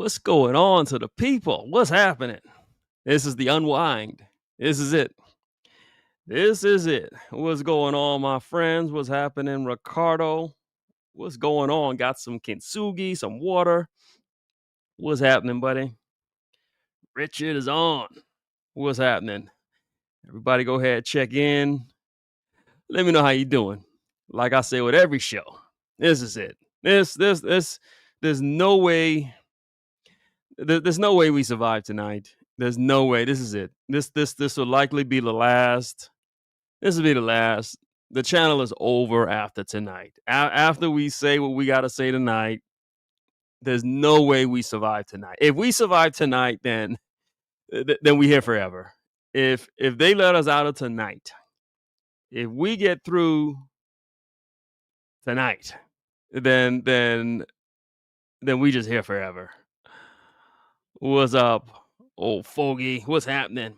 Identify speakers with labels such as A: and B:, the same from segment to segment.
A: What's going on to the people? What's happening? This is the Unwind. This is it. This is it. What's going on, my friends? What's happening, Ricardo? What's going on? Got some kintsugi, some water. What's happening, buddy? Richard is on. What's happening? Everybody go ahead, check in. Let me know how you doing. Like I say with every show, this is it. There's no way. There's no way we survive tonight. There's no way. This is it. This will likely be the last. This will be the last. The channel is over after tonight. After we say what we got to say tonight, there's no way we survive tonight. If we survive tonight, then we here forever. If they let us out of tonight, if we get through tonight, then we just here forever. What's up, old fogey? What's happening?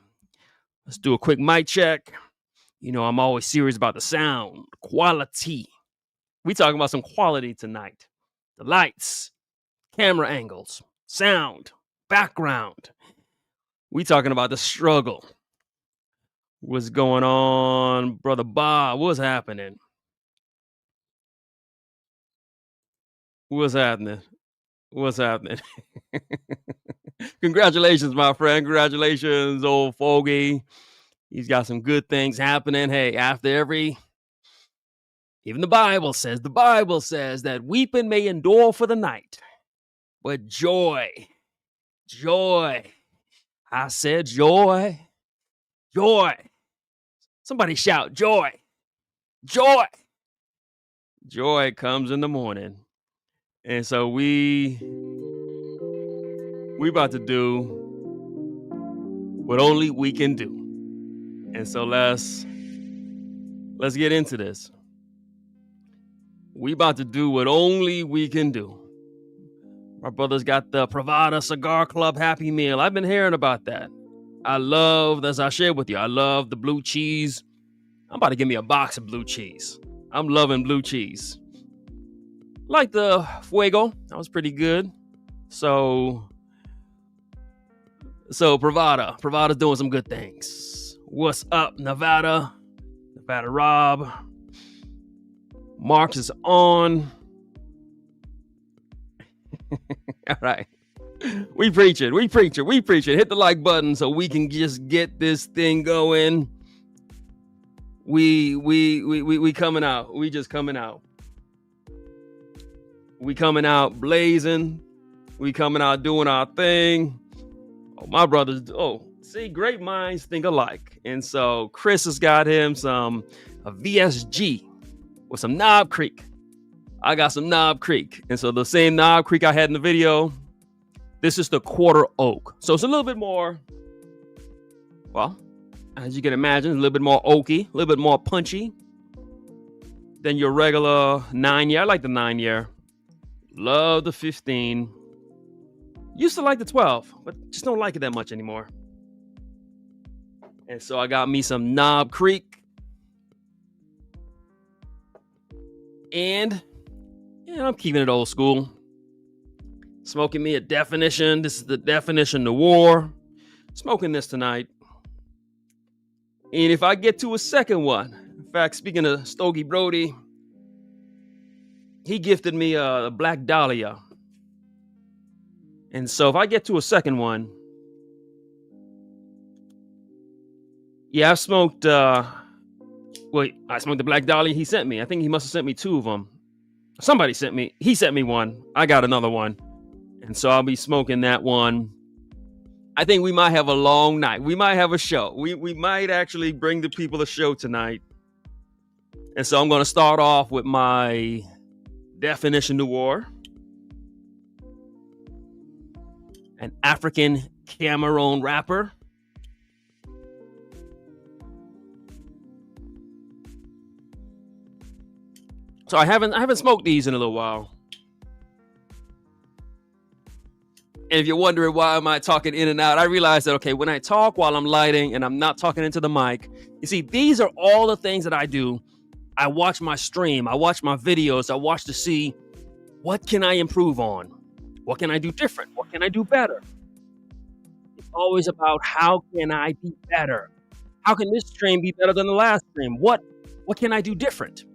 A: Let's do a quick mic check. You know, I'm always serious about the sound, quality. We talking about some quality tonight. The lights, camera angles, sound, background. We talking about the struggle. What's going on, Brother Bob? What's happening? What's happening? What's happening? Congratulations, my friend. Congratulations, old fogey. He's got some good things happening. Hey, after even the Bible says that weeping may endure for the night, but joy, I said joy. Somebody shout joy. Joy comes in the morning. And so we about to do what only we can do. And so let's get into this. We about to do what only we can do. My brother's got the Privada Cigar Club Happy Meal. I've been hearing about that. I love, as I shared with you, I love the blue cheese. I'm about to give me a box of blue cheese. I'm loving blue cheese. Like the Fuego. That was pretty good. So Privada's doing some good things. What's up, Nevada Rob? Marks is on. All right. We preach it. Hit the like button so we can just get this thing going. We coming out. We just coming out. We coming out blazing. We coming out doing our thing. Oh, my brothers. Oh, see, great minds think alike. And so Chris has got him a VSG with some Knob Creek. I got some Knob Creek. And so the same Knob Creek I had in the video, this is the quarter oak. So it's a little bit more, well, as you can imagine, a little bit more oaky, a little bit more punchy than your regular 9-year. I like the 9-year. Love the 15. Used to like the 12, but just don't like it that much anymore. And so I got me some Knob Creek. And I'm keeping it old school. Smoking me a Definition. This is the Definition Noir. Smoking this tonight. And if I get to a second one, in fact, speaking of Stogie Brody, he gifted me a Black Dahlia. And so if I get to a second one, yeah, I've smoked, I smoked the Black Dahlia he sent me. I think he must have sent me 2 of them. He sent me one. I got another one. And so I'll be smoking that one. I think we might have a long night. We might have a show. We might actually bring the people a show tonight. And so I'm going to start off with my Definition Noir. An African Cameroon wrapper. So I haven't smoked these in a little while. And if you're wondering why am I talking in and out, I realized that, okay, when I talk while I'm lighting and I'm not talking into the mic, you see, these are all the things that I do. I watch my stream. I watch my videos. I watch to see what can I improve on? What can I do different? What can I do better? It's always about how can I be better? How can this stream be better than the last stream? What can I do different?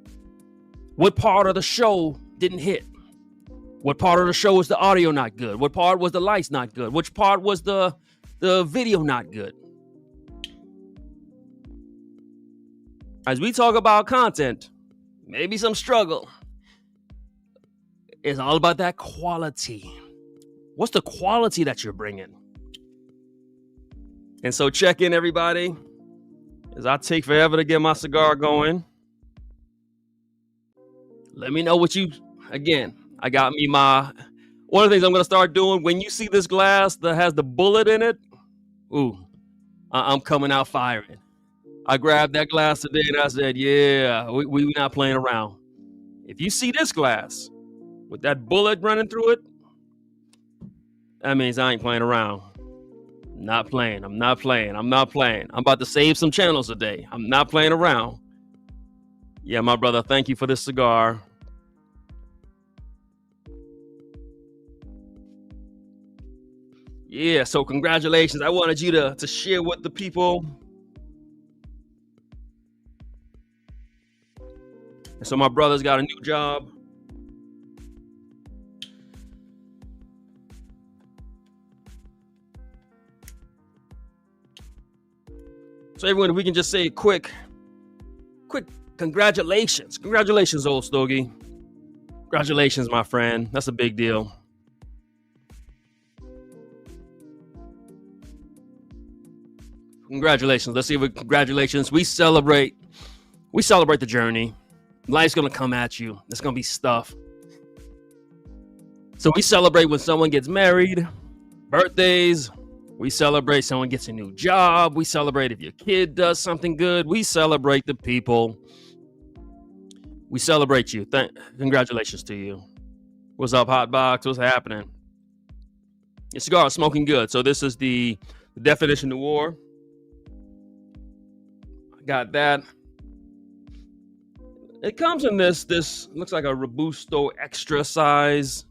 A: What part of the show didn't hit? What part of the show was the audio not good? What part was the lights not good? Which part was the video not good? As we talk about content, maybe some struggle. It's all about that quality. What's the quality that you're bringing? And so check in, everybody, as I take forever to get my cigar going. Let me know what you, again, I got me one of the things I'm going to start doing, when you see this glass that has the bullet in it, I'm coming out firing. I grabbed that glass today and I said, yeah, we're not playing around. If you see this glass with that bullet running through it, that means I ain't playing around. I'm not playing. I'm about to save some channels today. I'm not playing around. Yeah, my brother, thank you for this cigar. Yeah, so congratulations. I wanted you to share with the people. And so my brother's got a new job. So everyone, if we can just say quick congratulations. Congratulations, old Stogie. Congratulations, my friend. That's a big deal. Congratulations. Let's see what congratulations. We celebrate the journey. Life's gonna come at you. There's gonna be stuff. So we celebrate when someone gets married, birthdays. We celebrate someone gets a new job. We celebrate if your kid does something good. We celebrate the people. We celebrate you. Congratulations to you. What's up, Hotbox? What's happening? Your cigar is smoking good. So this is the definition of war. I got that. It comes in this looks like a Robusto extra size.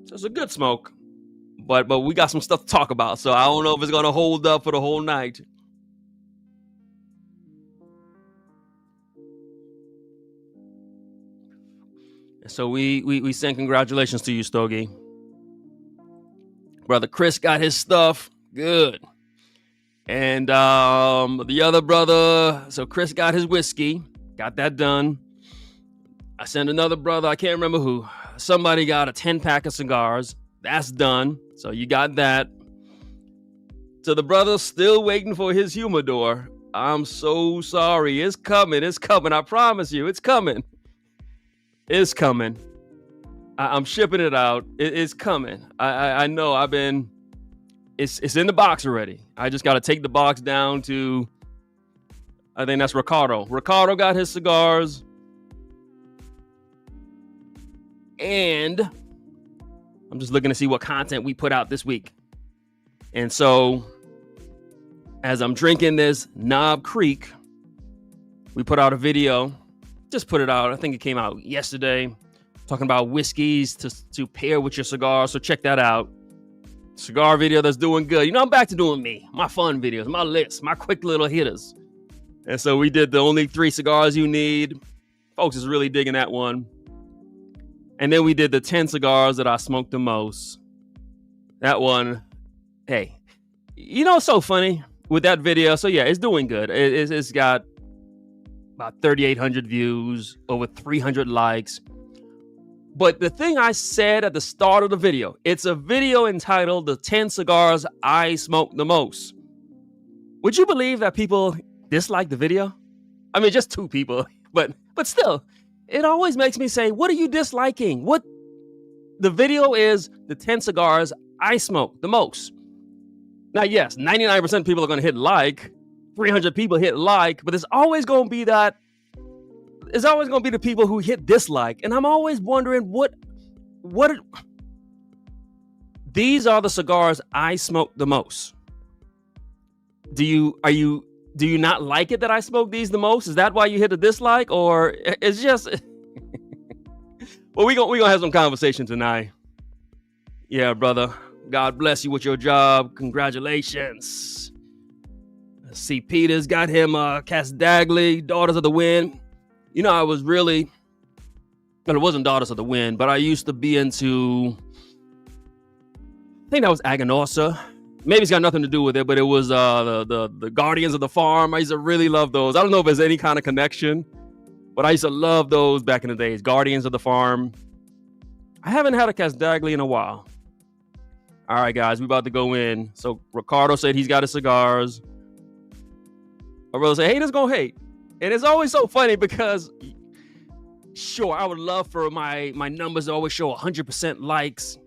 A: So it's a good smoke. But we got some stuff to talk about, so I don't know if it's gonna hold up for the whole night. So we send congratulations to you, Stogie. Brother Chris got his stuff. Good. And the other brother, so Chris got his whiskey. Got that done. I sent another brother, I can't remember who. Somebody got a 10-pack of cigars. That's done. So you got that. So the brother's still waiting for his humidor. I'm so sorry. It's coming. I promise you, it's coming. It's coming. I'm shipping it out. It's coming. I know. It's in the box already. I just got to take the box down to, I think that's Ricardo. Ricardo got his cigars. And I'm just looking to see what content we put out this week. And so, as I'm drinking this Knob Creek, we put out a video. Just put it out. I think it came out yesterday. Talking about whiskeys to pair with your cigar. So check that out. Cigar video that's doing good. You know, I'm back to doing me. My fun videos, my lists, my quick little hitters. And so we did the only 3 cigars you need. Folks is really digging that one. And then we did the 10 cigars that I smoked the most. That one, hey, you know what's so funny with that video? So yeah, it's doing good. It's got about 3,800 views, over 300 likes. But the thing I said at the start of the video, it's a video entitled The 10 Cigars I Smoked the Most. Would you believe that people dislike the video? I mean, just 2 people, but still. It always makes me say, what are you disliking? What the video is the 10 cigars I smoke the most. Now, yes, 99% of people are going to hit like, 300 people hit like, but there's always going to be that. There's always going to be the people who hit dislike. And I'm always wondering what these are the cigars I smoke the most. Do you not like it that I smoke these the most? Is that why you hit a dislike? Or it's just, Well, we gonna have some conversation tonight. Yeah, brother. God bless you with your job. Congratulations. See, Peter's got him Casdagley, Daughters of the Wind. You know, I was really, well, it wasn't Daughters of the Wind, but I used to be into, I think that was Aganorsa. Maybe it's got nothing to do with it, but it was the Guardians of the Farm. I used to really love those. I don't know if there's any kind of connection, but I used to love those back in the days. Guardians of the Farm. I haven't had a Casdagley in a while. All right, guys, we about to go in. So Ricardo said he's got his cigars. My brother said, haters gonna hate. And it's always so funny because, sure, I would love for my numbers to always show 100% likes.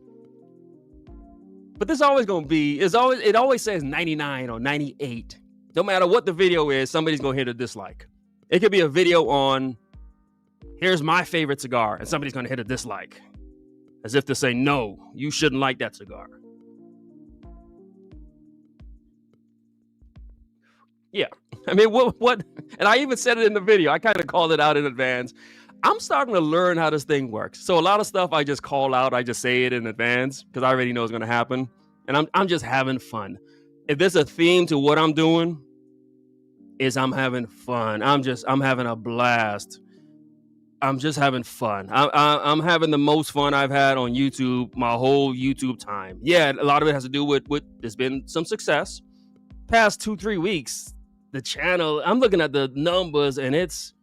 A: But this always gonna be, it always says 99 or 98. No matter what the video is, somebody's gonna hit a dislike. It could be a video on, here's my favorite cigar, and somebody's gonna hit a dislike. As if to say, no, you shouldn't like that cigar. Yeah, I mean, what? And I even said it in the video. I kind of called it out in advance. I'm starting to learn how this thing works. So a lot of stuff I just call out. I just say it in advance because I already know it's going to happen. And I'm just having fun. If there's a theme to what I'm doing, is I'm having fun. I'm having a blast. I'm just having fun. I'm having the most fun I've had on YouTube my whole YouTube time. Yeah, a lot of it has to do with there's been some success. Past 2-3 weeks, the channel, I'm looking at the numbers and it's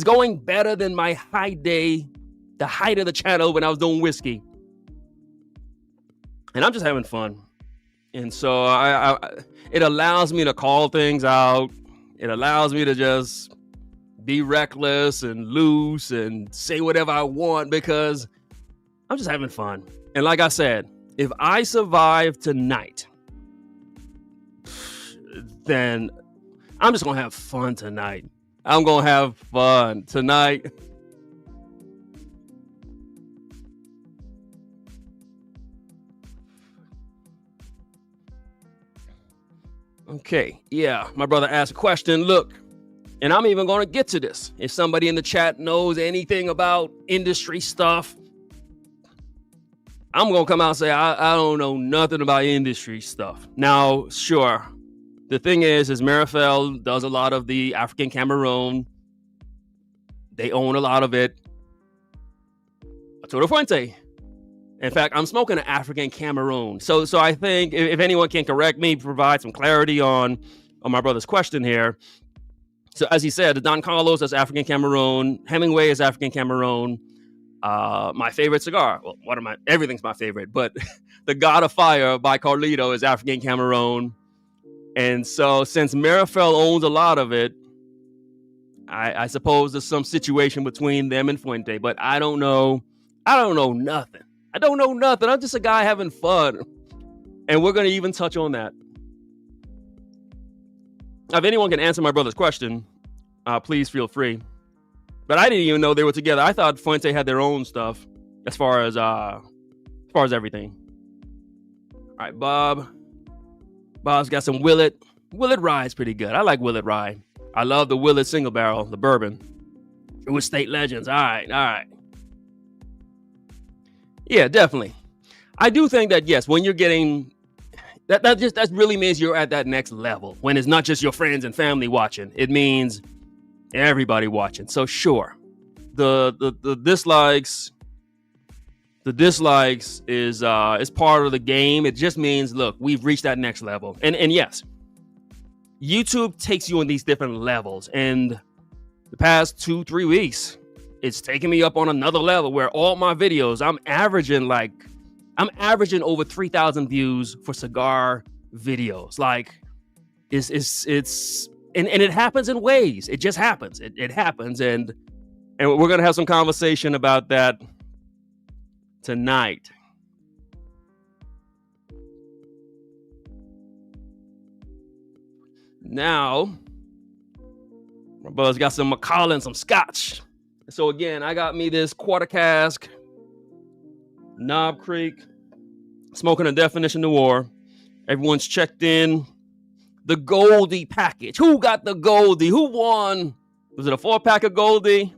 A: going better than my the height of the channel when I was doing whiskey. And I'm just having fun. And so it allows me to call things out. It allows me to just be reckless and loose and say whatever I want because I'm just having fun. And like I said, if I survive tonight, then I'm just going to have fun tonight. I'm going to have fun tonight. Okay, yeah, my brother asked a question. Look, and I'm even going to get to this. If somebody in the chat knows anything about industry stuff, I'm going to come out and say, I don't know nothing about industry stuff. Now, sure, the thing is Marifel does a lot of the African Cameroon. They own a lot of it. Arturo Fuente. In fact, I'm smoking an African Cameroon. So I think if anyone can correct me, provide some clarity on my brother's question here. So as he said, the Don Carlos is African Cameroon. Hemingway is African Cameroon. My favorite cigar, well, everything's my favorite, but the God of Fire by Carlito is African Cameroon. And so since Marifel owns a lot of it, I suppose there's some situation between them and Fuente, but I don't know nothing. I'm just a guy having fun. And we're going to even touch on that. If anyone can answer my brother's question, please feel free. But I didn't even know they were together. I thought Fuente had their own stuff as far as everything. All right, Bob. Bob's got some Willet. Willet Rye is pretty good. I like Willet Rye. I love the Willet single barrel, the bourbon. It was State Legends. All right. Yeah, definitely. I do think that, yes, when you're getting that really means you're at that next level. When it's not just your friends and family watching, it means everybody watching. So sure, the dislikes is part of the game. It just means, look, we've reached that next level. And yes, YouTube takes you on these different levels. And the past 2-3 weeks, it's taken me up on another level where all my videos, I'm averaging over 3,000 views for cigar videos. Like, it's and it happens in waves. It just happens. It happens, and we're gonna have some conversation about that tonight. Now, my brother's got some Macallan, some Scotch. So again, I got me this quarter cask, Knob Creek, smoking a Definition Noir. Everyone's checked in. The Goldie package. Who got the Goldie? Who won? Was it a 4-pack of Goldie?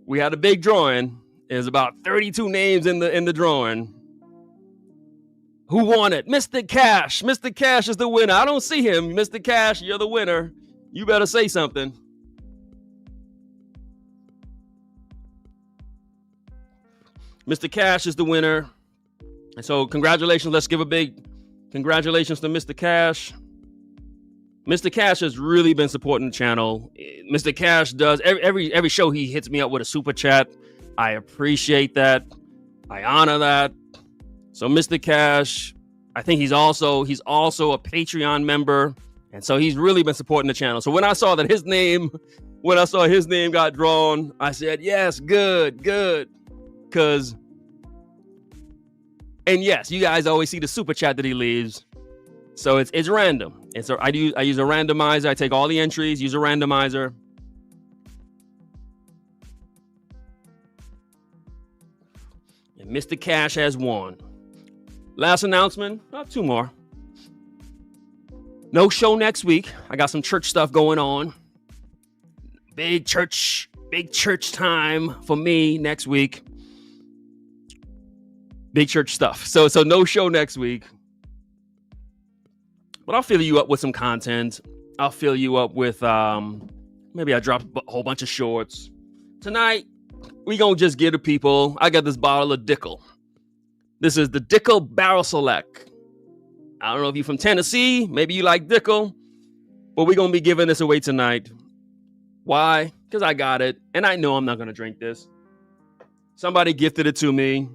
A: we had a big drawing. There's about 32 names in the drawing. Who won it? Mr. Cash. Mr. Cash is the winner. I don't see him. Mr. Cash, you're the winner. You better say something. Mr. Cash is the winner. And so congratulations. Let's give a big congratulations to Mr. Cash. Mr. Cash has really been supporting the channel. Mr. Cash does every show he hits me up with a super chat. I appreciate that. I honor that. So Mr. Cash, I think he's also a Patreon member. And so he's really been supporting the channel. So when I saw his name got drawn, I said, yes, good. And yes, you guys always see the super chat that he leaves. So it's random. And so I use a randomizer. I take all the entries, use a randomizer. And Mr. Cash has won. Last announcement, two more. No show next week. I got some church stuff going on. Big church time for me next week. Big church stuff. So no show next week. But I'll fill you up with some content. I'll fill you up with maybe I drop a whole bunch of shorts. Tonight, we gonna just give the people. I got this bottle of Dickel. This is the Dickel Barrel Select. I don't know if you're from Tennessee. Maybe you like Dickel. But we're gonna be giving this away tonight. Why? Because I got it. And I know I'm not gonna drink this. Somebody gifted it to me.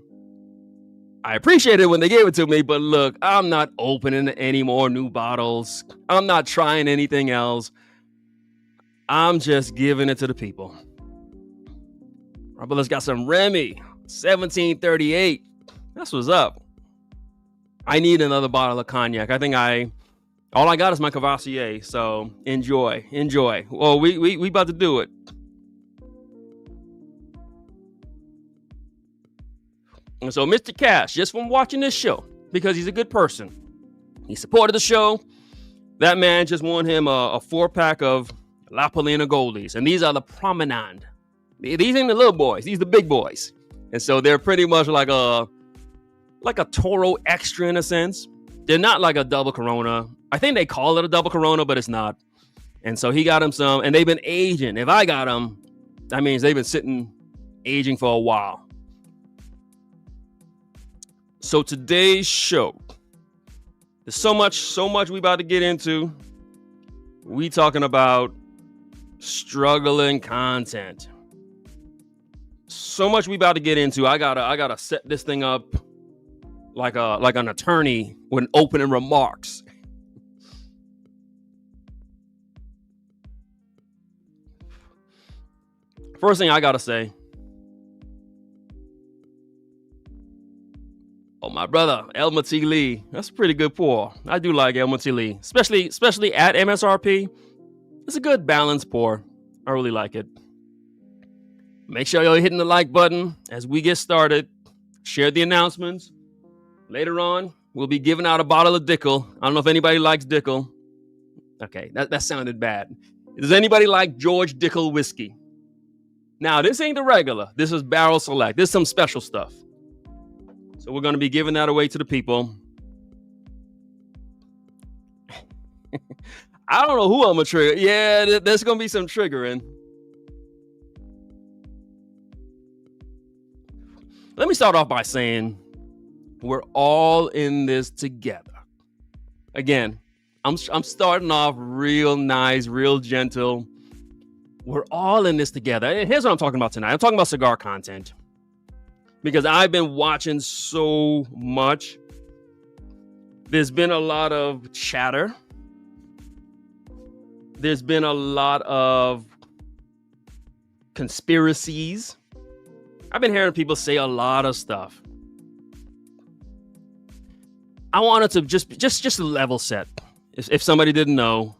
A: I appreciate it when they gave it to me, but look, I'm not opening any more new bottles. I'm not trying anything else. I'm just giving it to the people. Our brother's got some Remy, 1738. That's what's up. I need another bottle of cognac. I think all I got is my Cavassier, so enjoy. Well, we about to do it. And so Mr. Cash, just from watching this show, because he's a good person, he supported the show. That man just won him a 4-pack of La Polina Goldies. And these are the Promenade. These ain't the little boys. These are the big boys. And so they're pretty much like a Toro Extra in a sense. They're not like a double Corona. I think they call it a double Corona, but it's not. And so he got him some, and they've been aging. If I got them, that means they've been sitting aging for a while. So today's show, there's so much we about to get into. We talking about struggling content. So much we about to get into. I gotta set this thing up like an attorney with opening remarks. First thing I gotta say. Oh, my brother, Elmer T. Lee. That's a pretty good pour. I do like Elmer T. Lee, especially at MSRP. It's a good balanced pour. I really like it. Make sure you're hitting the like button as we get started. Share the announcements. Later on, we'll be giving out a bottle of Dickel. I don't know if anybody likes Dickel. Okay, that sounded bad. Does anybody like George Dickel whiskey? Now, this ain't the regular. This is Barrel Select. This is some special stuff. So we're going to be giving that away to the people. I don't know who I'm going to trigger. Yeah, there's going to be some triggering. Let me start off by saying we're all in this together. Again, I'm starting off real nice, real gentle. We're all in this together. And here's what I'm talking about tonight. I'm talking about cigar content. Because I've been watching so much. There's been a lot of chatter. There's been a lot of conspiracies. I've been hearing people say a lot of stuff. I wanted to just a level set. If somebody didn't know,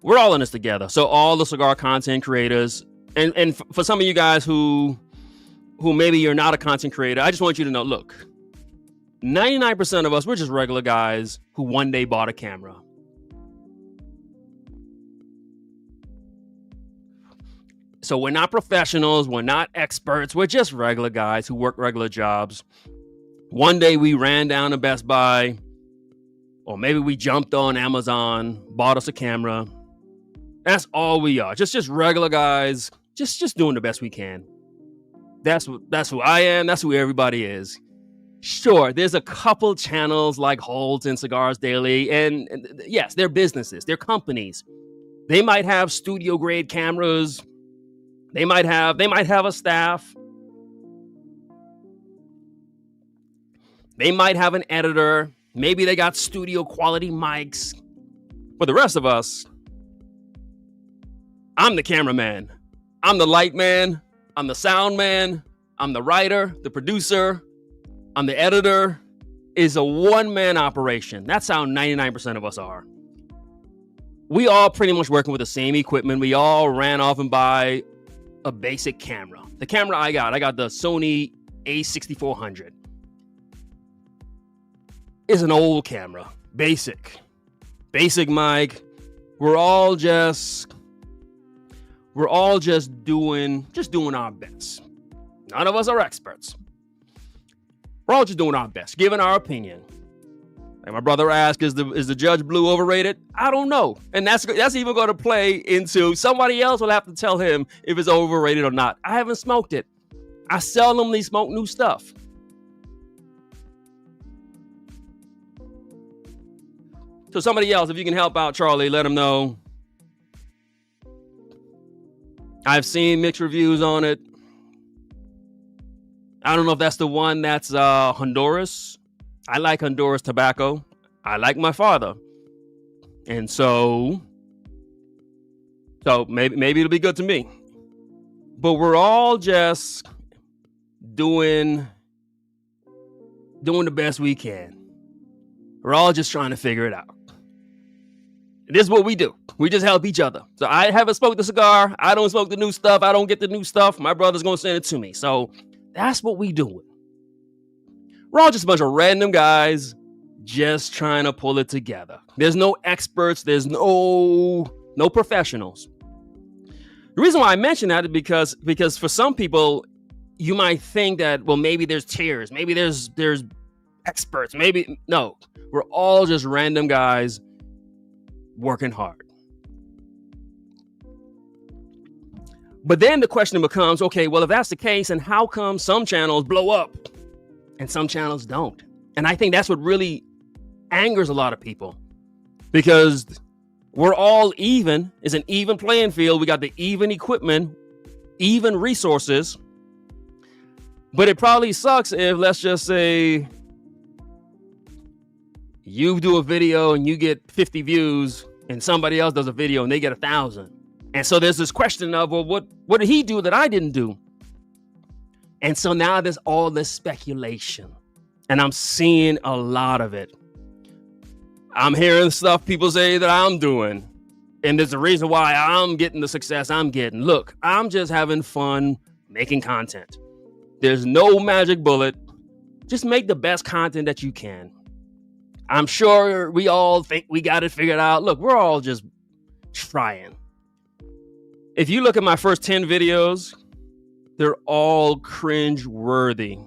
A: we're all in this together. So all the cigar content creators, and for some of you guys who maybe you're not a content creator, I just want you to know, look, 99% of us, we're just regular guys who one day bought a camera. So we're not professionals. We're not experts. We're just regular guys who work regular jobs. One day we ran down to Best Buy, or maybe we jumped on Amazon, bought us a camera. That's all we are. Just regular guys, just doing the best we can. That's who I am. That's who everybody is. Sure, there's a couple channels like Holtz and Cigars Daily, and yes, they're businesses, they're companies. They might have studio grade cameras. They might have a staff. They might have an editor. Maybe they got studio quality mics. For the rest of us, I'm the cameraman. I'm the light man. I'm the sound man. I'm the writer, the producer. I'm the editor. It's a one-man operation. That's how 99% of us are. We all pretty much working with the same equipment. We all ran off and buy a basic camera. The camera I got the Sony A6400. It's an old camera. Basic mic. We're all just doing our best. None of us are experts. We're all just doing our best, giving our opinion. Like my brother asked, is the Judge Blue overrated? I don't know. And that's even going to play into somebody else will have to tell him if it's overrated or not. I haven't smoked it. I seldomly smoke new stuff. So somebody else, if you can help out Charlie, let him know. I've seen mixed reviews on it. I don't know if that's the one that's Honduras. I like Honduras tobacco. I like my father. And so maybe it'll be good to me. But we're all just doing the best we can. We're all just trying to figure it out. This is what we do. We just help each other. So I haven't smoked the cigar. I don't smoke the new stuff. I don't get the new stuff. My brother's going to send it to me. So that's what we do. We're all just a bunch of random guys just trying to pull it together. There's no experts. There's no professionals. The reason why I mention that is because for some people, you might think that, well, maybe there's tiers. Maybe there's experts. Maybe no. We're all just random guys working hard. But then the question becomes, okay, well, if that's the case, and how come some channels blow up and some channels don't? And I think that's what really angers a lot of people, because we're all even. It's an even playing field. We got the even equipment, even resources. But it probably sucks if, let's just say, you do a video and you get 50 views and somebody else does a video and they get 1,000. And so there's this question of, well, what did he do that I didn't do? And so now there's all this speculation, and I'm seeing a lot of it. I'm hearing stuff people say that I'm doing, and there's a reason why I'm getting the success I'm getting. Look, I'm just having fun making content. There's no magic bullet. Just make the best content that you can. I'm sure we all think we got it figured out. Look, we're all just trying. If you look at my first 10 videos, they're all cringe-worthy.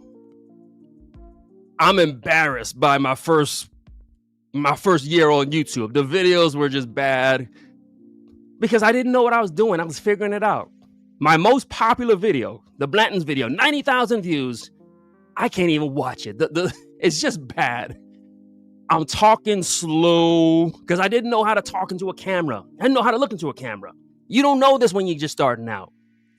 A: I'm embarrassed by my first year on YouTube. The videos were just bad because I didn't know what I was doing. I was figuring it out. My most popular video, the Blanton's video, 90,000 views. I can't even watch it. It's just bad. I'm talking slow because I didn't know how to talk into a camera. I didn't know how to look into a camera. You don't know this when you're just starting out.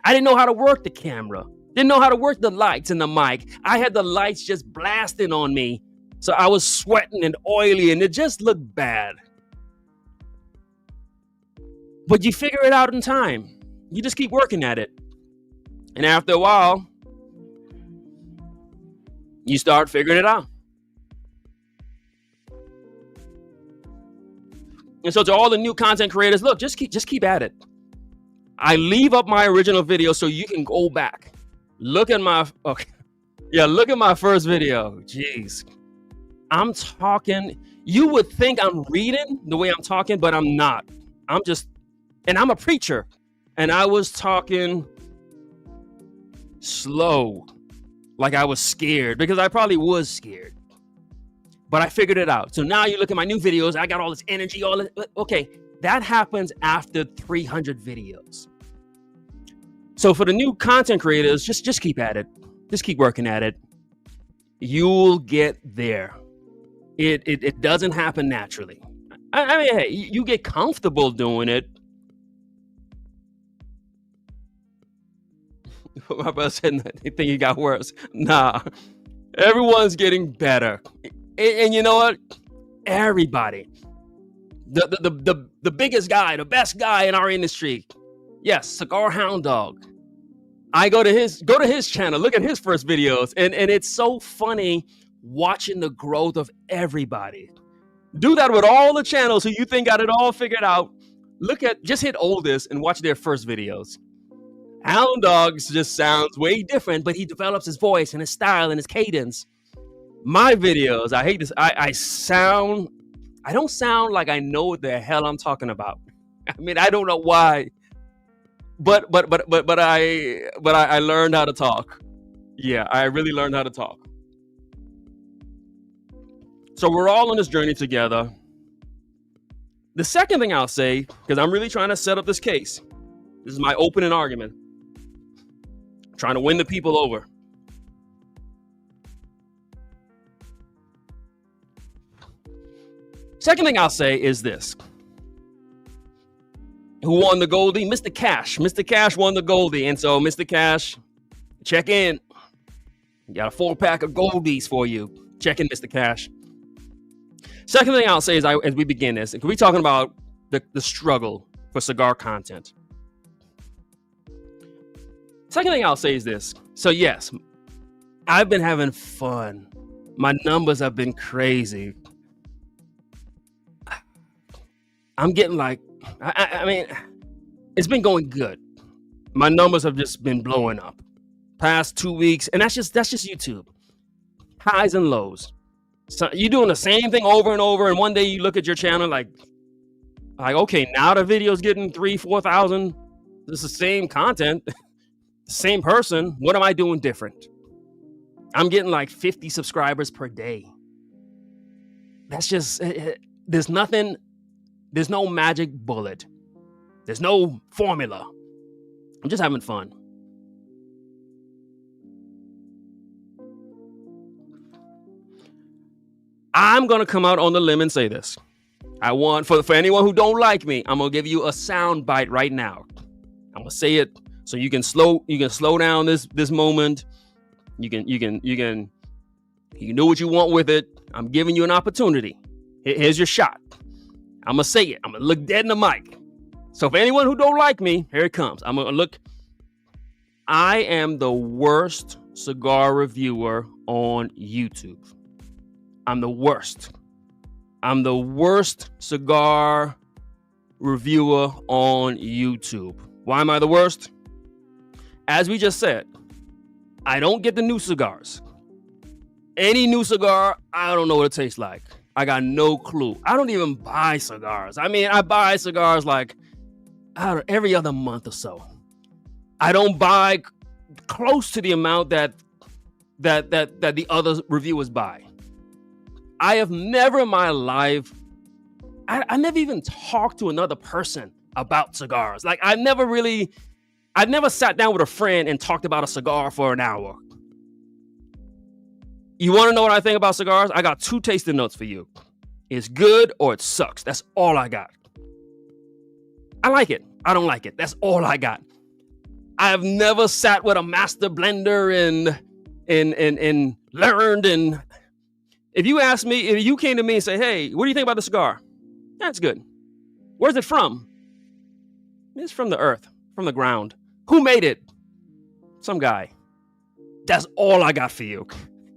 A: I didn't know how to work the camera. Didn't know how to work the lights and the mic. I had the lights just blasting on me. So I was sweating and oily and it just looked bad. But you figure it out in time. You just keep working at it. And after a while, you start figuring it out. And so to all the new content creators, look, just keep at it. I leave up my original video so you can go back. Look at my first video. Jeez. I'm talking. You would think I'm reading the way I'm talking, but I'm not. I'm a preacher. And I was talking slow, like I was scared, because I probably was scared. But I figured it out. So now you look at my new videos, I got all this energy, all this. Okay, that happens after 300 videos. So for the new content creators, just keep at it. Just keep working at it. You'll get there. It doesn't happen naturally. I mean, hey, you get comfortable doing it. My brother said, "You think you got worse?" Nah, everyone's getting better. And you know what? Everybody, the biggest guy, the best guy in our industry, yes, Cigar Hound Dog. I go to his channel, look at his first videos, and it's so funny watching the growth of everybody. Do that with all the channels who you think got it all figured out. Just hit oldest and watch their first videos. Hound Dogs just sounds way different, but he develops his voice and his style and his cadence. My videos, I hate this. I don't sound like I know what the hell I'm talking about. I mean, I don't know why, but I learned how to talk. Yeah, I really learned how to talk. So we're all on this journey together. The second thing I'll say, because I'm really trying to set up this case, this is my opening argument, I'm trying to win the people over. Second thing I'll say is this. Who won the Goldie? Mr. Cash. Mr. Cash won the Goldie. And so, Mr. Cash, check in. Got a 4-pack of Goldies for you. Check in, Mr. Cash. Second thing I'll say is, as we begin this, we're talking about the struggle for cigar content. Second thing I'll say is this. So yes, I've been having fun. My numbers have been crazy. I'm getting like, I mean, it's been going good. My numbers have just been blowing up past 2 weeks. And that's just YouTube. Highs and lows. So you're doing the same thing over and over. And one day you look at your channel like, okay, now the video's getting 3,000-4,000. It's the same content, same person. What am I doing different? I'm getting like 50 subscribers per day. That's just, there's nothing, there's no magic bullet. There's no formula. I'm just having fun. I'm going to come out on the limb and say this. I want, for anyone who don't like me, I'm going to give you a sound bite right now. I'm going to say it so you can slow down this moment. You can do what you want with it. I'm giving you an opportunity. Here's your shot. I'm going to say it. I'm going to look dead in the mic. So for anyone who don't like me, here it comes. I'm going to look. I am the worst cigar reviewer on YouTube. I'm the worst. I'm the worst cigar reviewer on YouTube. Why am I the worst? As we just said, I don't get the new cigars. Any new cigar, I don't know what it tastes like. I got no clue. I don't even buy cigars. I mean, I buy cigars like every other month or so. I don't buy close to the amount that the other reviewers buy. I have never in my life, I never even talked to another person about cigars. Like I've never sat down with a friend and talked about a cigar for an hour. You want to know what I think about cigars? I got 2 tasting notes for you. It's good or it sucks. That's all I got. I like it. I don't like it. That's all I got. I have never sat with a master blender and learned. And if you came to me and say, hey, what do you think about the cigar? That's good. Where's it from? It's from the earth, from the ground. Who made it? Some guy. That's all I got for you.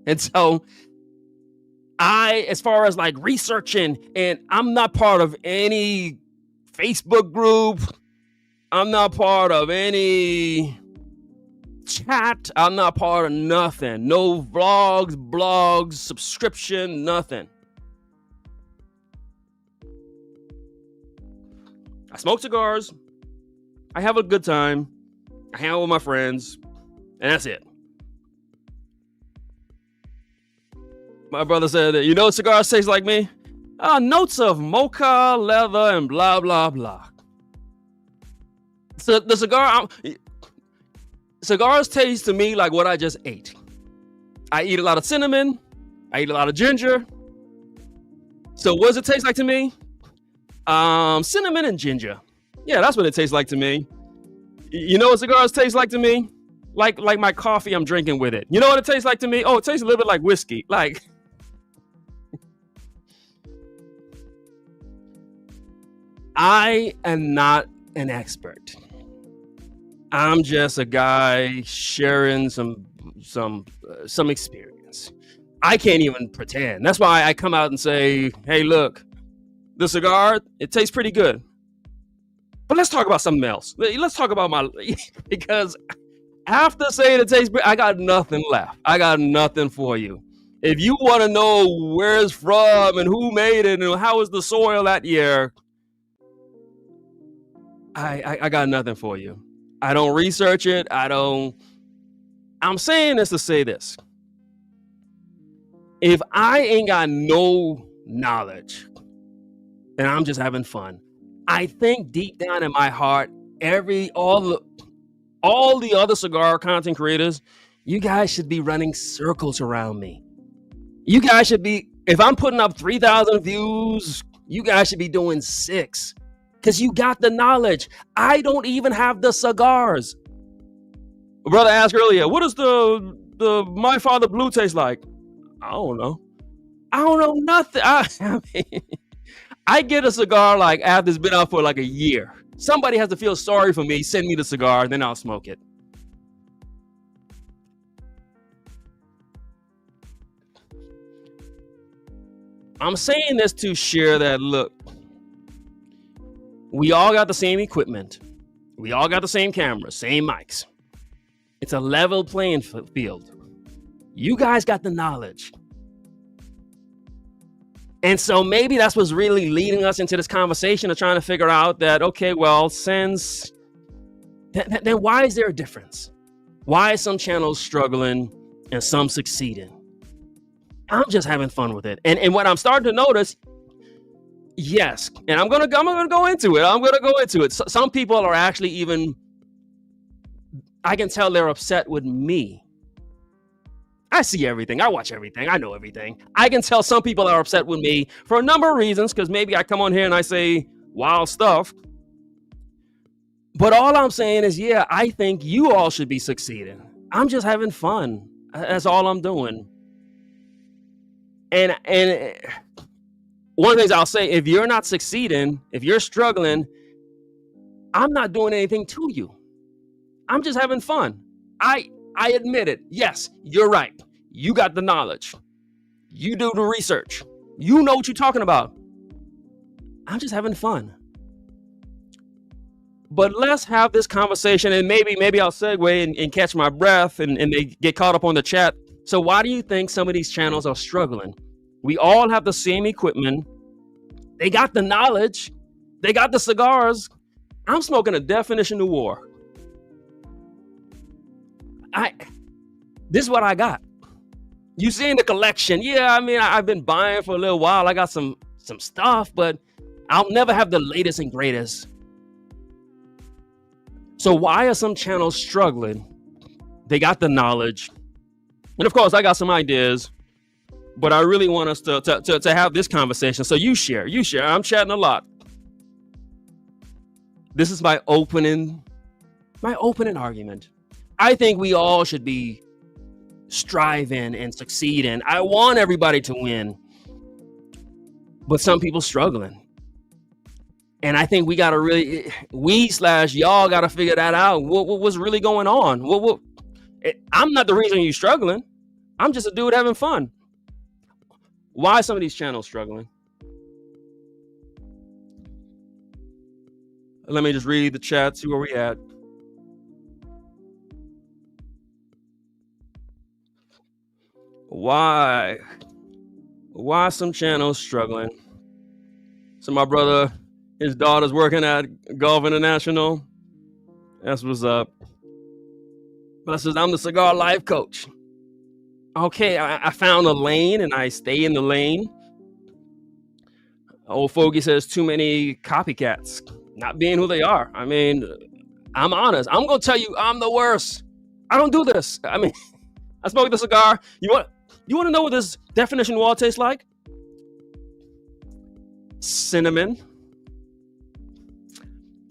A: And so as far as like researching, and I'm not part of any Facebook group. I'm not part of any chat. I'm not part of nothing. No vlogs, blogs, subscription, nothing. I smoke cigars. I have a good time. I hang out with my friends, and that's it. My brother said, "You know what cigars taste like me? Notes of mocha, leather, and blah blah blah." So the cigars taste to me like what I just ate. I eat a lot of cinnamon. I eat a lot of ginger. So what does it taste like to me? Cinnamon and ginger. Yeah, that's what it tastes like to me. You know what cigars taste like to me? Like my coffee I'm drinking with it. You know what it tastes like to me? Oh, it tastes a little bit like whiskey. Like, I am not an expert. I'm just a guy sharing some experience. I can't even pretend. That's why I come out and say, "Hey, look, the cigar, it tastes pretty good. But let's talk about something else. Let's talk about my," because after saying it tastes good, I got nothing left. I got nothing for you. If you want to know where it's from and who made it and how was the soil that year, I got nothing for you. I don't research it. I'm saying this to say this. If I ain't got no knowledge and I'm just having fun, I think deep down in my heart, all the other cigar content creators, you guys should be running circles around me. You guys should be, if I'm putting up 3,000 views, you guys should be doing 6. Because you got the knowledge. I don't even have the cigars. A brother asked earlier, what does the My Father Blue taste like? I don't know. I don't know nothing. I mean, I get a cigar like after it's been out for like a year. Somebody has to feel sorry for me, send me the cigar, then I'll smoke it. I'm saying this to share that, look, we all got the same equipment. We all got the same cameras, same mics. It's a level playing field. You guys got the knowledge. And so maybe that's what's really leading us into this conversation of trying to figure out that, okay, well, since then why is there a difference? Why are some channels struggling and some succeeding? I'm just having fun with it. And what I'm starting to notice, yes, and I'm gonna go into it. I'm gonna go into it. Some people are actually even, I can tell they're upset with me. I see everything. I watch everything. I know everything. I can tell some people are upset with me for a number of reasons, because maybe I come on here and I say wild stuff. But all I'm saying is, yeah, I think you all should be succeeding. I'm just having fun. That's all I'm doing. And one of the things I'll say, if you're not succeeding, if you're struggling, I'm not doing anything to you. I'm just having fun. I admit it. Yes, you're right. You got the knowledge. You do the research. You know what you're talking about. I'm just having fun. But let's have this conversation, and maybe I'll segue and catch my breath and they get caught up on the chat. So why do you think some of these channels are struggling? We all have the same equipment. They got the knowledge. They got the cigars. I'm smoking a definition of war. This is what I got. You seen the collection. Yeah, I mean, I've been buying for a little while. I got some stuff, but I'll never have the latest and greatest. So why are some channels struggling? They got the knowledge. And of course, I got some ideas, but I really want us to have this conversation. So you share. I'm chatting a lot. This is my opening argument. I think we all should be striving and succeeding. I want everybody to win, but some people struggling. And I think we got to really, y'all got to figure that out. What's really going on? I'm not the reason you're struggling. I'm just a dude having fun. Why are some of these channels struggling? Let me just read the chat, see where we at. Why some channels struggling? So my brother, his daughter's working at Golf International. That's what's up. But says I'm the cigar life coach. Okay, I found a lane and I stay in the lane. Old Fogey says too many copycats, not being who they are. I mean, I'm honest. I'm gonna tell you, I'm the worst. I don't do this. I mean, I smoke the cigar. You want to know what this definition wall tastes like? Cinnamon.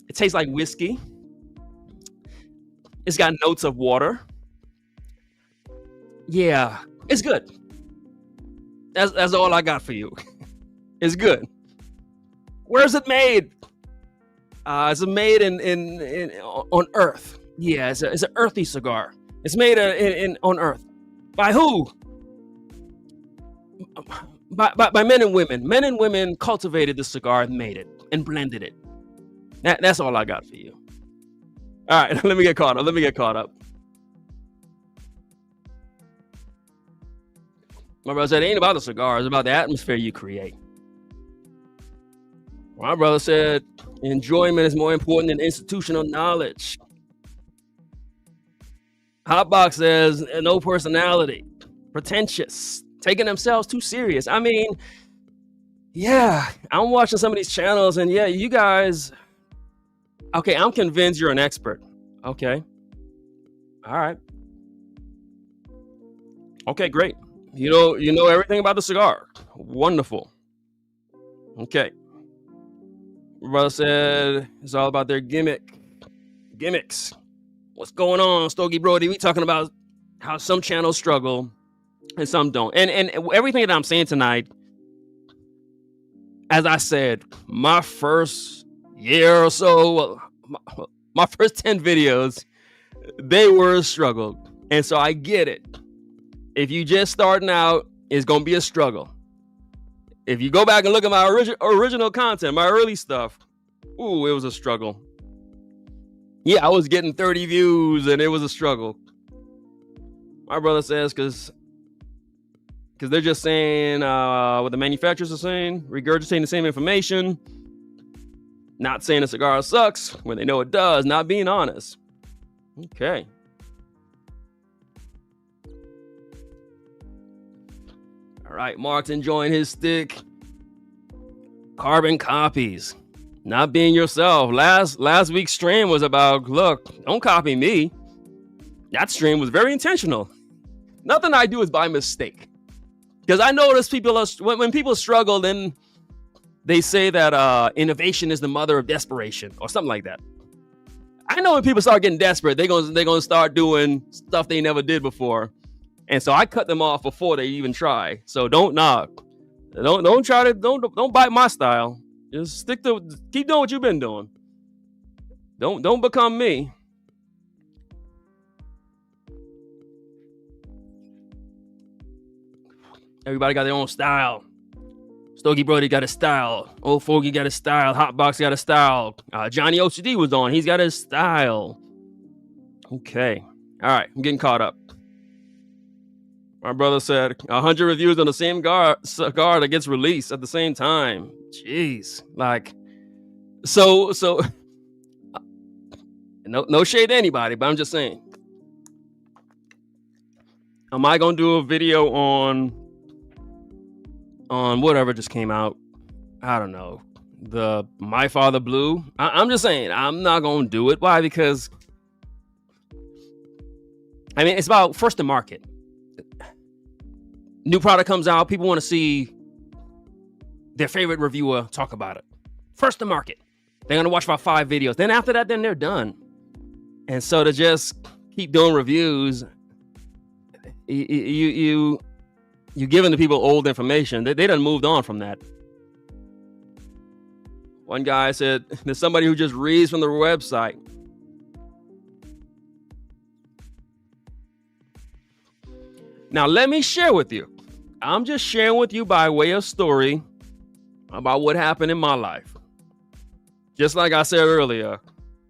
A: It tastes like whiskey. It's got notes of water. Yeah, it's good. That's all I got for you. It's good. Where's it made? It's made in on Earth. Yeah, it's an earthy cigar. It's made on Earth. By who? By men and women. Men and women cultivated the cigar and made it and blended it. That's all I got for you. All right, let me get caught up. My brother said, it ain't about the cigar. It's about the atmosphere you create. My brother said, enjoyment is more important than institutional knowledge. Hotbox says, no personality. Pretentious. Taking themselves too serious. I mean, yeah, I'm watching some of these channels and yeah, you guys... Okay, I'm convinced you're an expert. Okay. All right. Okay, great. You know everything about the cigar. Wonderful. Okay. Brother said it's all about their gimmicks. What's going on, Stogie Brody? We talking about how some channels struggle and some don't. And everything that I'm saying tonight, as I said, my first year or so, my first 10 videos, they were a struggle. And so I get it. If you just starting out, it's going to be a struggle. If you go back and look at my original content, my early stuff, ooh, it was a struggle. Yeah, I was getting 30 views and it was a struggle. My brother says, because they're just saying what the manufacturers are saying, regurgitating the same information, not saying a cigar sucks when they know it does, not being honest. Okay. All right, Mark's enjoying his stick. Carbon copies. Not being yourself. Last week's stream was about, look, don't copy me. That stream was very intentional. Nothing I do is by mistake. Because I notice people, when people struggle, then they say that innovation is the mother of desperation or something like that. I know when people start getting desperate, they're gonna start doing stuff they never did before. And so I cut them off before they even try. So don't bite my style. Just keep doing what you've been doing. Don't become me. Everybody got their own style. Stogie Brody got a style. Old Fogey got a style. Hotbox got a style. Johnny OCD was on. He's got his style. Okay. All right. I'm getting caught up. My brother said 100 reviews on the same cigar that gets released at the same time. Jeez. Like, so no shade to anybody, but I'm just saying. Am I going to do a video on whatever just came out? I don't know. The My Father Blue. I'm just saying, I'm not going to do it. Why? Because, I mean, it's about first to market. New product comes out, people want to see their favorite reviewer talk about it. First to market. They're going to watch about 5 videos. Then after that, then they're done. And so to just keep doing reviews, you giving the people old information. They done moved on from that. One guy said, there's somebody who just reads from the website. Now, let me share with you. I'm just sharing with you by way of story about what happened in my life. Just like I said earlier,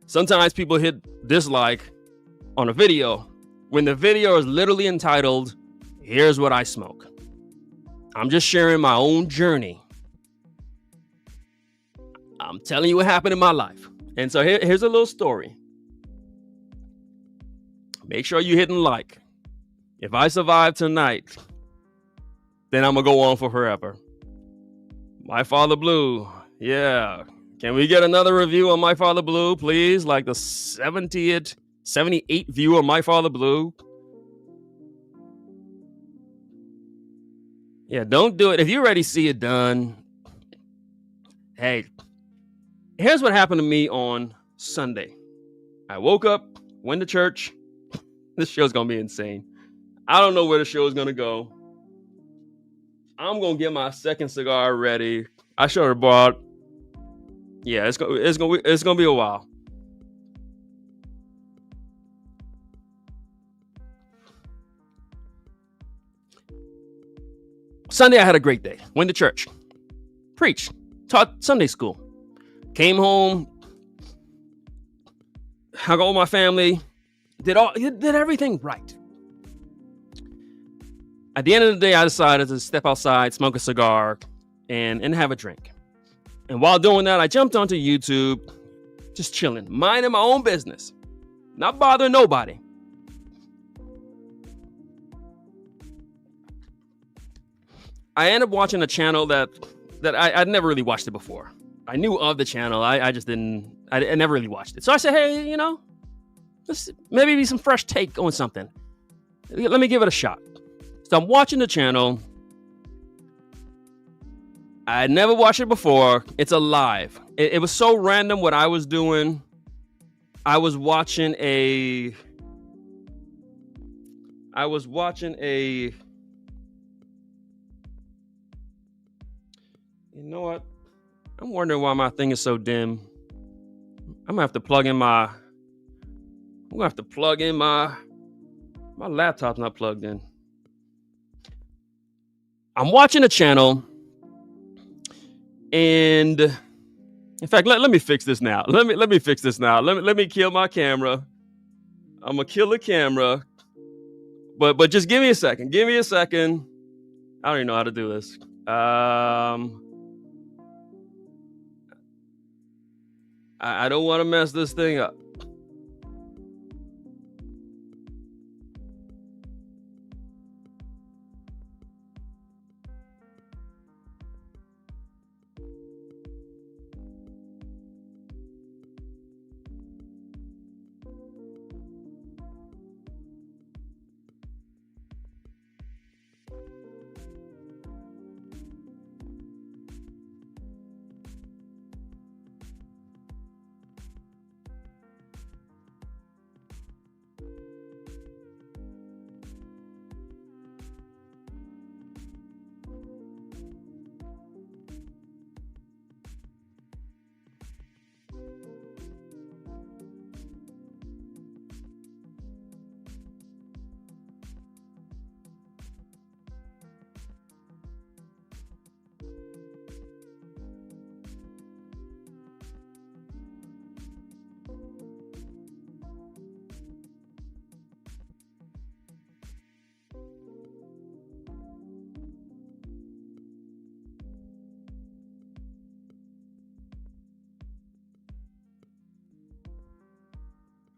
A: sometimes people hit dislike on a video when the video is literally entitled, "Here's what I smoke." I'm just sharing my own journey. I'm telling you what happened in my life. And so here's a little story. Make sure you're hitting like. If I survive tonight, then I'm going to go on for forever. My Father Blue. Yeah. Can we get another review on My Father Blue, please? Like the 78th view of My Father Blue. Yeah, don't do it. If you already see it done, hey, here's what happened to me on Sunday. I woke up, went to church. This show's going to be insane. I don't know where the show is going to go. I'm going to get my second cigar ready. I should have bought. Yeah, it's going to be a while. Sunday, I had a great day. Went to church. Preached. Taught Sunday school. Came home. Hung out with my family. Did everything right. At the end of the day, I decided to step outside, smoke a cigar, and have a drink. And while doing that, I jumped onto YouTube, just chilling, minding my own business, not bothering nobody. I ended up watching a channel that I'd never really watched it before. I knew of the channel. I never really watched it. So I said, hey, let's maybe be some fresh take on something. Let me give it a shot. So I'm watching the channel. I had never watched it before. It's alive. It was so random what I was doing. I was watching a. You know what? I'm wondering why my thing is so dim. I'm gonna have to plug in my. My laptop's not plugged in. I'm watching a channel, and in fact, let me fix this now. Let me fix this now. Let me kill my camera. I'm gonna kill the camera, but just give me a second. Give me a second. I don't even know how to do this. I don't want to mess this thing up.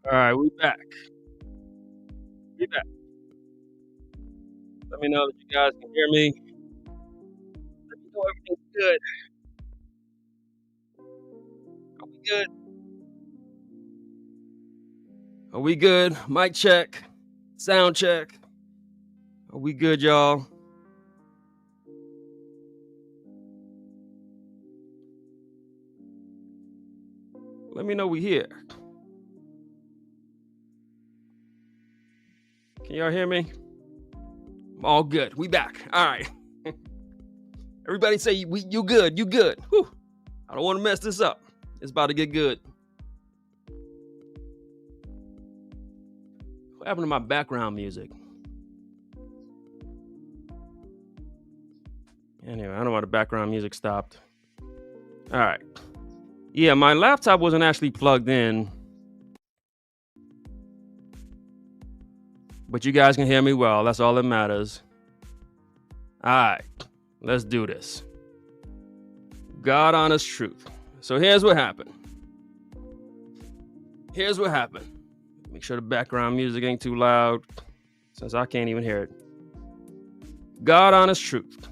A: All right, we back. We back. Let me know that you guys can hear me. Let me know everything's good. Are we good? Are we good? Mic check. Sound check. Are we good, y'all? Let me know we here. Can y'all hear me? All good. We back. All right. Everybody say you good. You good. Whew. I don't want to mess this up. It's about to get good. What happened to my background music? Anyway, I don't know why the background music stopped. All right. Yeah, my laptop wasn't actually plugged in. But you guys can hear me well. That's all that matters. All right. Let's do this. God honest truth. So here's what happened. Make sure the background music ain't too loud, since I can't even hear it. God honest truth.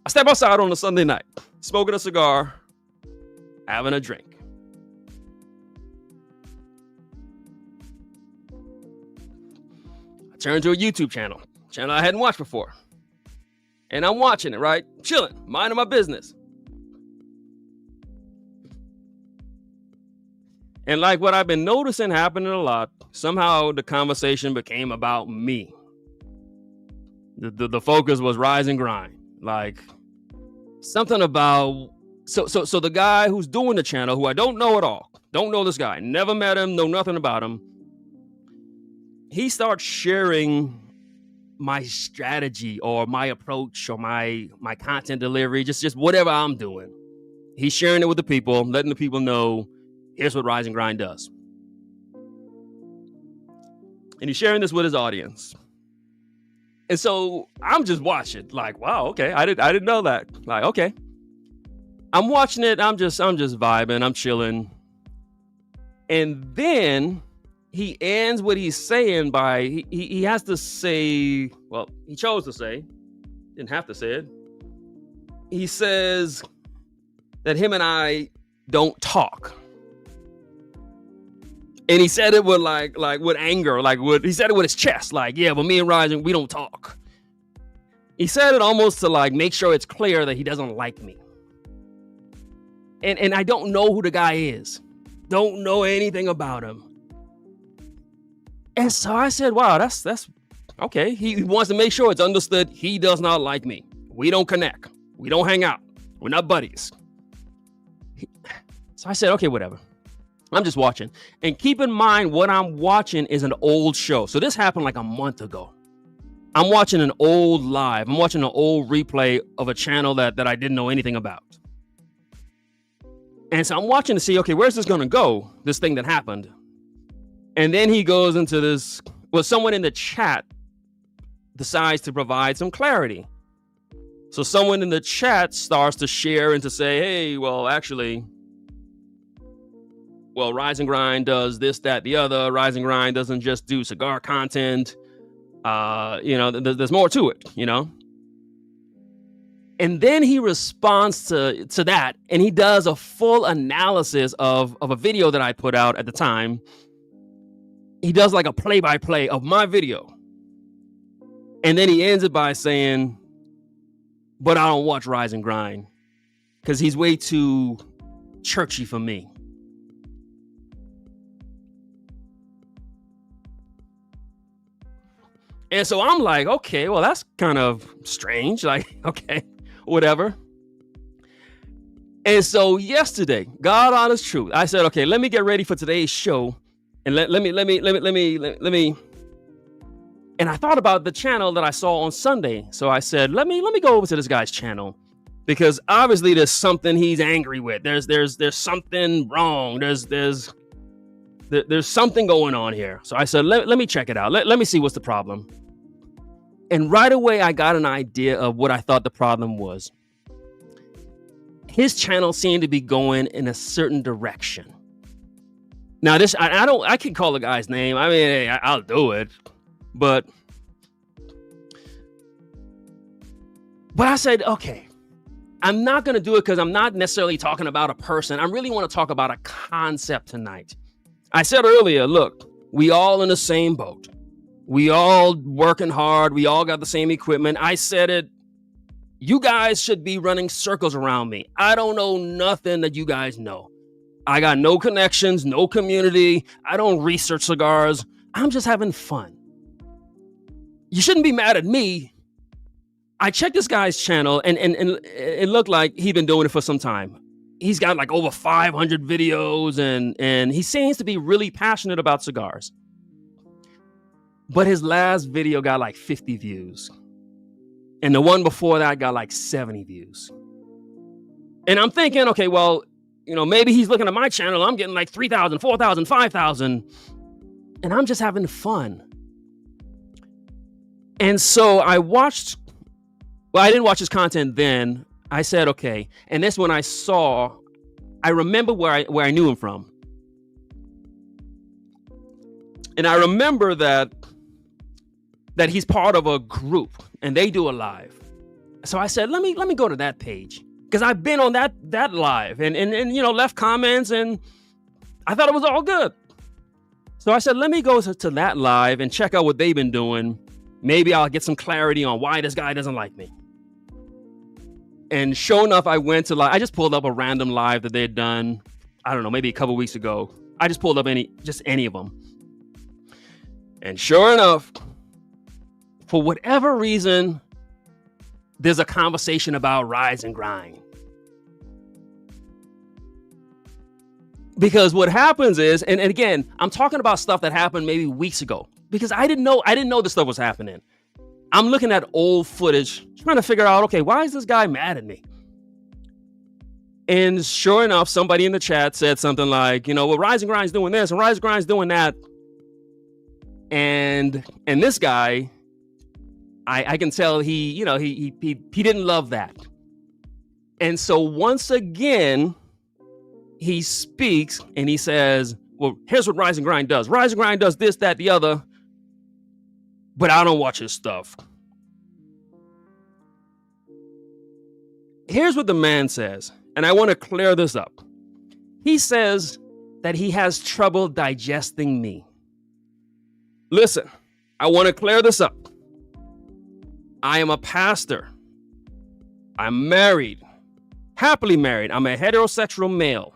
A: I step outside on a Sunday night, smoking a cigar, having a drink. I turn to a YouTube channel I hadn't watched before. And I'm watching it, right? Chilling, minding my business. And like what I've been noticing happening a lot, somehow the conversation became about me. The focus was rise and grind. Like something about, so the guy who's doing the channel, who I don't know at all, don't know this guy, never met him, know nothing about him. He starts sharing my strategy or my approach or my content delivery, just whatever I'm doing. He's sharing it with the people, letting the people know, here's what Rise and Grind does. And he's sharing this with his audience. And so I'm just watching, like, wow, okay, I didn't know that. Like, okay. I'm watching it, I'm just vibing, I'm chilling. And then he ends what he's saying by, he has to say, well, he chose to say, didn't have to say it. He says that him and I don't talk. And he said it with like with anger, he said it with his chest, like, yeah, but me and Rising, we don't talk. He said it almost to like make sure it's clear that he doesn't like me. And I don't know who the guy is. Don't know anything about him. And so I said, wow, that's okay. He wants to make sure it's understood he does not like me. We don't connect. We don't hang out. We're not buddies. So I said, okay, whatever. I'm just watching. And keep in mind, what I'm watching is an old show. So this happened like a month ago. I'm watching an old live. I'm watching an old replay of a channel that I didn't know anything about. And so I'm watching to see, okay, where's this going to go? This thing that happened. And then he goes into this, well, someone in the chat decides to provide some clarity. So someone in the chat starts to share and to say, hey, well, actually, well, Rise and Grind does this, that, the other. Rise and Grind doesn't just do cigar content. There's more to it, And then he responds to that, and he does a full analysis of a video that I put out at the time. He does like a play-by-play of my video. And then he ends it by saying, but I don't watch Rise and Grind because he's way too churchy for me. And so I'm like, okay, well, that's kind of strange. Like, okay, whatever. And so yesterday, God honest truth, I said, okay, let me get ready for today's show. And let me. And I thought about the channel that I saw on Sunday. So I said, let me go over to this guy's channel, because obviously there's something he's angry with. There's something wrong. There's something going on here. So I said, let me check it out. Let me see what's the problem. And right away, I got an idea of what I thought the problem was. His channel seemed to be going in a certain direction. Now, this, I can call the guy's name. I mean, I'll do it. But I said, okay, I'm not going to do it because I'm not necessarily talking about a person. I really want to talk about a concept tonight. I said earlier, look, we all in the same boat. We all working hard. We all got the same equipment. I said it. You guys should be running circles around me. I don't know nothing that you guys know. I got no connections, no community. I don't research cigars. I'm just having fun. You shouldn't be mad at me. I checked this guy's channel and it looked like he'd been doing it for some time. He's got like over 500 videos and he seems to be really passionate about cigars. But his last video got like 50 views. And the one before that got like 70 views. And I'm thinking, okay, well, maybe he's looking at my channel. I'm getting like 3,000, 4,000, 5,000. And I'm just having fun. And so I didn't watch his content then. I said, okay. And that's when I saw I remember where I knew him from. And I remember that he's part of a group and they do a live. So I said, let me go to that page, because I've been on that live and left comments, and I thought it was all good. So I said, let me go to that live and check out what they've been doing. Maybe I'll get some clarity on why this guy doesn't like me. And sure enough, I went to I just pulled up a random live that they had done, I don't know, maybe a couple weeks ago. I just pulled up any of them. And sure enough, for whatever reason, there's a conversation about rise and grind. Because what happens is, and again, I'm talking about stuff that happened maybe weeks ago, because I didn't know this stuff was happening. I'm looking at old footage, trying to figure out, okay, why is this guy mad at me? And sure enough, somebody in the chat said something like, well, Rise and Grind's doing this and Rise and Grind's doing that. And this guy, I can tell he didn't love that. And so once again, he speaks and he says, well, here's what Rise and Grind does. Rise and Grind does this, that, the other, but I don't watch his stuff. Here's what the man says, and I want to clear this up. He says that he has trouble digesting me. Listen, I want to clear this up. I am a pastor. I'm married, happily married. I'm a heterosexual male.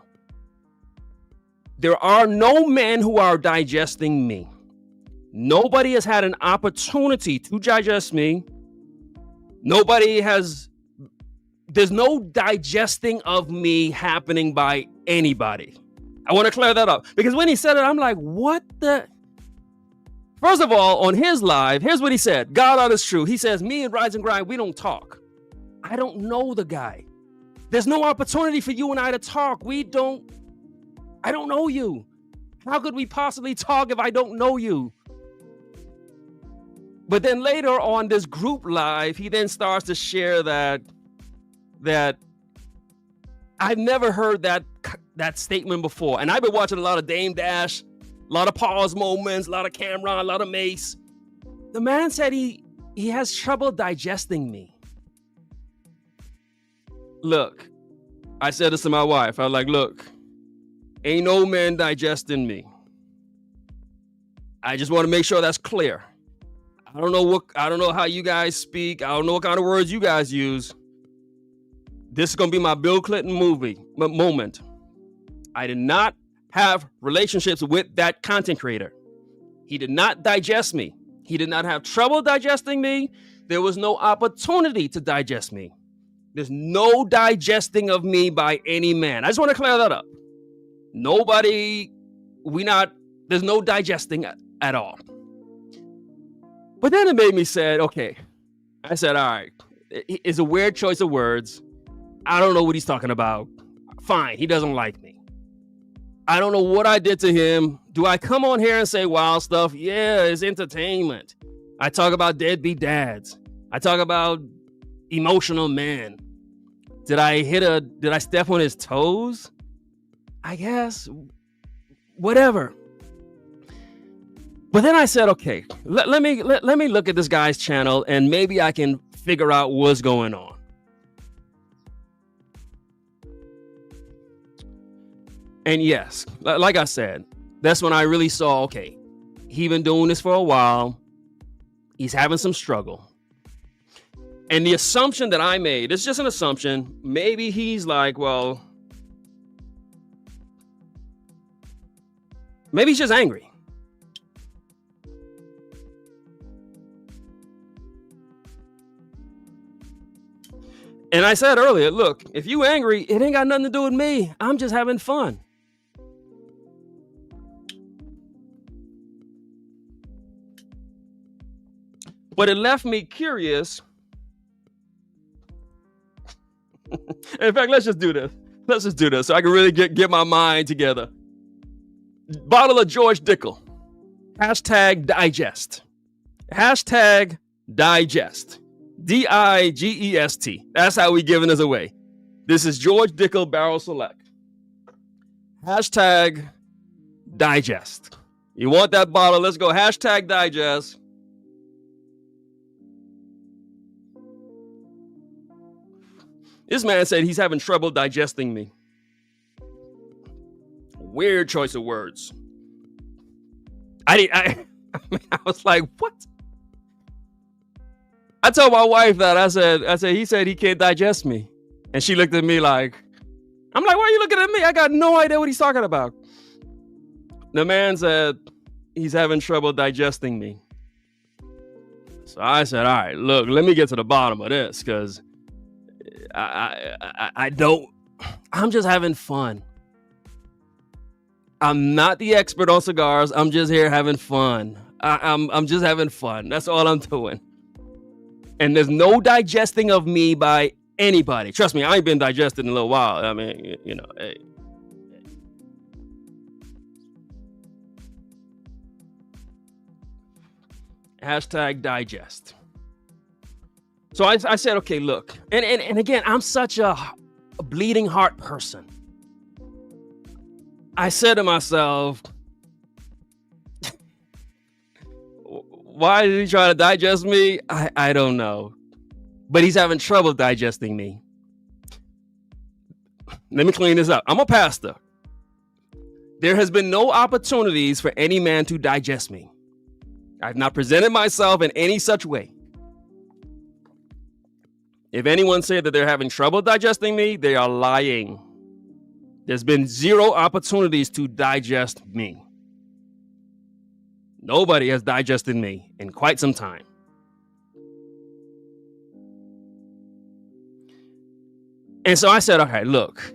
A: There are no men who are digesting me. Nobody has had an opportunity to digest me. There's no digesting of me happening by anybody. I want to clear that up, because when he said it, I'm like, what the? First of all, on his live, here's what he said. God honest truth. He says, me and Rise and Grind, we don't talk. I don't know the guy. There's no opportunity for you and I to talk. I don't know you. How could we possibly talk if I don't know you? But then later on this group live, he then starts to share that I've never heard that statement before. And I've been watching a lot of Dame Dash, a lot of pause moments, a lot of Cameron, a lot of Mace. The man said he has trouble digesting me. Look, I said this to my wife. I was like, look, ain't no man digesting me. I just want to make sure that's clear. I don't know how you guys speak. I don't know what kind of words you guys use. This is going to be my Bill Clinton moment. I did not have relationships with that content creator. He did not digest me. He did not have trouble digesting me. There was no opportunity to digest me. There's no digesting of me by any man. I just want to clear that up. There's no digesting at all. But then it made me say, okay, I said, all right, it's a weird choice of words. I don't know what he's talking about. Fine, he doesn't like me. I don't know what I did to him. Do I come on here and say wild stuff? Yeah, it's entertainment. I talk about deadbeat dads. I talk about emotional men. Did I step on his toes? I guess. Whatever. But then I said, okay, let me look at this guy's channel and maybe I can figure out what's going on. And yes, like I said, that's when I really saw, okay, he's been doing this for a while. He's having some struggle. And the assumption that I made, it's just an assumption. Maybe he's like, well, maybe he's just angry. And I said earlier, look, if you angry, it ain't got nothing to do with me. I'm just having fun. But it left me curious. In fact, let's just do this. So I can really get my mind together. Bottle of George Dickel. #digest. #digest. DIGEST. That's how we giving this away. This is George Dickel Barrel Select. Hashtag digest. You want that bottle? Let's go. Hashtag digest. This man said he's having trouble digesting me. Weird choice of words. I was like, what? I told my wife that. I said, he said he can't digest me. And she looked at me like, I'm like, why are you looking at me? I got no idea what he's talking about. The man said he's having trouble digesting me. So I said, all right, look, let me get to the bottom of this, because I'm just having fun. I'm not the expert on cigars. I'm just here having fun. I'm just having fun. That's all I'm doing. And there's no digesting of me by anybody. Trust me, I ain't been digested in a little while. I mean, you know, hey. Hashtag digest. So I said, okay, look. And again, I'm such a bleeding heart person. I said to myself, why did he try to digest me? I don't know. But he's having trouble digesting me. Let me clean this up. I'm a pastor. There has been no opportunities for any man to digest me. I've not presented myself in any such way. If anyone said that they're having trouble digesting me, they are lying. There's been zero opportunities to digest me. Nobody has digested me in quite some time. And so I said, okay, look,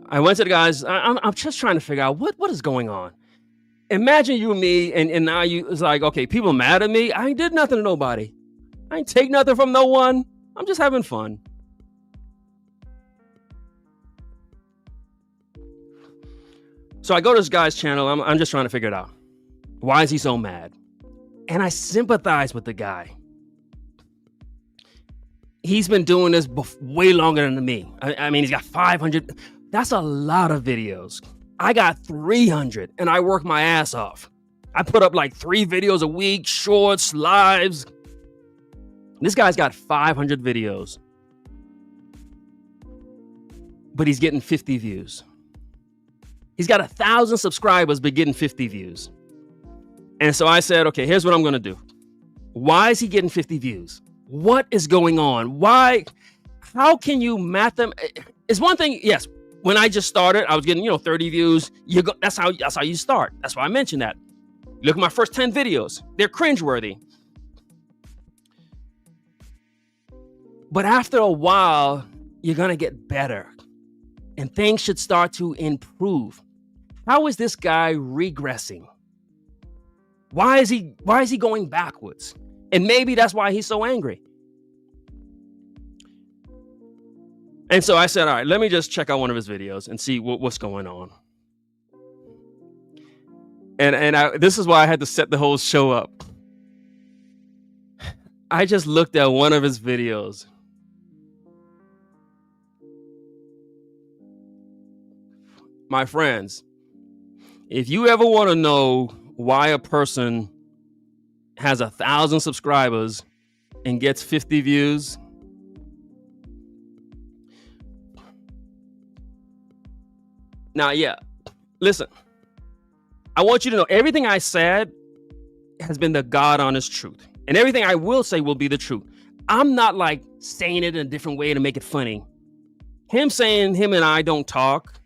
A: I went to the guys. I'm just trying to figure out what is going on. Imagine you and me, and now it's like, okay, people mad at me. I ain't did nothing to nobody. I ain't take nothing from no one. I'm just having fun. So I go to this guy's channel. I'm just trying to figure it out. Why is he so mad? And I sympathize with the guy. He's been doing this way longer than me. I mean, he's got 500. That's a lot of videos. I got 300, and I work my ass off. I put up like 3 videos a week, shorts, lives. This guy's got 500 videos, but he's getting 50 views. He's got 1,000 subscribers, but getting 50 views. And so I said, okay, here's what I'm going to do. Why is he getting 50 views? What is going on? Why? How can you math them? It's one thing. Yes. When I just started, I was getting, 30 views. That's how you start. That's why I mentioned that. Look at my first 10 videos. They're cringeworthy. But after a while, you're going to get better. And things should start to improve. How is this guy regressing? Why is he going backwards? And maybe that's why he's so angry. And so I said, all right, let me just check out one of his videos and see what's going on. And this is why I had to set the whole show up. I just looked at one of his videos. My friends, if you ever want to know why a person has 1,000 subscribers and gets 50 views, now, listen, I want you to know everything I said has been the God honest truth. And everything I will say will be the truth. I'm not like saying it in a different way to make it funny. Him saying him and I don't talk,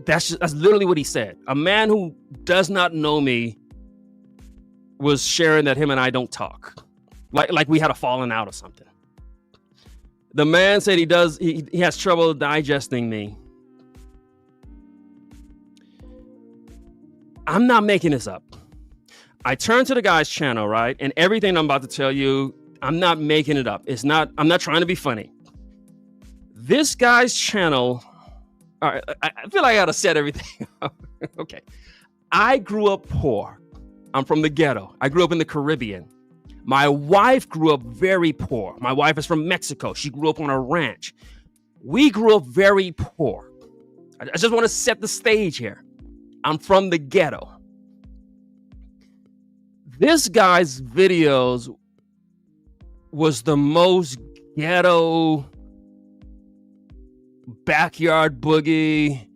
A: that's literally what he said. A man who does not know me was sharing that him and I don't talk. Like we had a falling out or something. The man said he has trouble digesting me. I'm not making this up. I turned to the guy's channel, right? And everything I'm about to tell you, I'm not making it up. I'm not trying to be funny. This guy's channel, all right, I feel like I gotta set everything up. Okay. I grew up poor. I'm from the ghetto. I grew up in the Caribbean. My wife grew up very poor. My wife is from Mexico. She grew up on a ranch. We grew up very poor. I just want to set the stage here. I'm from the ghetto. This guy's videos was the most ghetto backyard boogie.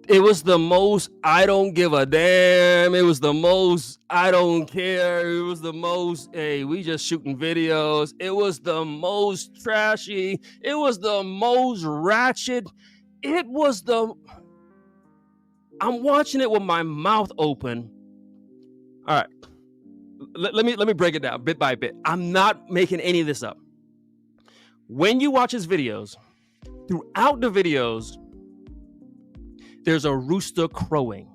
A: It was the most I don't give a damn. It was the most I don't care. It was the most, hey, we just shooting videos. It was the most trashy. It was the most ratchet. It was I'm watching it with my mouth open. All right. Let me break it down bit by bit. I'm not making any of this up. When you watch his videos, throughout the videos, there's a rooster crowing.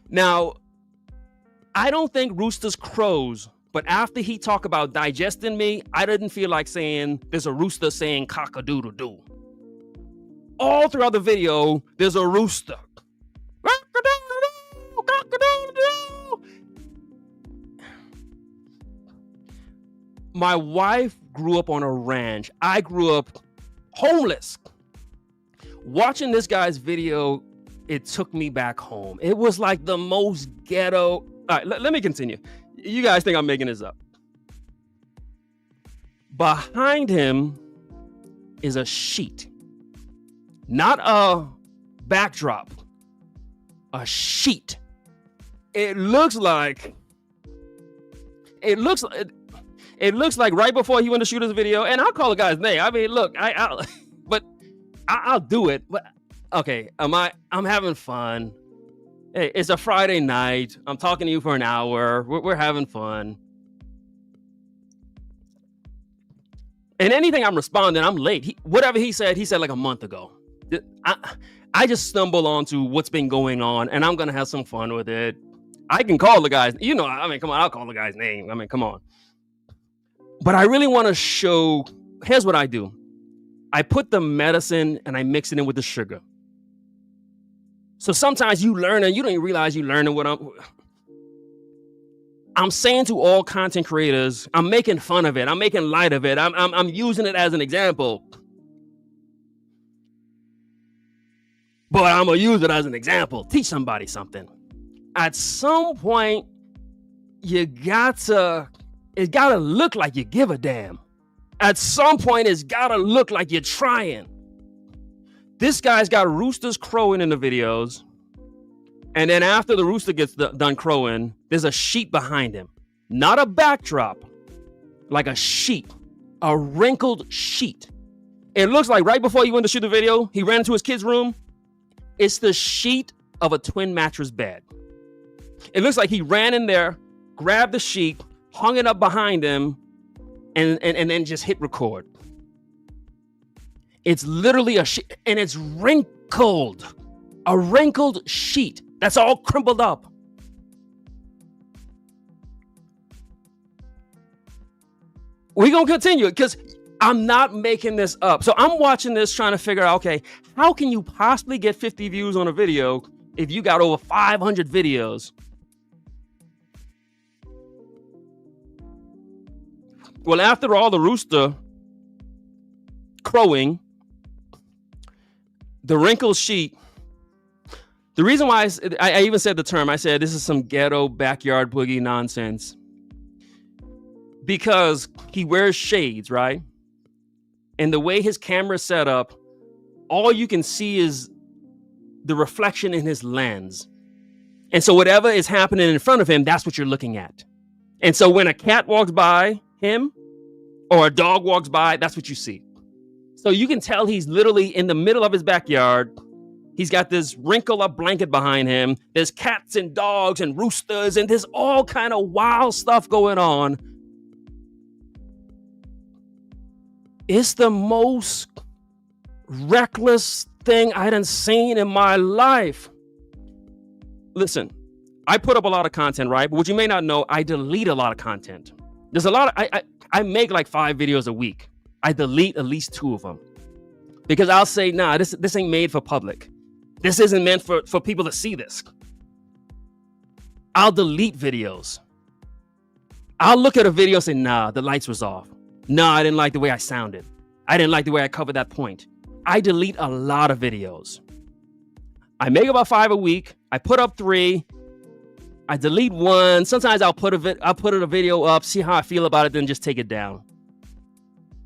A: Now, I don't think roosters crows, but after he talked about digesting me, I didn't feel like saying there's a rooster saying cock-a-doodle-doo. All throughout the video, there's a rooster. Cock-a-doodle-doo, cock-a-doodle-doo. My wife grew up on a ranch. I grew up homeless. Watching this guy's video, it took me back home. It was like the most ghetto. All right, let me continue. You guys think I'm making this up. Behind him is a sheet, not a backdrop, a sheet. It looks like right before he went to shoot his video, and I'll call the guy's name. I mean, look, I'll do it. But okay, I'm having fun. Hey, it's a Friday night. I'm talking to you for an hour. We're having fun. And anything I'm responding, I'm late. Whatever he said like a month ago. I just stumble onto what's been going on, and I'm gonna have some fun with it. I can call the guy's, come on, I'll call the guy's name. Come on. But I really want to show, here's what I do. I put the medicine and I mix it in with the sugar. So sometimes you learn and you don't even realize you learning what I'm saying to all content creators. I'm making fun of it. I'm making light of it. I'm using it as an example. But I'm going to use it as an example. Teach somebody something. At some point, it got to look like you give a damn. At some point, it's got to look like you're trying. This guy's got roosters crowing in the videos. And then after the rooster gets done crowing, there's a sheet behind him. Not a backdrop, like a sheet, a wrinkled sheet. It looks like right before he went to shoot the video, he ran into his kid's room. It's the sheet of a twin mattress bed. It looks like he ran in there, grabbed the sheet, hung it up behind him, and then just hit record. It's literally a sheet, and it's wrinkled. A wrinkled sheet that's all crumpled up. We're going to continue because I'm not making this up. So I'm watching this trying to figure out, okay, how can you possibly get 50 views on a video if you got over 500 videos? Well, after all the rooster crowing, the wrinkled sheet, the reason why I even said the term, I said this is some ghetto backyard boogie nonsense. Because he wears shades, right? And the way his camera's set up, all you can see is the reflection in his lens. And so whatever is happening in front of him, that's what you're looking at. And so when a cat walks by him or a dog walks by, that's what you see. So you can tell he's literally in the middle of his backyard. He's got this wrinkled up blanket behind him. There's cats and dogs and roosters and there's all kind of wild stuff going on. It's the most reckless thing I done seen in my life. Listen, I put up a lot of content, right? But what you may not know, I delete a lot of content. There's a lot of, I make like 5 videos a week. I delete at least 2 of them. Because I'll say, nah, this ain't made for public. This isn't meant for people to see this. I'll delete videos. I'll look at a video and say, nah, the lights was off. Nah, I didn't like the way I sounded. I didn't like the way I covered that point. I delete a lot of videos. I make about 5 a week. I put up 3. I delete 1. Sometimes I'll put a video up, see how I feel about it, then just take it down.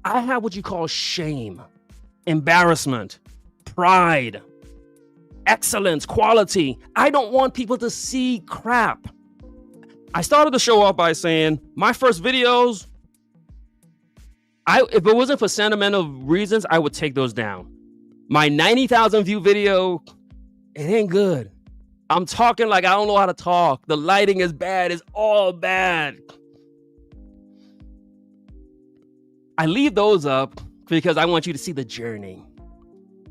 A: I have what you call shame, embarrassment, pride, excellence, quality. I don't want people to see crap. I started the show off by saying my first videos, if it wasn't for sentimental reasons, I would take those down. My 90,000 view video, it ain't good. I'm talking like I don't know how to talk. The lighting is bad. It's all bad. I leave those up because I want you to see the journey.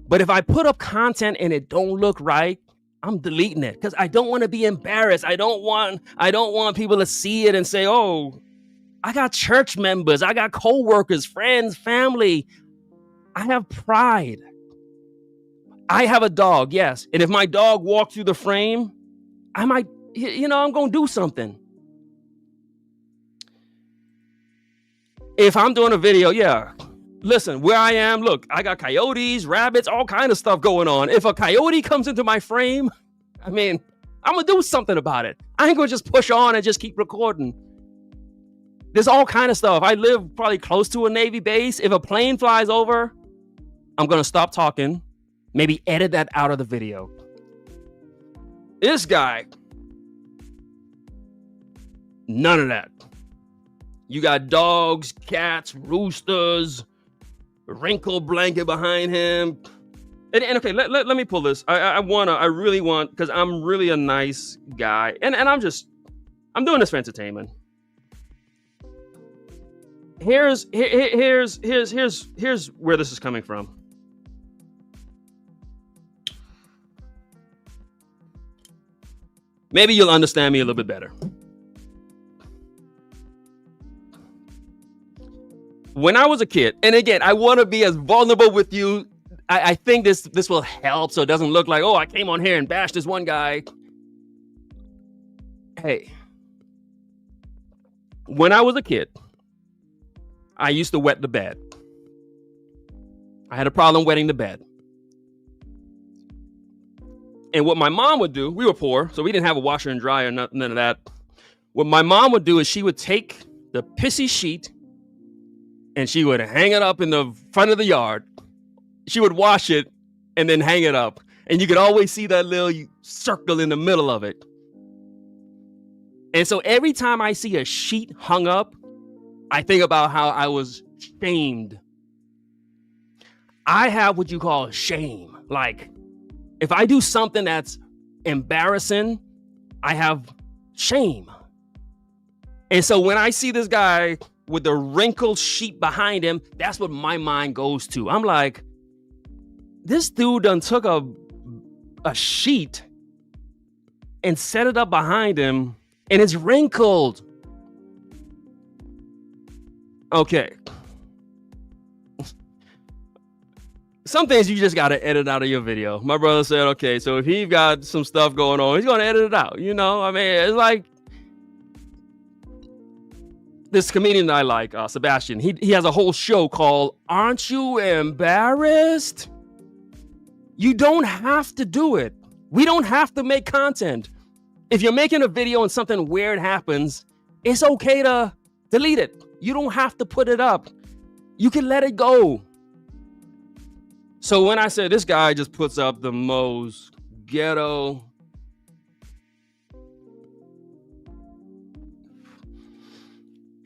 A: But if I put up content and it don't look right, I'm deleting it because I don't want to be embarrassed. I don't want people to see it and say, oh, I got church members, I got co-workers, friends, family. I have pride. I have a dog, yes. And if my dog walked through the frame, I might, I'm going to do something. If I'm doing a video, yeah. Listen, where I am, look, I got coyotes, rabbits, all kind of stuff going on. If a coyote comes into my frame, I'm going to do something about it. I ain't going to just push on and just keep recording. There's all kind of stuff. I live probably close to a Navy base. If a plane flies over, I'm going to stop talking, maybe edit that out of the video. This guy, none of that. You got dogs, cats, roosters, wrinkle blanket behind him. And okay, let me pull this. I really want, because I'm really a nice guy. And I'm doing this for entertainment. Here's where this is coming from. Maybe you'll understand me a little bit better. When I was a kid, and again, I want to be as vulnerable with you. I think this will help so it doesn't look like, oh, I came on here and bashed this one guy. Hey, when I was a kid, I used to wet the bed. I had a problem wetting the bed. And what my mom would do, we were poor, so we didn't have a washer and dryer, none of that. What my mom would do is she would take the pissy sheet and she would hang it up in the front of the yard. She would wash it and then hang it up. And you could always see that little circle in the middle of it. And so every time I see a sheet hung up, I think about how I was shamed. I have what you call shame. Like, if I do something that's embarrassing, I have shame. And so when I see this guy with the wrinkled sheet behind him, that's what my mind goes to. I'm like, this dude done took a sheet and set it up behind him, and it's wrinkled. Okay. Some things you just got to edit out of your video. My brother said, okay, so if he got some stuff going on, he's going to edit it out. It's like this comedian I like, Sebastian. He has a whole show called Aren't You Embarrassed? You don't have to do it. We don't have to make content. If you're making a video and something weird happens, it's okay to delete it. You don't have to put it up. You can let it go. So when I said this guy just puts up the most ghetto,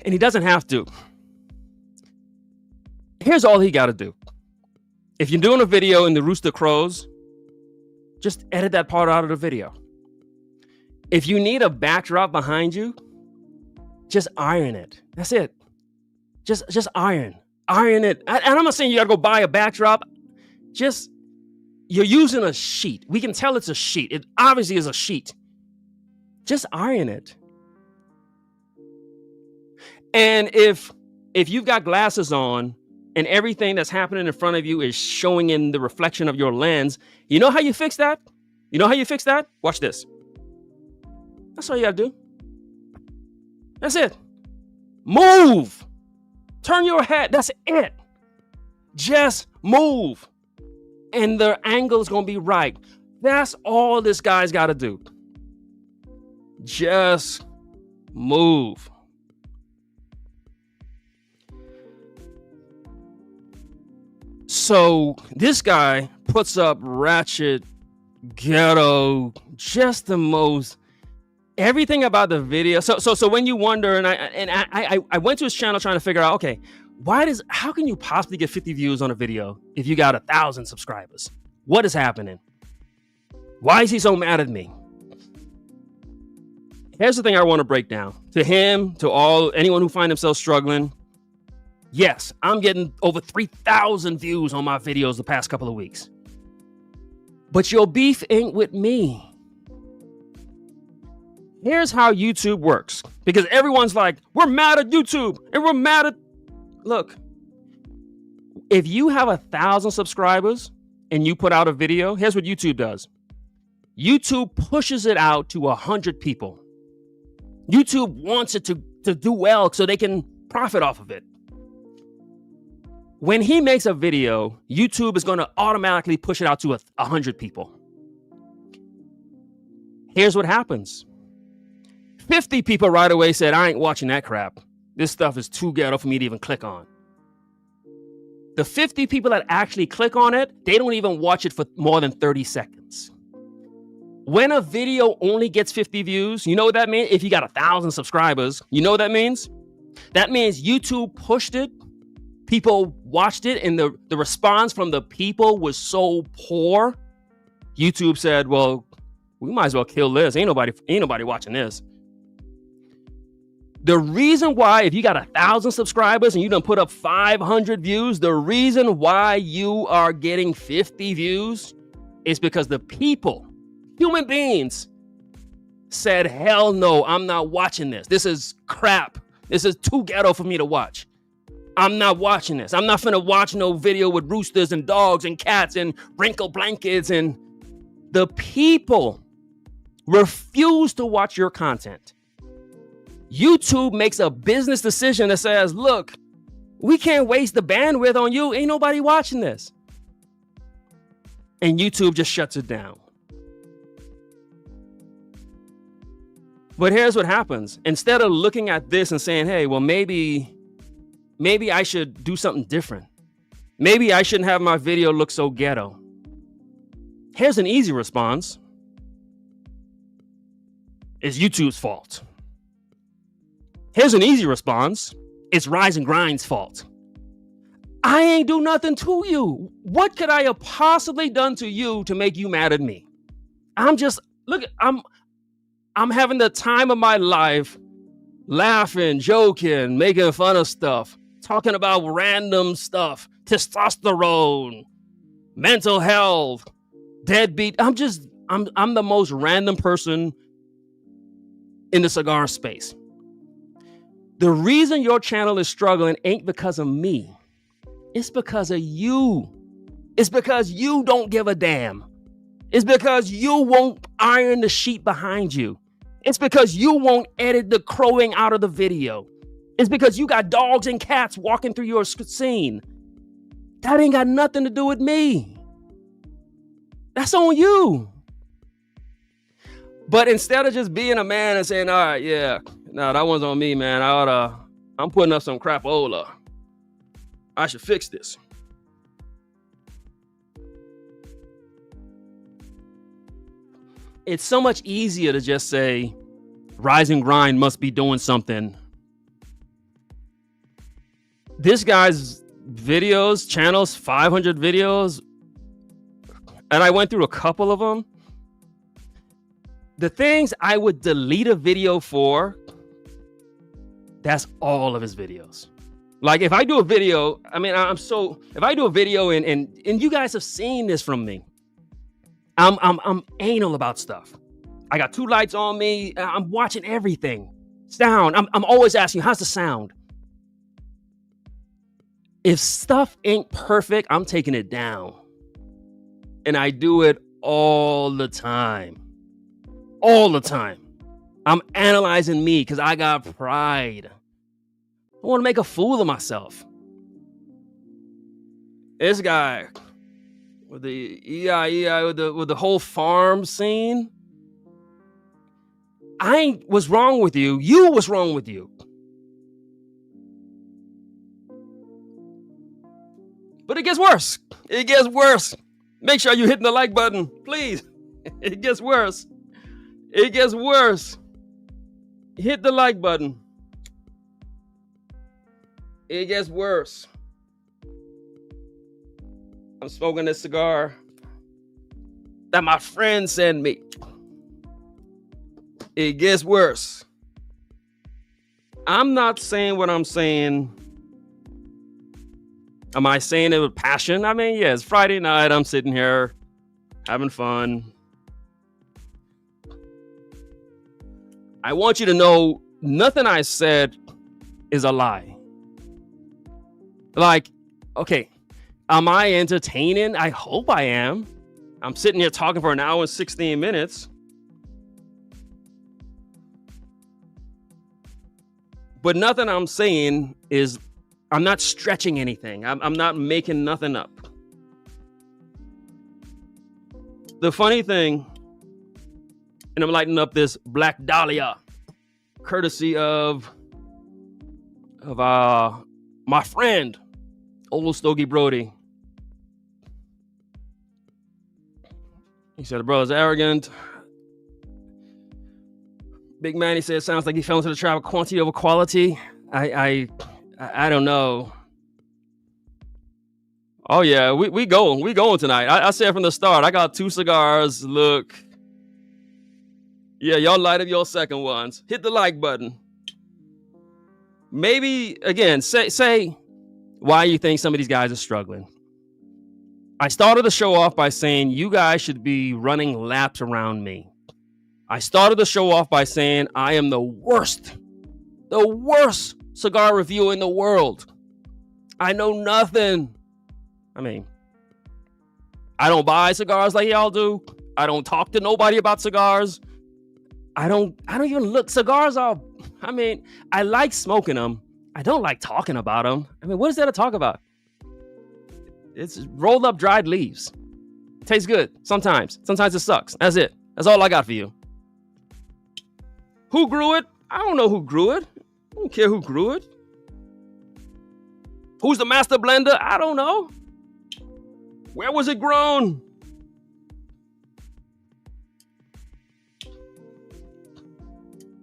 A: and he doesn't have to. Here's all he got to do. If you're doing a video and the rooster crows, just edit that part out of the video. If you need a backdrop behind you, just iron it. That's it. Just iron it. And I'm not saying you got to go buy a backdrop. Just, you're using a sheet. We can tell it's a sheet. It obviously is a sheet. Just iron it. And if you've got glasses on and everything that's happening in front of you is showing in the reflection of your lens, you know how you fix that? Watch this. That's all you gotta do. That's it. Move. Turn your head. That's it. Just move. and their angle is going to be right. That's all this guy's got to do. Just move. So this guy puts up ratchet, ghetto, just the most, everything about the video. So when you wonder, and I went to his channel trying to figure out, okay, how can you possibly get 50 views on a video if you got 1,000 subscribers? What is happening? Why is he so mad at me? Here's the thing I want to break down. To him, to anyone who find themselves struggling, yes, I'm getting over 3,000 views on my videos the past couple of weeks. But your beef ain't with me. Here's how YouTube works. Because everyone's like, we're mad at YouTube and we're mad at... Look, if you have 1,000 subscribers and you put out a video, here's what YouTube does. YouTube pushes it out to 100 people. YouTube wants it to do well so they can profit off of it. When he makes a video, YouTube is going to automatically push it out to 100 people. Here's what happens. 50 people right away said, I ain't watching that crap. This stuff is too ghetto for me to even click on. The 50 people that actually click on it, they don't even watch it for more than 30 seconds. When a video only gets 50 views, you know what that means? If you got 1,000 subscribers, you know what that means? That means YouTube pushed it. People watched it, and the response from the people was so poor. YouTube said, well, we might as well kill this. Ain't nobody watching this. The reason why, if you got 1,000 subscribers and you done put up 500 views, the reason why you are getting 50 views is because the people, human beings, said, hell no, I'm not watching this. This is crap. This is too ghetto for me to watch. I'm not watching this. I'm not finna watch no video with roosters and dogs and cats and wrinkled blankets. And the people refuse to watch your content. YouTube makes a business decision that says, look, we can't waste the bandwidth on you. Ain't nobody watching this. And YouTube just shuts it down. But here's what happens. Instead of looking at this and saying, hey, well, maybe I should do something different. Maybe I shouldn't have my video look so ghetto. Here's an easy response. It's YouTube's fault. Here's an easy response. It's Rise and Grind's fault. I ain't do nothing to you. What could I have possibly done to you to make you mad at me? I'm having the time of my life, laughing, joking, making fun of stuff, talking about random stuff, testosterone, mental health, deadbeat. I'm the most random person in the cigar space. The reason your channel is struggling ain't because of me. It's because of you. It's because you don't give a damn. It's because you won't iron the sheet behind you. It's because you won't edit the crowing out of the video. It's because you got dogs and cats walking through your scene. That ain't got nothing to do with me. That's on you. But instead of just being a man and saying, all right, yeah, no, that one's on me, man. I'm putting up some crapola. I should fix this. It's so much easier to just say, Rise and Grind must be doing something. This guy's videos, channels, 500 videos, and I went through a couple of them. The things I would delete a video for, that's all of his videos. Like if I do a video, if I do a video and you guys have seen this from me, I'm anal about stuff. I got 2 lights on me. I'm watching everything. Sound. I'm always asking, how's the sound? If stuff ain't perfect, I'm taking it down. And I do it all the time. All the time. I'm analyzing me because I got pride. I want to make a fool of myself. This guy with the EI, with the whole farm scene. I ain't was wrong with you. You was wrong with you. But it gets worse. It gets worse. Make sure you're hitting the like button, please. It gets worse. It gets worse. Hit the like button. It gets worse. I'm smoking this cigar that my friend sent me. It gets worse. I'm not saying what I'm saying. Am I saying it with passion? I mean, yeah, it's Friday night. I'm sitting here having fun. I want you to know nothing I said is a lie. Like, okay, am I entertaining? I hope I am. I'm sitting here talking for an hour and 16 minutes. But nothing I'm saying is, I'm not stretching anything. I'm not making nothing up. The funny thing, and I'm lighting up this Black Dahlia, courtesy of my friend, Old Stogie Brody. He said the brother's arrogant. Big man, he said, it sounds like he fell into the trap of quantity over quality. I don't know. Oh yeah, we going tonight. I said from the start, I got 2 cigars. Look. Yeah, y'all light up your second ones. Hit the like button. Maybe again, say why you think some of these guys are struggling. I started the show off by saying you guys should be running laps around me. I started the show off by saying I am the worst cigar reviewer in the world. I know nothing. I mean, I don't buy cigars like y'all do. I don't talk to nobody about cigars. I don't even look. Cigars are, I mean, I like smoking them. I don't like talking about them. I mean, what is there to talk about? It's rolled up dried leaves. Tastes good sometimes. Sometimes it sucks. That's it. That's all I got for you. Who grew it? I don't know who grew it. I don't care who grew it. Who's the master blender? I don't know. Where was it grown?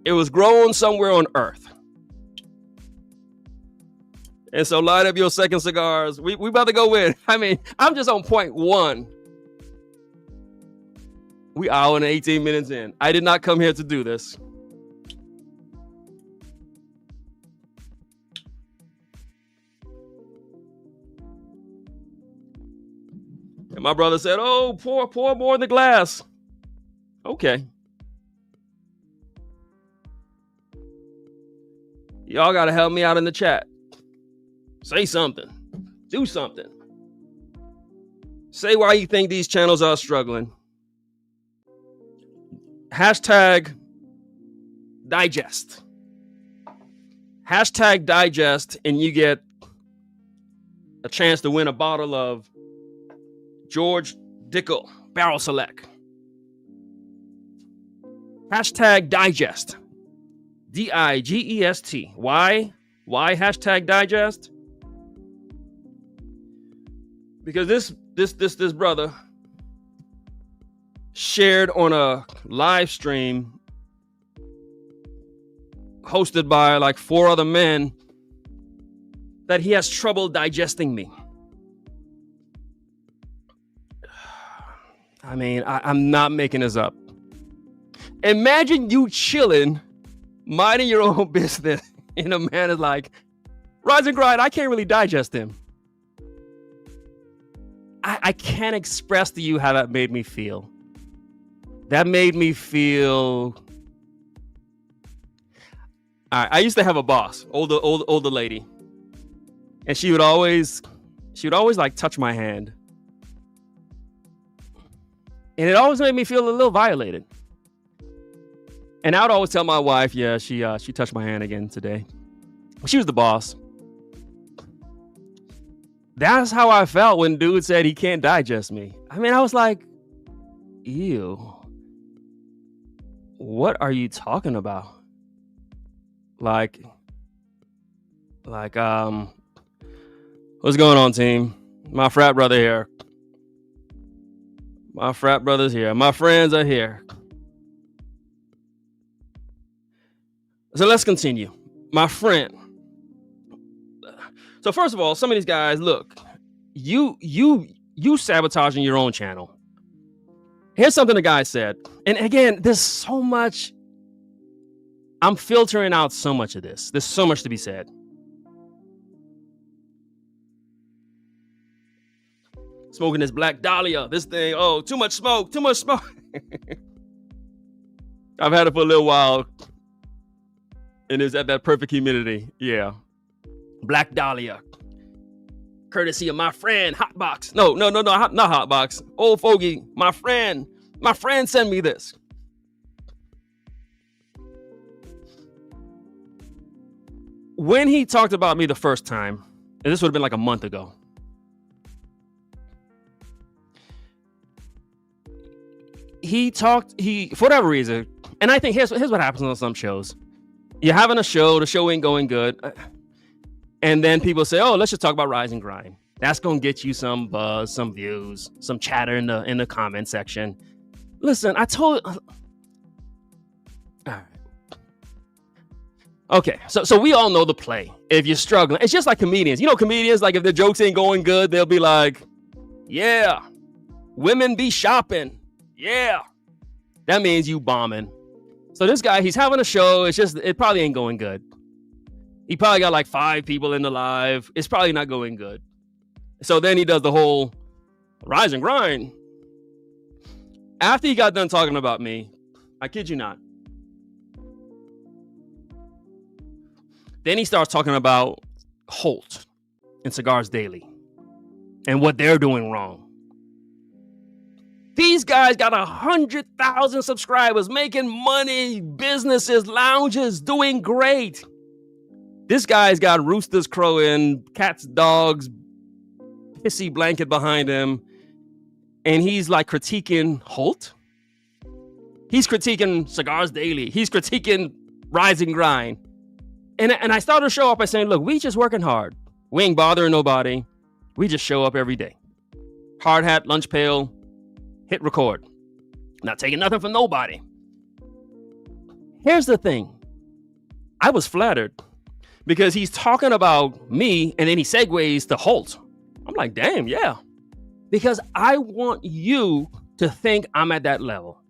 A: It was grown somewhere on Earth. And so light up your second cigars. We about to go in. I mean, I'm just on point 1. We hour and 18 minutes in. I did not come here to do this. And my brother said, oh, pour more in the glass. Okay. Y'all got to help me out in the chat. Say something. Do something. Say why you think these channels are struggling. Hashtag digest. Hashtag digest, and you get a chance to win a bottle of George Dickel Barrel Select. Hashtag digest. D-I-G-E-S-T. Why hashtag digest? Because this brother shared on a live stream hosted by like 4 other men that he has trouble digesting me. I mean, I'm not making this up. Imagine you chilling, minding your own business, and a man is like, rise and grind, I can't really digest him. I can't express to you how that made me feel. That made me feel... I used to have a boss, older lady. And she would always like touch my hand. And it always made me feel a little violated. And I would always tell my wife, yeah, she touched my hand again today. She was the boss. That's how I felt when dude said he can't digest me. I mean, I was like, ew. What are you talking about? Like, like, what's going on, team? My frat brother here. My frat brother's here. My friends are here. So let's continue. My friend. So first of all, some of these guys, look, you sabotaging your own channel. Here's something the guy said. And again, there's so much. I'm filtering out so much of this. There's so much to be said. Smoking this Black Dahlia, this thing. Oh, too much smoke, too much smoke. I've had it for a little while. And it's at that perfect humidity. Yeah. Black Dahlia. Courtesy of my friend, Hotbox. No, not Hotbox. Old Fogey, my friend. My friend sent me this. When he talked about me the first time, and this would have been like a month ago, he for whatever reason, and I think here's what happens on some shows. You're having a show, the show ain't going good, and then people say, oh, let's just talk about Rise and Grind. That's going to get you some buzz, some views, some chatter in the comment section. Listen, all right. Okay, so we all know the play. If you're struggling, it's just like comedians. You know, comedians, like if their jokes ain't going good, they'll be like, yeah, women be shopping. Yeah. That means you bombing. So this guy, he's having a show. It probably ain't going good. He probably got like 5 people in the live. It's probably not going good. So then he does the whole Rise and Grind. After he got done talking about me, I kid you not, then he starts talking about Holt and Cigars Daily and what they're doing wrong. These guys got 100,000 subscribers, making money, businesses, lounges, doing great. This guy's got roosters crowing, cats, dogs, pissy blanket behind him, and he's like critiquing Holt. He's critiquing Cigars Daily. He's critiquing Rise and Grind. And I started to show up by saying, look, we just working hard. We ain't bothering nobody. We just show up every day. Hard hat, lunch pail, hit record. Not taking nothing from nobody. Here's the thing. I was flattered because he's talking about me and then he segues to Holt. I'm like, damn, yeah. Because I want you to think I'm at that level.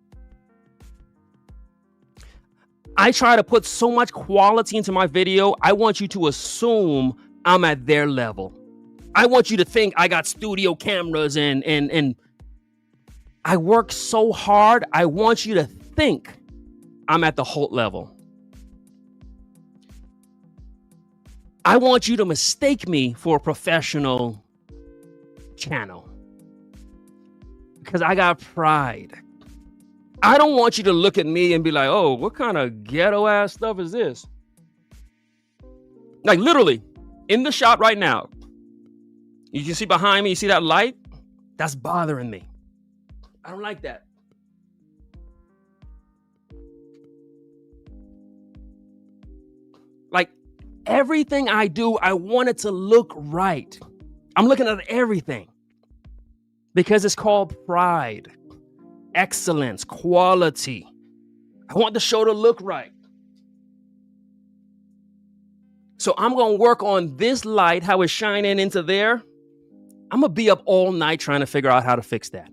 A: I try to put so much quality into my video. I want you to assume I'm at their level. I want you to think I got studio cameras and I work so hard. I want you to think I'm at the Holt level. I want you to mistake me for a professional channel because I got pride. I don't want you to look at me and be like, oh, what kind of ghetto ass stuff is this? Like literally in the shot right now, you can see behind me, you see that light? That's bothering me. I don't like that. Like everything I do, I want it to look right. I'm looking at everything because it's called pride. Excellence, quality. I want the show to look right. So I'm going to work on this light, how it's shining into there. I'm going to be up all night trying to figure out how to fix that.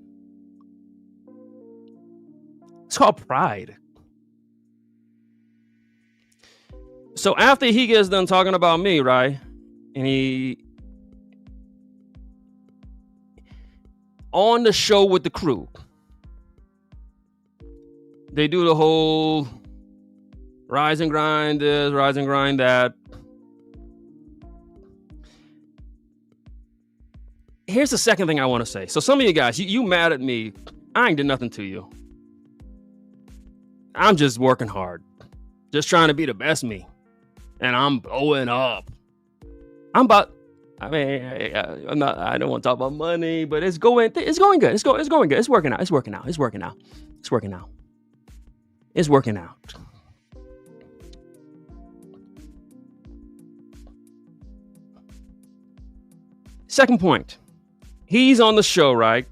A: It's called pride. So after he gets done talking about me, right? And he on the show with the crew. They do the whole Rise and Grind this, Rise and Grind that. Here's the second thing I want to say. So some of you guys, you mad at me. I ain't did nothing to you. I'm just working hard. Just trying to be the best me. And I'm blowing up. I mean, I don't want to talk about money, but it's going good. It's going good. It's working out. It's working out. It's working out. It's working out. It's working out. Second point. He's on the show, right?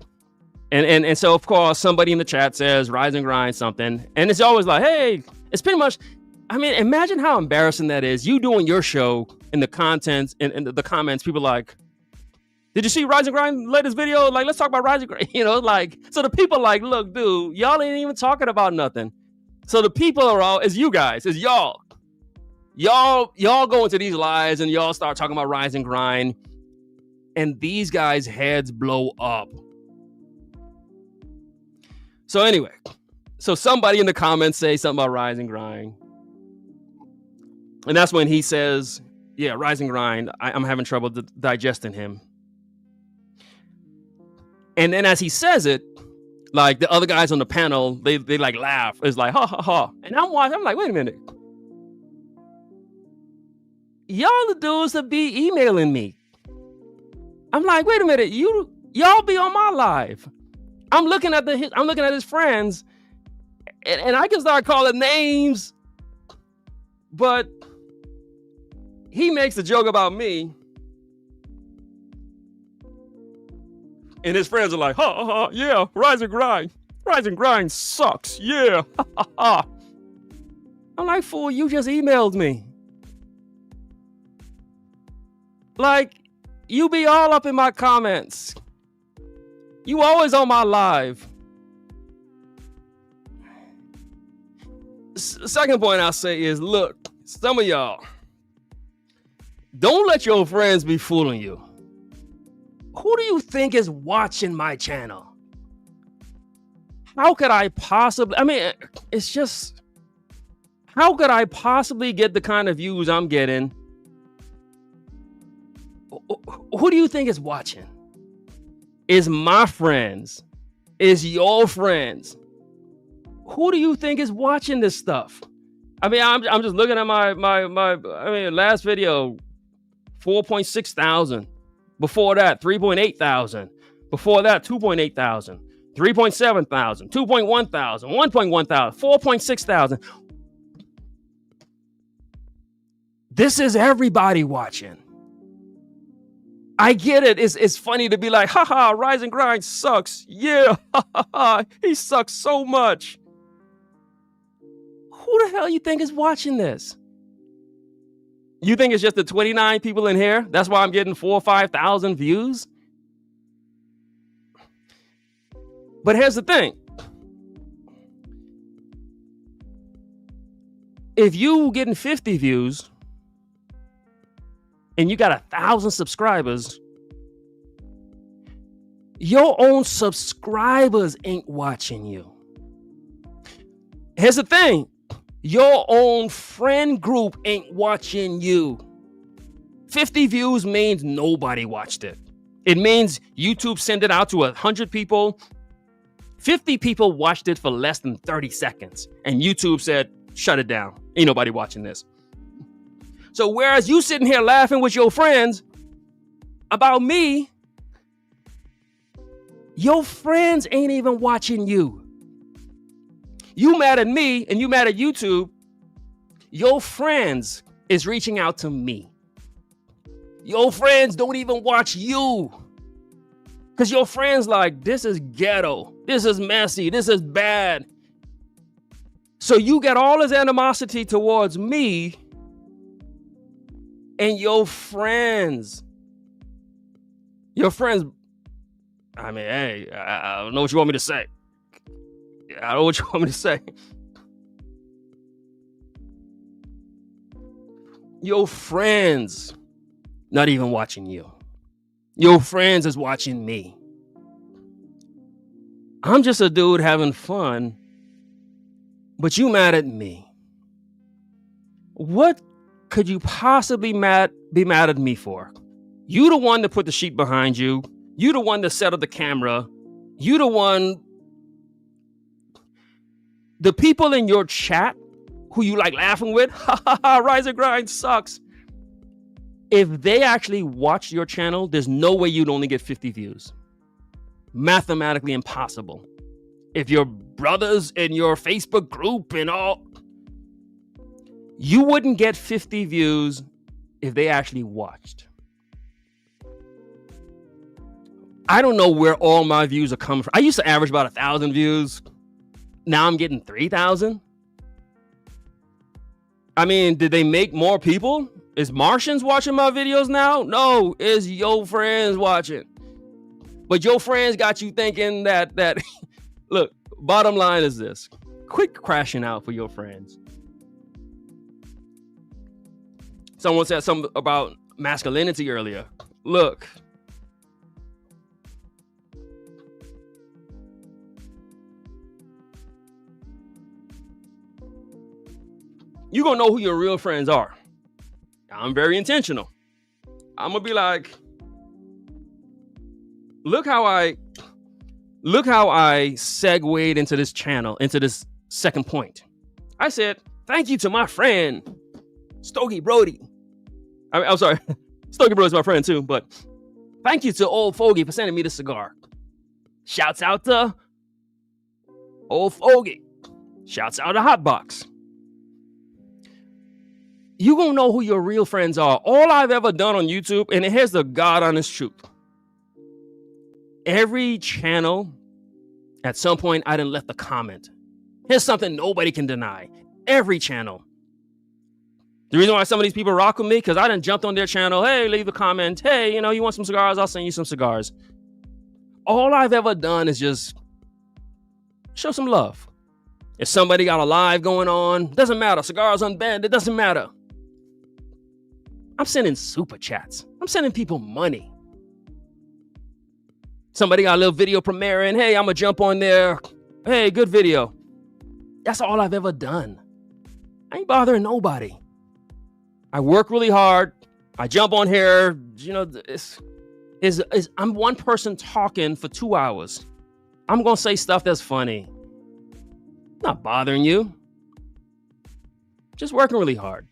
A: And so of course somebody in the chat says rise and grind something, and it's always like, hey, it's pretty much. I mean, imagine how embarrassing that is. You doing your show in the contents and the comments, people like, did you see Rise and Grind latest video? Like, let's talk about Rise and Grind. Like, so the people like, look, dude, y'all ain't even talking about nothing. So the people are all, it's you guys, it's y'all. Y'all go into these lives and y'all start talking about Rise and Grind, and these guys' heads blow up. So anyway, so somebody in the comments say something about Rise and Grind. And that's when he says, yeah, Rise and Grind, I'm having trouble digesting him. And then as he says it, like the other guys on the panel, they like laugh. It's like, ha, ha, ha. And I'm watching, I'm like, wait a minute. Y'all the dudes that be emailing me. I'm like, wait a minute, y'all be on my live. I'm looking at his friends, and I can start calling names, but he makes a joke about me, and his friends are like, ha, ha, ha, yeah, Rise and Grind sucks, yeah, ha, ha, ha. I'm like, fool, you just emailed me. Like, you be all up in my comments. You always on my live. Second point I'll say is, look, some of y'all, don't let your friends be fooling you. Who do you think is watching my channel? How could I possibly, it's just, how could I possibly get the kind of views I'm getting? Who do you think is watching? Is my friends? Is your friends? Who do you think is watching this stuff? I'm just looking at my last video, 4.6 thousand. Before that, 3.8 thousand. Before that, 2.8 thousand. 3.7 thousand. 2.1 thousand. 1.1 thousand. 4.6 thousand. This is everybody watching. I get it. It's funny to be like, haha, Rise and Grind sucks. Yeah, he sucks so much. Who the hell you think is watching this? You think it's just the 29 people in here? That's why I'm getting 4,000 or 5,000 views? But here's the thing. If you getting 50 views and you got 1,000 subscribers, your own subscribers ain't watching you. Here's the thing. Your own friend group ain't watching you. 50 views means nobody watched it. It means YouTube sent it out to 100 people. 50 people watched it for less than 30 seconds. And YouTube said, shut it down. Ain't nobody watching this. So whereas you sitting here laughing with your friends about me, your friends ain't even watching you. You mad at me and you mad at YouTube. Your friends is reaching out to me. Your friends don't even watch you. Because your friends like, this is ghetto. This is messy. This is bad. So you got all this animosity towards me and your friends. Your friends, hey, I don't know what you want me to say. I don't know what you want me to say. Your friends not even watching you. Your friends is watching me. I'm just a dude having fun, but you mad at me. What could you possibly be mad at me for? You the one that put the sheet behind you. You the one that set up the camera. You the one. The people in your chat who you like laughing with, ha ha ha, Rise and Grind sucks. If they actually watch your channel, there's no way you'd only get 50 views. Mathematically impossible. If your brothers in your Facebook group and all, you wouldn't get 50 views if they actually watched. I don't know where all my views are coming from. I used to average about 1,000 views. Now I'm getting 3,000. I mean, did they make more people? Is Martians watching my videos now? No, it's your friends watching. But your friends got you thinking that look, bottom line is this. Quit crashing out for your friends. Someone said something about masculinity earlier. Look. You're going to know who your real friends are. I'm very intentional. I'm going to be like, look how I segued into this channel, into this second point. I said, thank you to my friend, Stogie Brody. I'm sorry, Stogie Brody's my friend too, but thank you to Old Fogey for sending me the cigar. Shouts out to Old Fogey. Shouts out to Hotbox. You gonna know who your real friends are. All I've ever done on YouTube, and here's the God honest truth. Every channel, at some point, I done left a comment. Here's something nobody can deny. Every channel. The reason why some of these people rock with me, because I done jumped on their channel. Hey, leave a comment. Hey, you want some cigars? I'll send you some cigars. All I've ever done is just show some love. If somebody got a live going on, doesn't matter. Cigars Unbanned, it doesn't matter. I'm sending super chats. I'm sending people money. Somebody got a little video premiering. Hey, I'm going to jump on there. Hey, good video. That's all I've ever done. I ain't bothering nobody. I work really hard. I jump on here. I'm one person talking for 2 hours. I'm going to say stuff that's funny. Not bothering you. Just working really hard.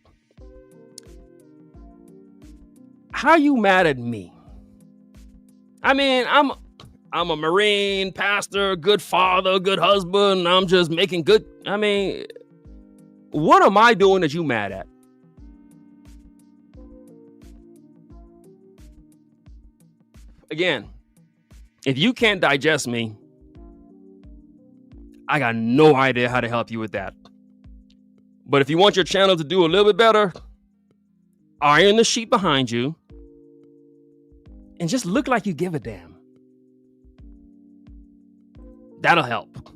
A: How you mad at me? I mean, I'm a Marine, pastor, good father, good husband. I'm just making good. I mean, what am I doing that you mad at? Again, if you can't digest me, I got no idea how to help you with that. But if you want your channel to do a little bit better, iron the sheet behind you and just look like you give a damn. That'll help.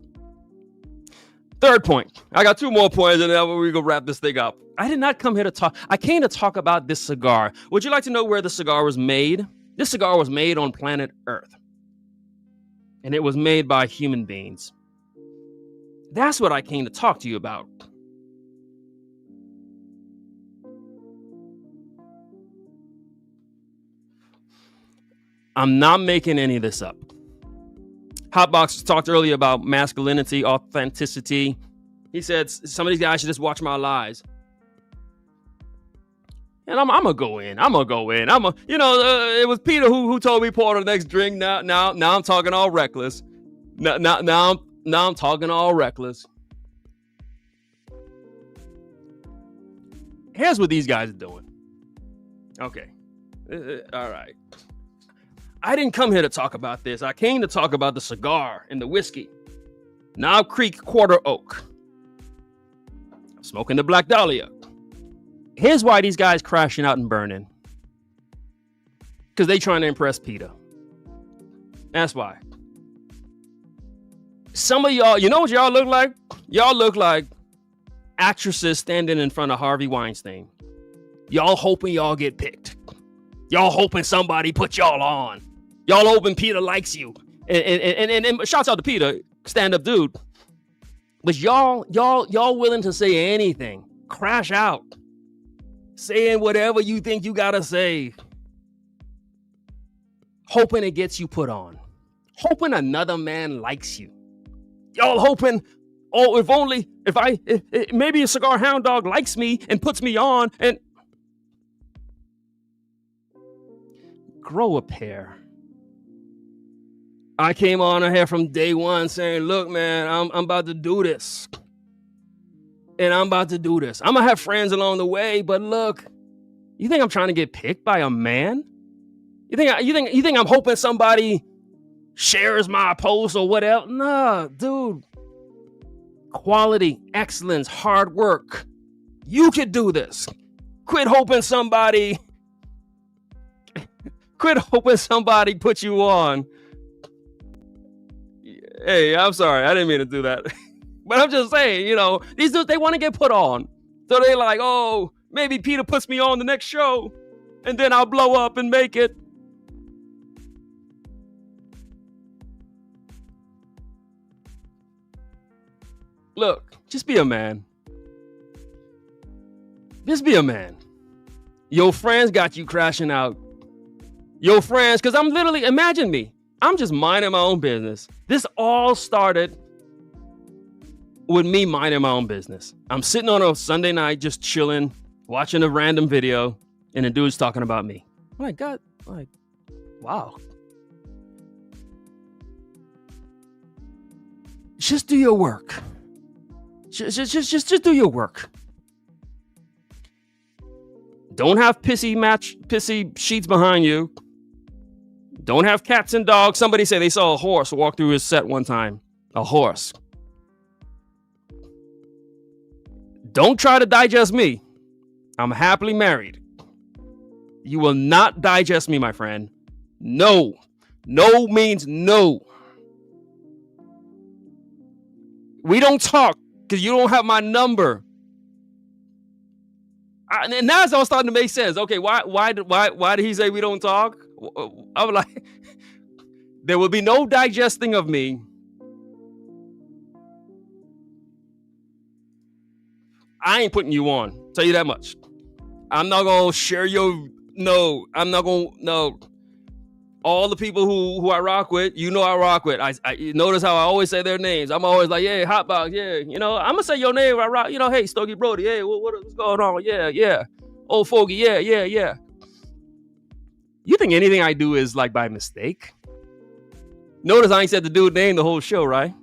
A: Third point. I got 2 more points and then we're going to wrap this thing up. I did not come here to talk. I came to talk about this cigar. Would you like to know where the cigar was made? This cigar was made on planet Earth. And it was made by human beings. That's what I came to talk to you about. I'm not making any of this up. Hotbox talked earlier about masculinity, authenticity. He said some of these guys should just watch my lives. And I'm gonna go in. It was Peter who told me pour the next drink. Now I'm talking all reckless. Now I'm talking all reckless. Here's what these guys are doing. Okay. All right. I didn't come here to talk about this. I came to talk about the cigar and the whiskey. Knob Creek Quarter Oak. I'm smoking the Black Dahlia. Here's why these guys crashing out and burning. Because they trying to impress Peter. That's why. Some of y'all, you know what y'all look like? Y'all look like actresses standing in front of Harvey Weinstein. Y'all hoping y'all get picked. Y'all hoping somebody put y'all on. Y'all hoping Peter likes you. And shouts out to Peter, stand-up dude. But y'all willing to say anything. Crash out. Saying whatever you think you gotta say. Hoping it gets you put on. Hoping another man likes you. Y'all hoping, maybe a cigar hound dog likes me and puts me on. And grow a pair. I came on here from day one saying, look, man, I'm about to do this. And I'm about to do this. I'm going to have friends along the way, but look, you think I'm trying to get picked by a man? You think I'm hoping somebody shares my post or whatever? Nah, dude. Quality, excellence, hard work. You could do this. Quit hoping somebody put you on. Hey, I'm sorry. I didn't mean to do that. But I'm just saying, these dudes, they want to get put on. So they're like, oh, maybe Peter puts me on the next show and then I'll blow up and make it. Look, just be a man. Just be a man. Your friends got you crashing out. Your friends, because I'm literally, imagine me. I'm just minding my own business. This all started with me minding my own business. I'm sitting on a Sunday night just chilling, watching a random video, and the dude's talking about me. My God, wow. Just do your work. Just do your work. Don't have pissy sheets behind you. Don't have cats and dogs. Somebody said they saw a horse walk through his set one time. A horse. Don't try to digest me. I'm happily married. You will not digest me, my friend. No. No means no. We don't talk because you don't have my number. And now it's all starting to make sense. Okay, why did he say we don't talk? I was like, there will be no digesting of me. I ain't putting you on. Tell you that much. I'm not gonna share your. No, I'm not gonna. No. All the people who I rock with, I rock with. I notice how I always say their names. I'm always like, yeah, Hotbox, yeah. I'm gonna say your name. I rock. Hey, Stogie Brody. Hey, what's going on? Yeah. Old Fogey. Yeah. You think anything I do is like by mistake? Notice I ain't said the dude's name the whole show, right?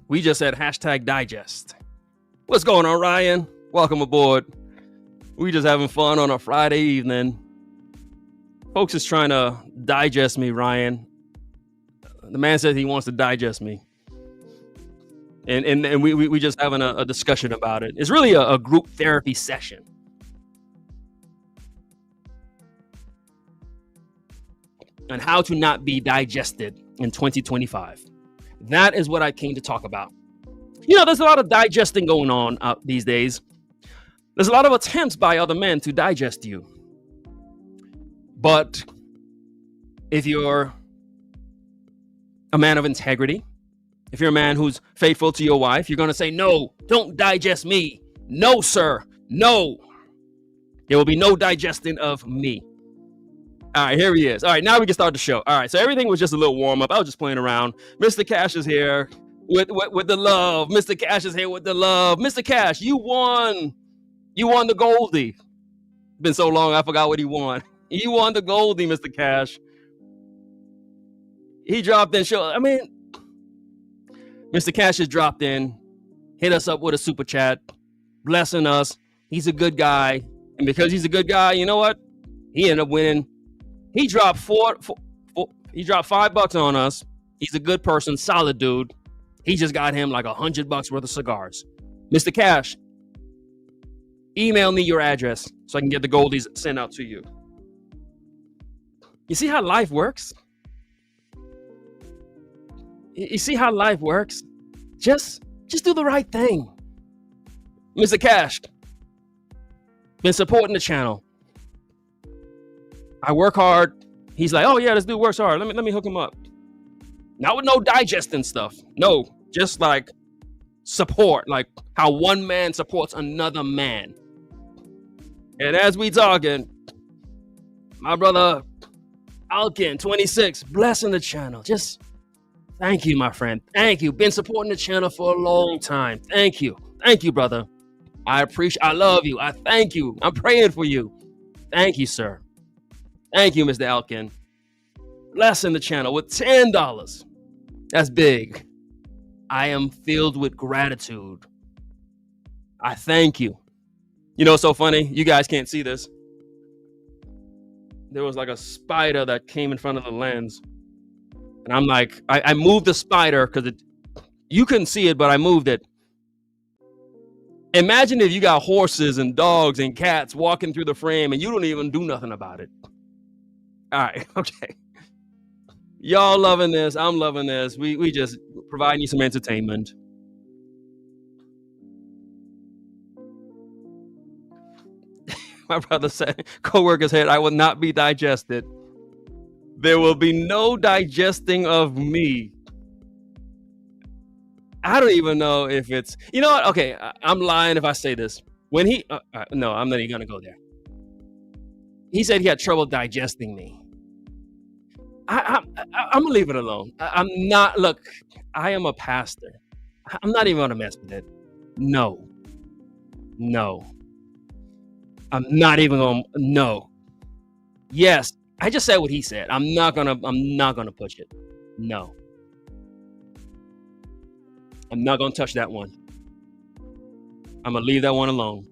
A: We just said #digest. What's going on, Ryan? Welcome aboard. We just having fun on a Friday evening. Folks is trying to digest me, Ryan. The man says he wants to digest me. And we just having a discussion about it. It's really a group therapy session. And how to not be digested in 2025. That is what I came to talk about. There's a lot of digesting going on out these days. There's a lot of attempts by other men to digest you. But if you're a man of integrity, if you're a man who's faithful to your wife, you're going to say, no, don't digest me. No, sir. No. There will be no digesting of me. All right, here he is. All right, now we can start the show. All right, so everything was just a little warm up. I was just playing around. Mr. Cash is here with the love. Mr. Cash is here with the love. Mr. Cash, you won. You won the Goldie. Been so long, I forgot what he won. He won the Goldie, Mr. Cash. He dropped in. Mr. Cash has dropped in, hit us up with a super chat, blessing us. He's a good guy. And because he's a good guy, you know what? He ended up winning. He dropped he dropped $5 on us. He's a good person, solid dude. He just got him like $100 worth of cigars. Mr. Cash, email me your address so I can get the Goldies sent out to you. You see how life works? You see how life works? Just do the right thing. Mr. Cash, been supporting the channel. I work hard. He's like, oh yeah, this dude works hard. Let me hook him up. Not with no digesting stuff. No, just like support, like how one man supports another man. And as we talking, my brother Alkin 26 blessing the channel. Just thank you, my friend. Thank you. Been supporting the channel for a long time. Thank you, brother. I appreciate. I love you. I thank you. I'm praying for you. Thank you, sir. Thank you, Mr. Elkin. Blessing the channel with $10. That's big. I am filled with gratitude. I thank you. You know, it's so funny. You guys can't see this. There was like a spider that came in front of the lens. And I'm like, I moved the spider because you couldn't see it, but I moved it. Imagine if you got horses and dogs and cats walking through the frame and you don't even do nothing about it. All right, okay. Y'all loving this. I'm loving this. We just providing you some entertainment. My brother said, co-worker said, I will not be digested. There will be no digesting of me. I don't even know if it's, you know what? Okay, I'm lying if I say this. When he, no, I'm not even gonna go there. He said he had trouble digesting me. I'm gonna leave it alone. I'm not, look, I am a pastor. I'm not even gonna mess with it. No. I'm not even gonna, no. Yes, I just said what he said. I'm not gonna push it. No. I'm not gonna touch that one. I'm gonna leave that one alone.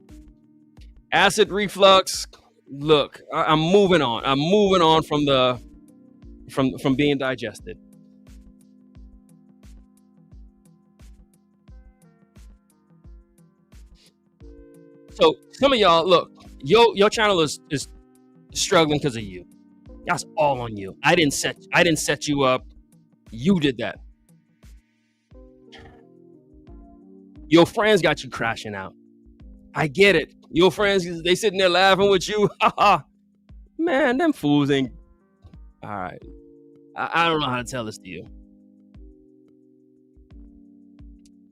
A: Acid reflux. Look, I'm moving on. I'm moving on from being digested. So some of y'all, look, your channel is struggling because of you. That's all on you. I didn't set you up. You did that. Your friends got you crashing out. I get it. Your friends, they sitting there laughing with you. Man, them fools ain't. All right. I don't know how to tell this to you.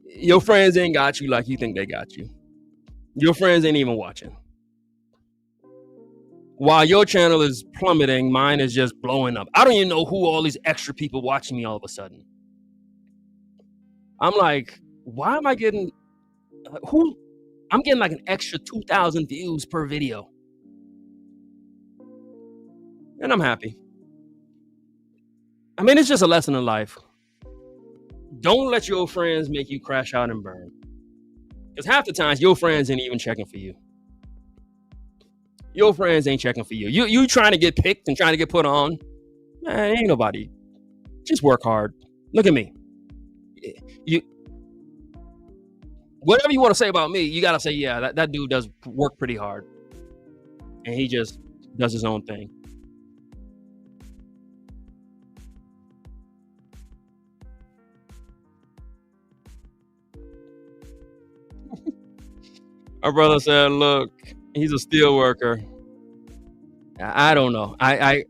A: Your friends ain't got you like you think they got you. Your friends ain't even watching. While your channel is plummeting, mine is just blowing up. I don't even know who all these extra people watching me all of a sudden. I'm like, why am I getting who? I'm getting like an extra 2,000 views per video. And I'm happy. I mean, it's just a lesson in life. Don't let your friends make you crash out and burn. Because half the times your friends ain't even checking for you. Your friends ain't checking for you. You trying to get picked and trying to get put on. Man, ain't nobody. Just work hard. Look at me. You whatever you want to say about me, you gotta say, yeah, that dude does work pretty hard. And he just does his own thing. Our brother said, look, he's a steel worker. I don't know. I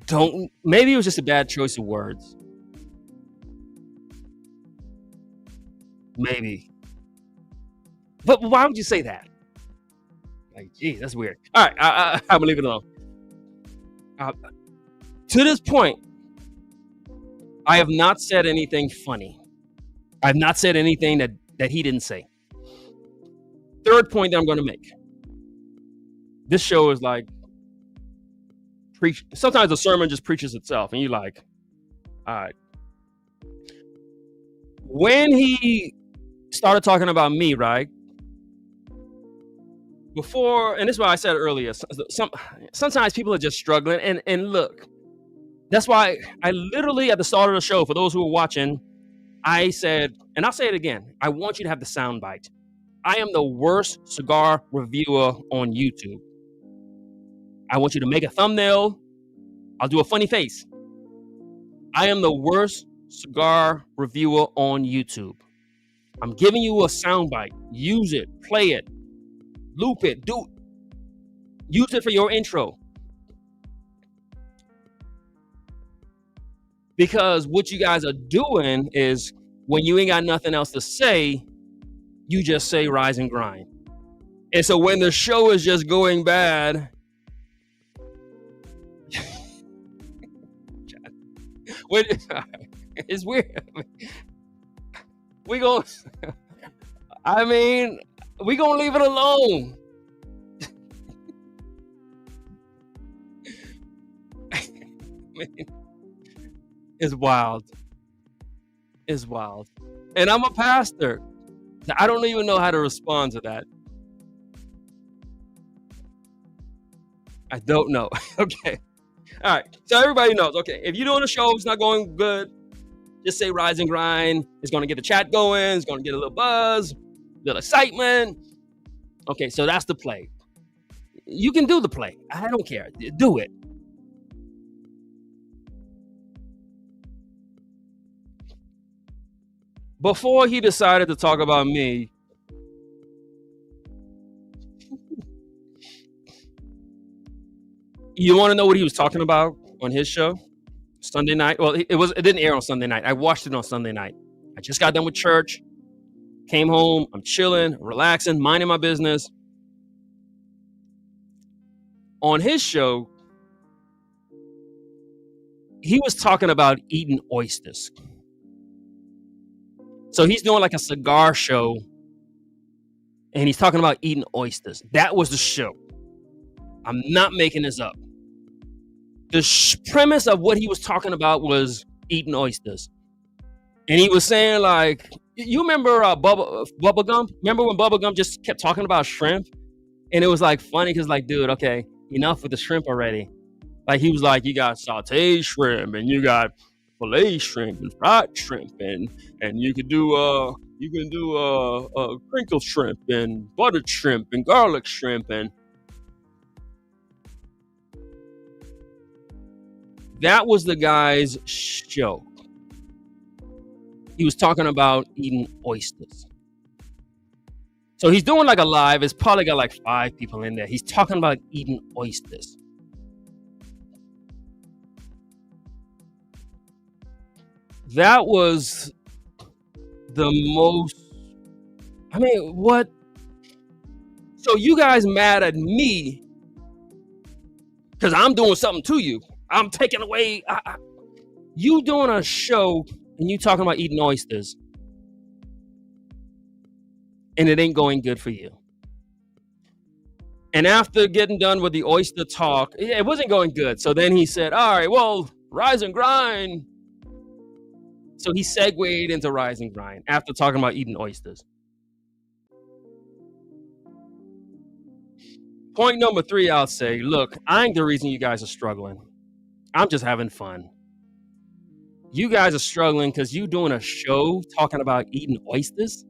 A: don't, maybe it was just a bad choice of words. Maybe. But why would you say that? Like, geez, that's weird. All right, I'm gonna leave it alone. To this point, I have not said anything funny. I've not said anything that he didn't say. Third point that I'm going to make. This show is like, sometimes the sermon just preaches itself, and you're like, all right. When he started talking about me, right? Before, and this is why I said earlier, sometimes people are just struggling. And look, that's why I literally, at the start of the show, for those who are watching, I said, and I'll say it again, I want you to have the sound bite. I am the worst cigar reviewer on YouTube. I want you to make a thumbnail. I'll do a funny face. I am the worst cigar reviewer on YouTube. I'm giving you a soundbite. Use it, play it, loop it, use it for your intro. Because what you guys are doing is, when you ain't got nothing else to say, you just say rise and grind. And so when the show is just going bad, it's weird. We go. I mean, we gonna leave it alone. It's wild. It's wild. And I'm a pastor. I don't even know how to respond to that. I don't know. Okay. All right. So everybody knows. Okay. If you're doing a show, it's not going good. Just say rise and grind. It's going to get the chat going. It's going to get a little buzz, a little excitement. Okay. So that's the play. You can do the play. I don't care. Do it. Before he decided to talk about me, you want to know what he was talking about on his show Sunday night? Well, it didn't air on Sunday night. I watched it on Sunday night. I just got done with church, came home, I'm chilling, relaxing, minding my business. On his show, he was talking about eating oysters. So he's doing like a cigar show, and he's talking about eating oysters. That was the show. I'm not making this up. The premise of what he was talking about was eating oysters. And he was saying, like, you remember Bubba Gump? Remember when Bubba Gump just kept talking about shrimp? And it was like funny because, like, dude, okay, enough with the shrimp already. Like, he was like, you got sauteed shrimp, and you got fillet shrimp and fried shrimp, and you can do crinkle shrimp and buttered shrimp and garlic shrimp, and that was the guy's show. He was talking about eating oysters. So he's doing like a live. It's probably got like 5 people in there. He's talking about eating oysters. That was the most, I mean, what? So you guys mad at me because I'm doing something to you. I'm taking away. You doing a show and you talking about eating oysters, and it ain't going good for you. And after getting done with the oyster talk, it wasn't going good. So then he said, all right, well, rise and grind. So he segued into rise and grind after talking about eating oysters. Point number 3, I'll say, look, I ain't the reason you guys are struggling. I'm just having fun. You guys are struggling because you doing a show talking about eating oysters.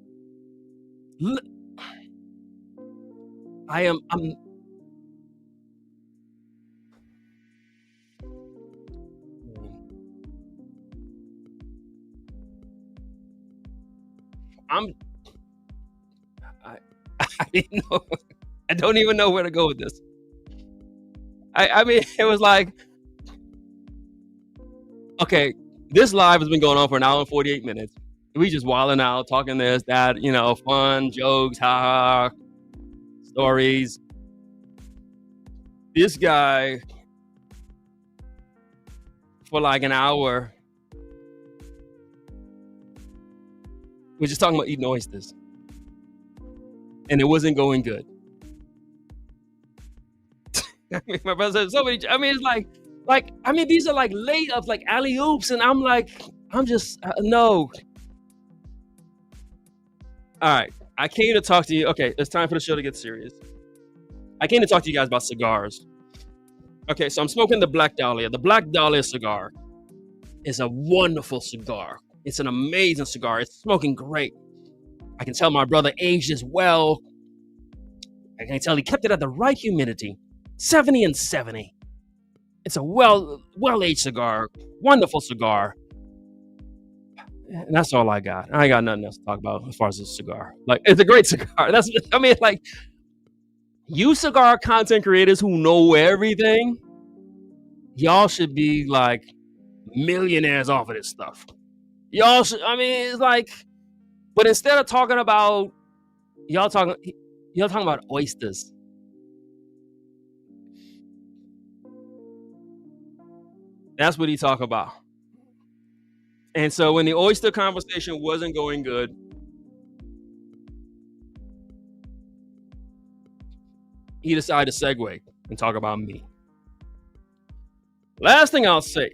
A: I'm I, I didn't know. I don't even know where to go with this. I mean, it was like, okay, this live has been going on for an hour and 48 minutes. We just wilding out, talking this, that, fun, jokes, ha, stories. This guy, for like an hour, we're just talking about eating oysters. And it wasn't going good. I mean, my brother said so many, I mean, it's like, I mean, these are like layups, like alley-oops, and I'm just, no. All right, I came to talk to you. Okay, it's time for the show to get serious. I came to talk to you guys about cigars. Okay, so I'm smoking the Black Dahlia. The Black Dahlia cigar is a wonderful cigar. It's an amazing cigar. It's smoking great. I can tell my brother aged as well. I can tell he kept it at the right humidity, 70 and 70. It's a well-aged cigar, wonderful cigar. And that's all I got. I ain't got nothing else to talk about as far as this cigar. Like, it's a great cigar. I mean, like, you cigar content creators who know everything, y'all should be like millionaires off of this stuff. Y'all should, I mean, it's like, but instead of talking about, y'all talking about oysters. That's what he talk about. And so when the oyster conversation wasn't going good, he decided to segue and talk about me. Last thing I'll say,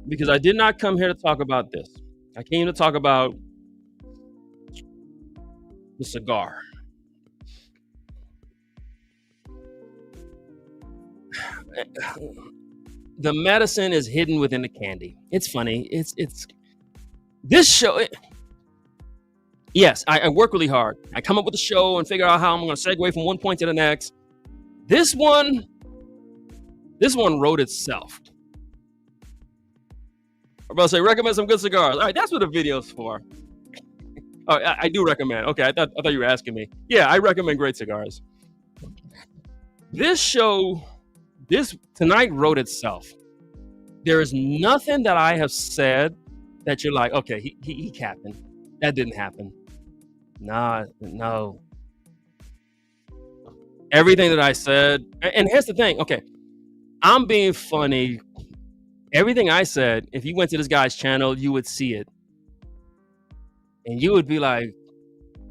A: because I did not come here to talk about this. I came to talk about the cigar. The medicine is hidden within the candy. It's funny. It's this show. Yes, I work really hard. I come up with a show and figure out how I'm going to segue from one point to the next. This one wrote itself. I'm about to say, recommend some good cigars. All right, that's what the video's for. Oh, I do recommend. Okay, I thought you were asking me. Yeah, I recommend great cigars. This show, tonight wrote itself. There is nothing that I have said that you're like, okay, he capping. That didn't happen. Nah, no. Everything that I said, and here's the thing. Okay, I'm being funny. Everything I said, if you went to this guy's channel, you would see it. And you would be like,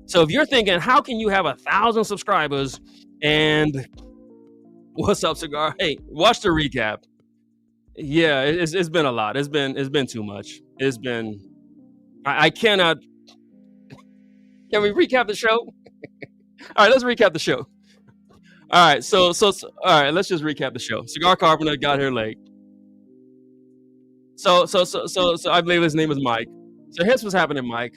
A: so if you're thinking, how can you have 1,000 subscribers and what's up, Cigar? Hey, watch the recap. Yeah, it's been a lot. It's been too much. It's been, I cannot. Can we recap the show? All right, let's recap the show. All right, so all right, let's just recap the show. Cigar Carpenter got here late. So I believe his name is Mike. So here's what's happening, Mike.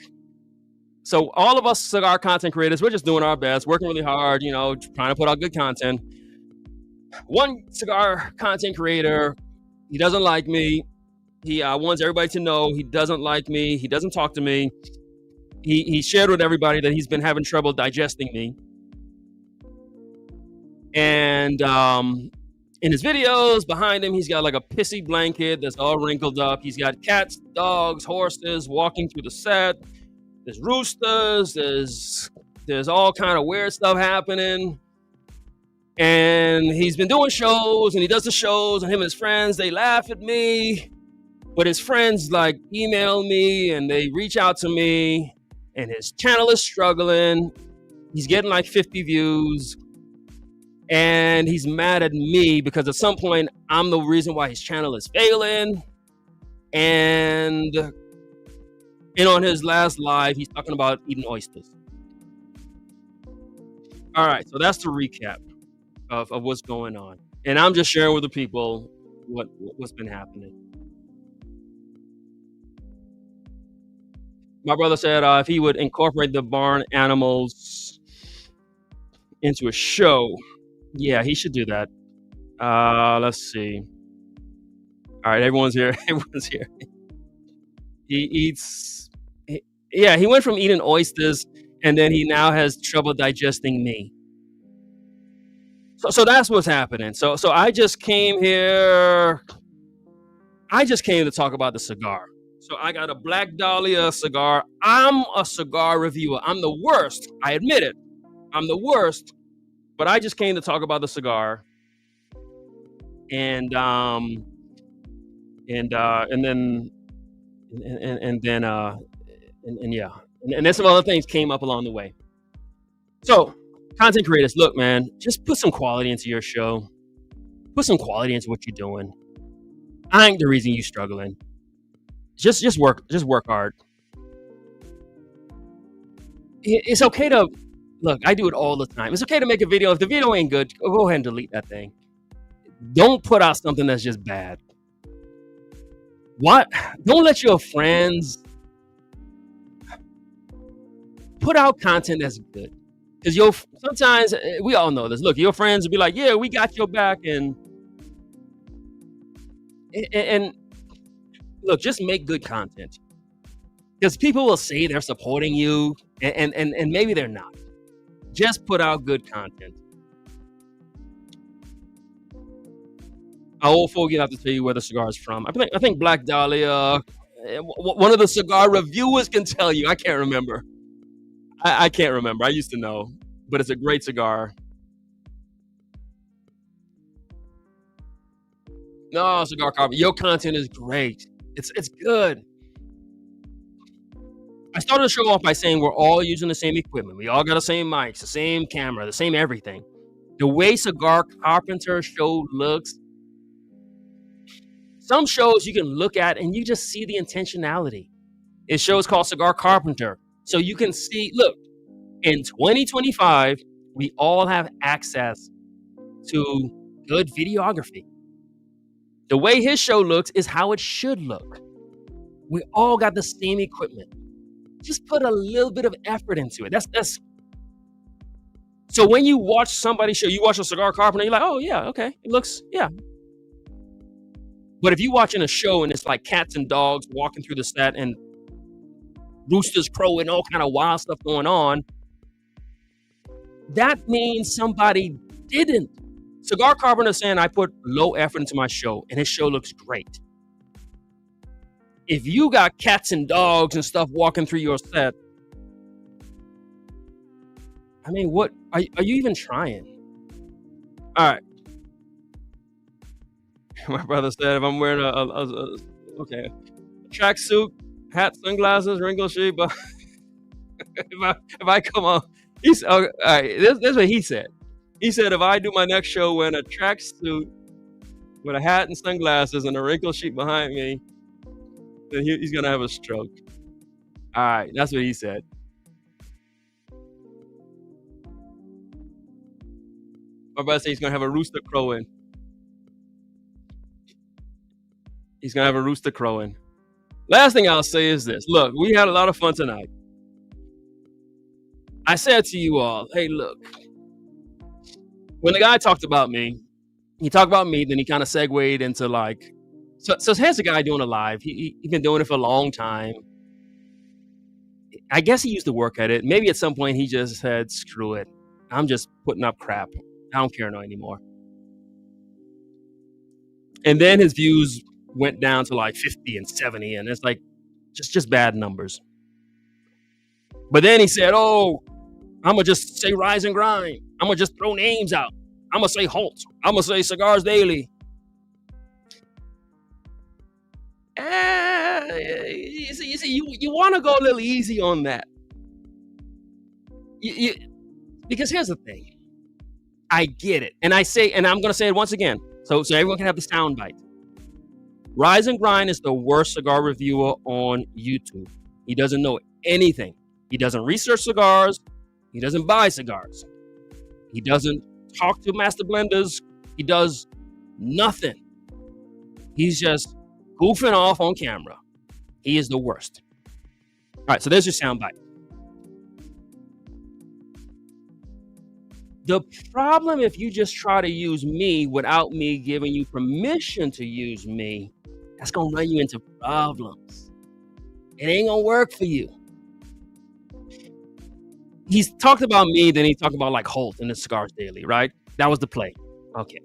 A: So all of us cigar content creators, we're just doing our best, working really hard, trying to put out good content. One cigar content creator, he doesn't like me. He wants everybody to know he doesn't like me. He doesn't talk to me. He shared with everybody that he's been having trouble digesting me. And in his videos, behind him, he's got like a pissy blanket that's all wrinkled up. He's got cats, dogs, horses walking through the set. There's roosters. There's all kind of weird stuff happening. And he's been doing shows, and he does the shows, and him and his friends, they laugh at me. But his friends like email me, and they reach out to me, and his channel is struggling. He's getting like 50 views. And he's mad at me because at some point I'm the reason why his channel is failing. And on his last live, he's talking about eating oysters. All right, so that's the recap of what's going on. And I'm just sharing with the people what's been happening. My brother said if he would incorporate the barn animals into a show, yeah, he should do that. Let's see. All right, everyone's here. Everyone's here. He went from eating oysters, and then he now has trouble digesting me. So that's what's happening. So I just came here. I just came to talk about the cigar. So I got a Black Dahlia cigar. I'm a cigar reviewer. I'm the worst. I admit it. I'm the worst. But I just came to talk about the cigar, and then then some other things came up along the way. So, content creators, look, man, just put some quality into your show. Put some quality into what you're doing. I ain't the reason you're struggling. Just work hard. It's okay to. Look, I do it all the time. It's okay to make a video. If the video ain't good, go ahead and delete that thing. Don't put out something that's just bad. What? Don't let your friends put out content that's good. Because sometimes, we all know this. Look, your friends will be like, yeah, we got your back. And look, just make good content. Because people will say they're supporting you, and maybe they're not. Just put out good content. Our old fogey have to tell you where the cigar is from. I think Black Dahlia. One of the cigar reviewers can tell you. I can't remember. I can't remember. I used to know, but it's a great cigar. No, Cigar Carpenter, your content is great. It's good. I started the show off by saying we're all using the same equipment. We all got the same mics, the same camera, the same everything. The way Cigar Carpenter show looks, some shows you can look at and you just see the intentionality. His show is called Cigar Carpenter. So you can see, look, in 2025, we all have access to good videography. The way his show looks is how it should look. We all got the same equipment. Just put a little bit of effort into it. That's so when you watch somebody's show, you watch a Cigar Carpenter, you're like, oh yeah, okay, it looks, yeah. But if you're watching a show and it's like cats and dogs walking through the set and roosters crowing, all kind of wild stuff going on, that means somebody didn't. Cigar Carpenter saying I put low effort into my show and his show looks great. If you got cats and dogs and stuff walking through your set, I mean, what are you even trying? All right. My brother said if I'm wearing a tracksuit, hat, sunglasses, wrinkle sheet, but if I come on, he's all right. This is what he said. He said if I do my next show wearing a tracksuit with a hat and sunglasses and a wrinkle sheet behind me, then he's gonna have a stroke. All right, that's what he said. My brother said he's gonna have a rooster crowing. He's gonna have a rooster crowing. Last thing I'll say is this. Look, we had a lot of fun tonight. I said to you all, hey, look, when the guy talked about me, he talked about me, then he kind of segued into like, so here's a guy doing a live. He's been doing it for a long time. I guess he used to work at it. Maybe at some point he just said, screw it. I'm just putting up crap. I don't care no anymore. And then his views went down to like 50 and 70, and it's like just bad numbers. But then he said, oh, I'm going to just say rise and grind. I'm going to just throw names out. I'm going to say halt. I'm going to say Cigars Daily. You see, you want to go a little easy on that. Because here's the thing. I get it. And I say, and I'm going to say it once again, so everyone can have the sound bite. Rise and Grind is the worst cigar reviewer on YouTube. He doesn't know anything. He doesn't research cigars. He doesn't buy cigars. He doesn't talk to master blenders. He does nothing. He's just goofing off on camera. He is the worst. All right, so there's your soundbite. The problem if you just try to use me without me giving you permission to use me, that's going to run you into problems. It ain't going to work for you. He's talked about me, then he talked about like Holt in the Cigars Daily, right? That was the play. Okay.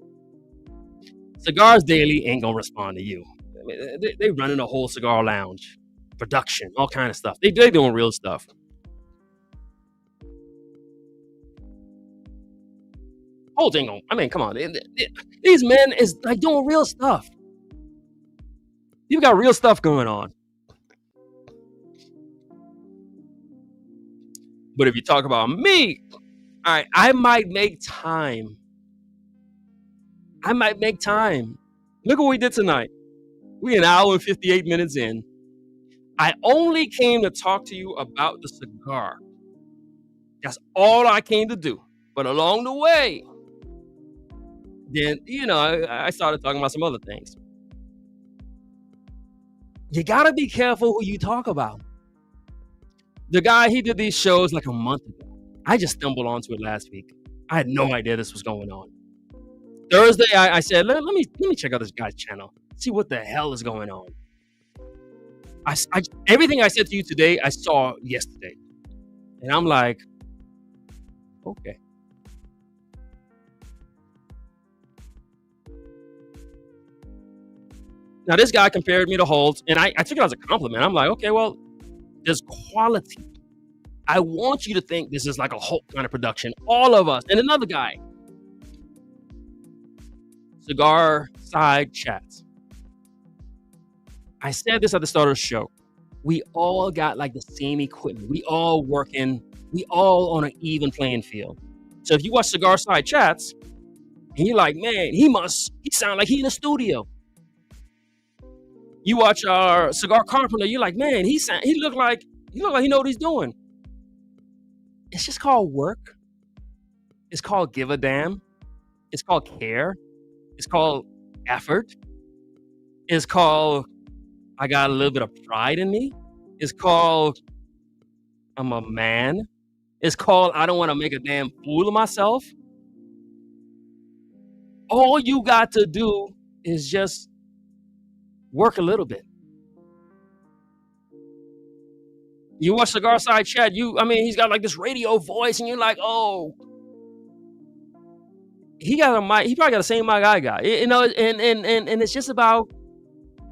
A: Cigars Daily ain't going to respond to you. I mean, they running a whole cigar lounge, production, all kind of stuff. They doing real stuff. Holt ain't gonna, I mean, come on. These men is like doing real stuff. You've got real stuff going on. But if you talk about me, all right, I might make time. Look what we did tonight. We an hour and 58 minutes in. I only came to talk to you about the cigar. That's all I came to do. But along the way, then, I started talking about some other things. You got to be careful who you talk about. The guy, he did these shows like a month ago. I just stumbled onto it last week. I had no idea this was going on. Thursday, I said, let me check out this guy's channel. See what the hell is going on. Everything I said to you today, I saw yesterday. And I'm like, okay. Now, this guy compared me to Holt, and I took it as a compliment. I'm like, okay, well, there's quality. I want you to think this is like a Holt kind of production. All of us. And another guy. Cigar Side Chats. I said this at the start of the show. We all got like the same equipment. We all working. We all on an even playing field. So if you watch Cigar Side Chats, And you're like, man, he sound like he in the studio. You watch our Cigar Carpenter, you're like, man, he look like he know what he's doing. It's just called work. It's called give a damn. It's called care. It's called effort. It's called I got a little bit of pride in me. It's called I'm a man. It's called I don't want to make a damn fool of myself. All you got to do is just work a little bit. You watch Cigar Side Chat, I mean, he's got like this radio voice, and you're like, oh, he got a mic. He probably got the same mic I got. You know, and it's just about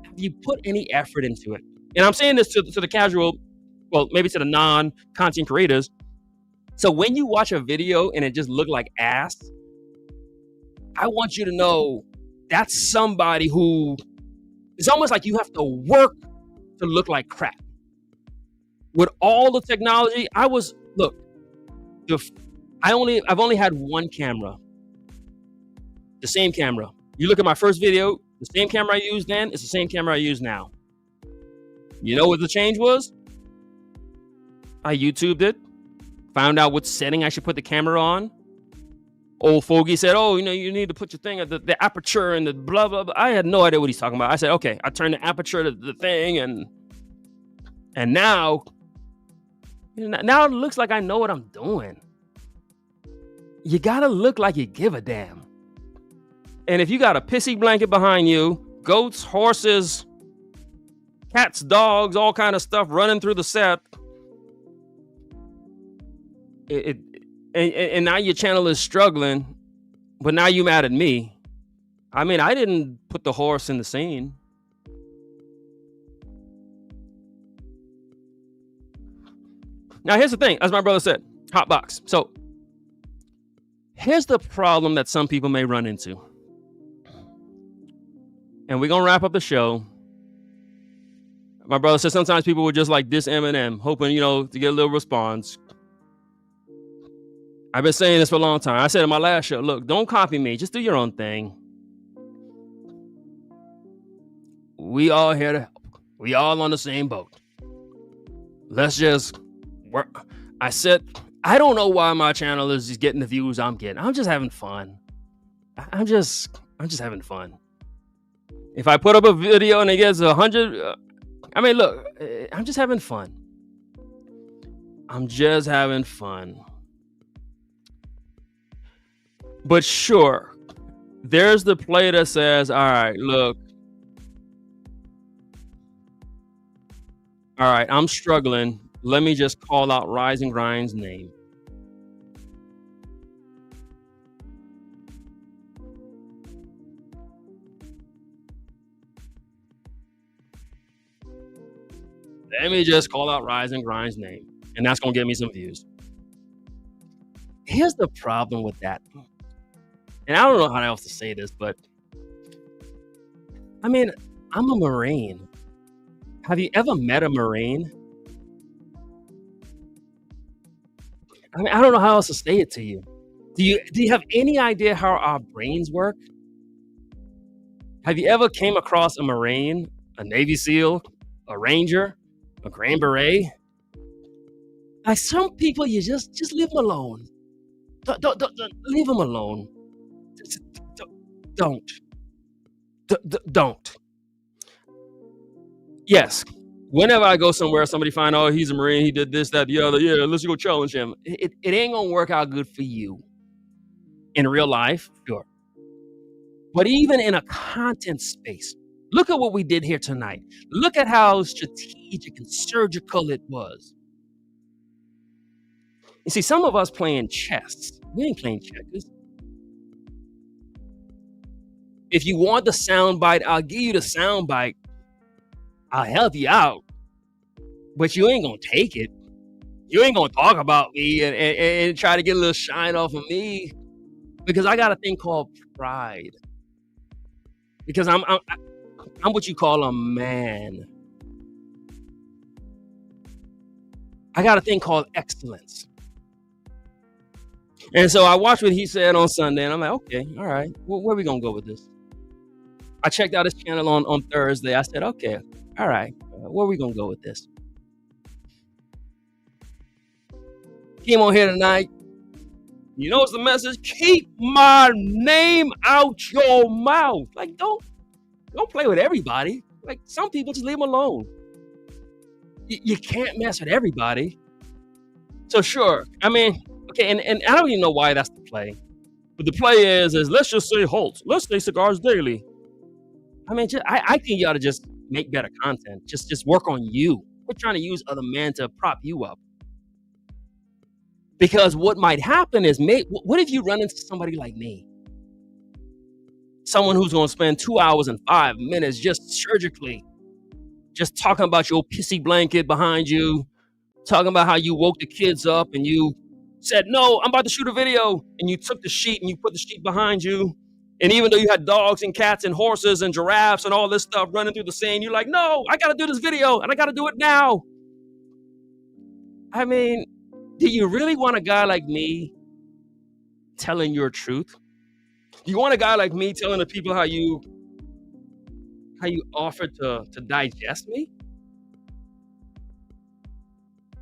A: have you put any effort into it. And I'm saying this to the casual, well, maybe to the non-content creators. So when you watch a video and it just look like ass, I want you to know that's somebody who it's almost like you have to work to look like crap. With all the technology, I've only had one camera, the same camera. You look at my first video, the same camera I used then, it's the same camera I use now. You know what the change was? I YouTubed it, found out what setting I should put the camera on. Old fogey said, oh, you know, you need to put your thing at the aperture and the blah, blah, blah. I had no idea what he's talking about. I said, okay, I turned the aperture to the thing, and now it looks like I know what I'm doing. You gotta look like you give a damn. And if you got a pissy blanket behind you, goats, horses, cats, dogs, all kind of stuff running through the set, and now your channel is struggling, but now you mad at me. I mean, I didn't put the horse in the scene. Now, here's the thing, as my brother said, hot box. So here's the problem that some people may run into. And we're going to wrap up the show. My brother said sometimes people would just like diss Eminem, hoping, to get a little response. I've been saying this for a long time. I said in my last show, look, don't copy me. Just do your own thing. We all here to help. We all on the same boat. Let's just work. I said, I don't know why my channel is just getting the views I'm getting. I'm just having fun. I'm just having fun. If I put up a video and it gets 100, I mean, look, I'm just having fun. I'm just having fun. But sure, there's the play that says, all right, look. All right, I'm struggling. Let me just call out Rise and Grind's name. Let me just call out Rise and Grind's name. And that's going to get me some views. Here's the problem with that. And I don't know how else to say this, but I mean, I'm a Marine. Have you ever met a Marine? I mean, I don't know how else to say it to you. Do you have any idea how our brains work? Have you ever came across a Marine, a Navy SEAL, a Ranger, a Green Beret? Like some people, you just leave them alone. Don't leave them alone. Don't. Yes. Whenever I go somewhere, somebody find, oh, he's a Marine, he did this, that, the other. Yeah, let's go challenge him. It ain't gonna work out good for you. In real life, sure. But even in a content space, look at what we did here tonight. Look at how strategic and surgical it was. You see, some of us playing chess. We ain't playing checkers. If you want the soundbite, I'll give you the soundbite. I'll help you out. But you ain't gonna take it. You ain't gonna talk about me and try to get a little shine off of me. Because I got a thing called pride. Because I'm what you call a man. I got a thing called excellence. And so I watched what he said on Sunday, and I'm like, okay, all right, where are we gonna go with this? I checked out his channel on Thursday. I said, okay, all right, where are we gonna go with this? Came on here tonight. You know what's the message? Keep my name out your mouth. Like, don't play with everybody. Like, some people, just leave them alone. You can't mess with everybody. So sure, I mean, okay, and I don't even know why that's the play. But the play is let's just say halt. Let's say Cigars Daily. I mean, I think you ought to just make better content. Just work on you. Quit trying to use other men to prop you up. Because what might happen is, what if you run into somebody like me? Someone who's going to spend 2 hours and 5 minutes just surgically, just talking about your pissy blanket behind you, talking about how you woke the kids up and you said, no, I'm about to shoot a video. And you took the sheet and you put the sheet behind you. And even though you had dogs and cats and horses and giraffes and all this stuff running through the scene, you're like, no, I got to do this video and I got to do it now. I mean, do you really want a guy like me telling your truth? Do you want a guy like me telling the people how you offered to digest me?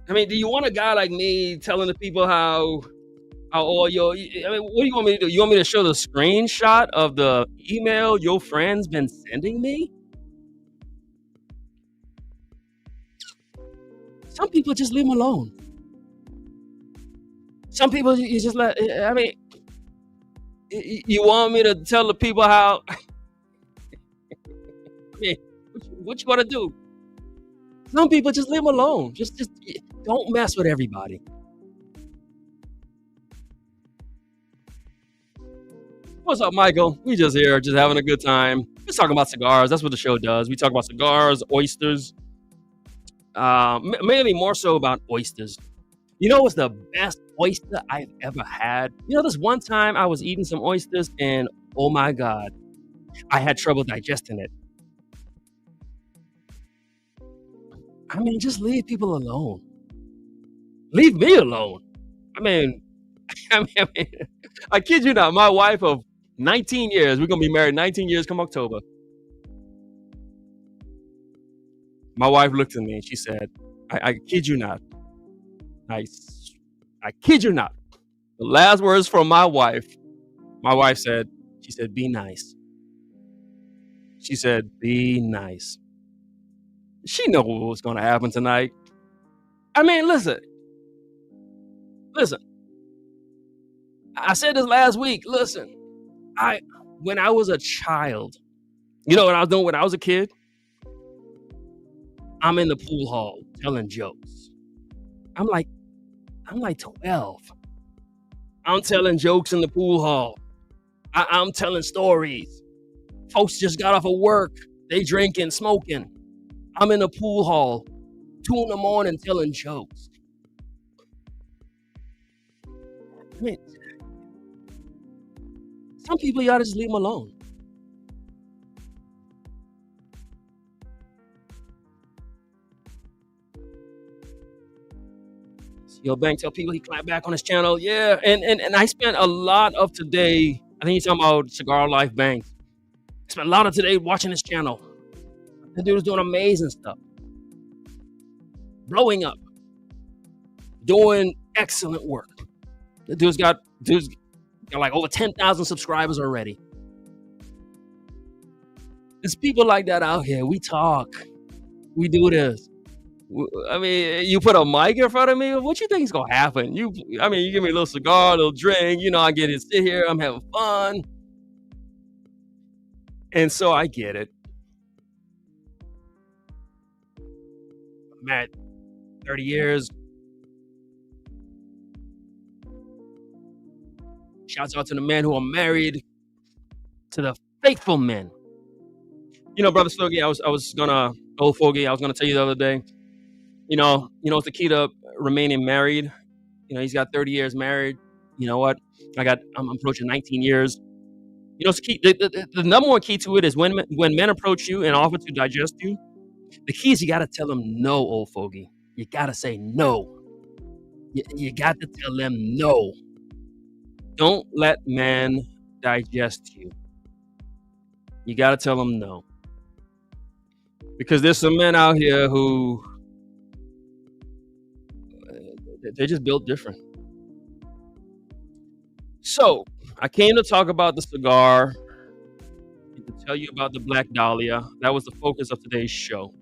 A: I mean, do you want a guy like me telling the people how all your, I mean, what do you want me to do? You want me to show the screenshot of the email your friend's been sending me? Some people just leave them alone. Some people you just let, I mean, you want me to tell the people how, I mean, what you want to do? Some people just leave them alone. Just don't mess with everybody. What's up, Michael? We just here, just having a good time. Just talking about cigars. That's what the show does. We talk about cigars, oysters, mainly more so about oysters. You know what's the best oyster I've ever had? You know, this one time I was eating some oysters and oh my God, I had trouble digesting it. I mean, just leave people alone. Leave me alone. I mean, I kid you not, my wife of 19 years, we're going to be married 19 years come October. My wife looked at me and she said, I kid you not. I kid you not. The last words from my wife said, she said, be nice. She said, be nice. She knew what was going to happen tonight. I mean, listen. I said this last week. Listen, when I was a child, you know what I was doing when I was a kid? I'm in the pool hall telling jokes. I'm like 12. I'm telling jokes in the pool hall. I'm telling stories. Folks just got off of work. They drinking, smoking. I'm in the pool hall, 2 a.m. telling jokes. I mean, some people, you ought to just leave them alone. Yo, Bank tell people he clapped back on his channel. Yeah, and I spent a lot of today, I think he's talking about Cigar Life Bank. I spent a lot of today watching his channel. The dude's doing amazing stuff. Blowing up. Doing excellent work. The dude's got like over 10,000 subscribers already. There's people like that out here. We talk. We do this. I mean, you put a mic in front of me, what you think is gonna happen? You give me a little cigar, a little drink, I get to sit here, I'm having fun. And so I get it. I'm at 30 years. Shouts out to the men who are married, to the faithful men. Brother Stogie, old fogey, I was gonna tell you the other day, it's the key to remaining married. He's got 30 years married. You know what? I'm approaching 19 years. It's key. The number one key to it is when men approach you and offer to digest you, the key is you got to tell them no, old fogey. You got to say no. You got to tell them no. Don't let man digest you. You got to tell them no. Because there's some men out here who they're just built different. So I came to talk about the cigar and to tell you about the Black Dahlia. That was the focus of today's show.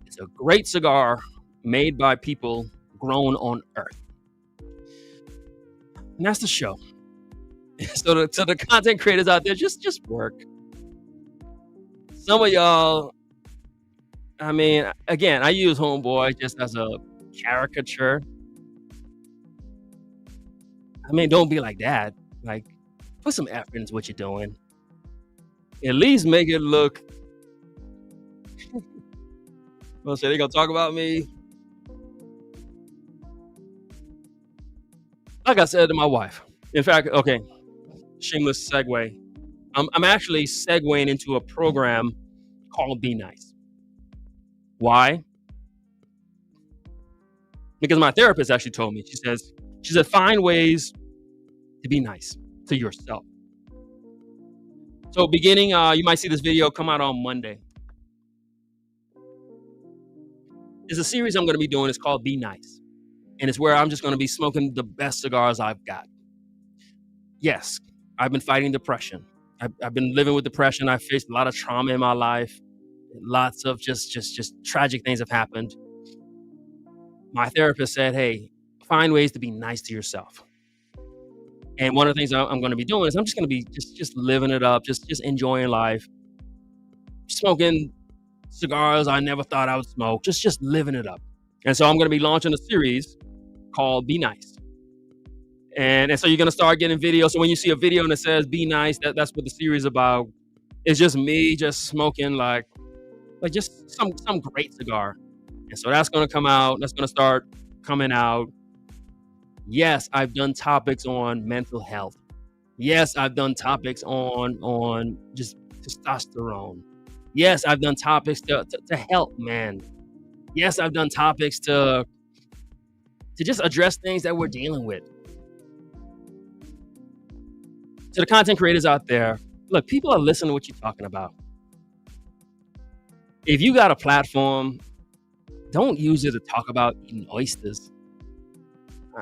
A: It's a great cigar made by people grown on Earth. And that's the show. So to the content creators out there, just work. Some of y'all, I mean, again, I use Homeboy just as a caricature. I mean, don't be like that. Like, put some effort into what you're doing. At least make it look. Well, so they gonna talk about me. Like I said to my wife. In fact, okay, shameless segue. I'm actually segueing into a program called Be Nice. Why? Because my therapist actually told me. She said, find ways to be nice to yourself. So beginning, you might see this video come out on Monday. There's a series I'm going to be doing. It's called Be Nice. And it's where I'm just going to be smoking the best cigars I've got. Yes, I've been fighting depression. I've been living with depression. I've faced a lot of trauma in my life. Lots of just tragic things have happened. My therapist said, hey, find ways to be nice to yourself. And one of the things I'm going to be doing is I'm just going to be just living it up, just enjoying life, smoking cigars I never thought I would smoke, just living it up. And so I'm going to be launching a series called Be Nice. And so you're going to start getting videos. So when you see a video and it says Be Nice, that's what the series is about. It's just me just smoking like just some great cigar. And so that's going to come out. That's going to start coming out. Yes, I've done topics on mental health. Yes, I've done topics on just testosterone. Yes, I've done topics to help men. Yes, I've done topics to just address things that we're dealing with. To the content creators out there, look, people are listening to what you're talking about. If you got a platform, don't use it to talk about eating oysters.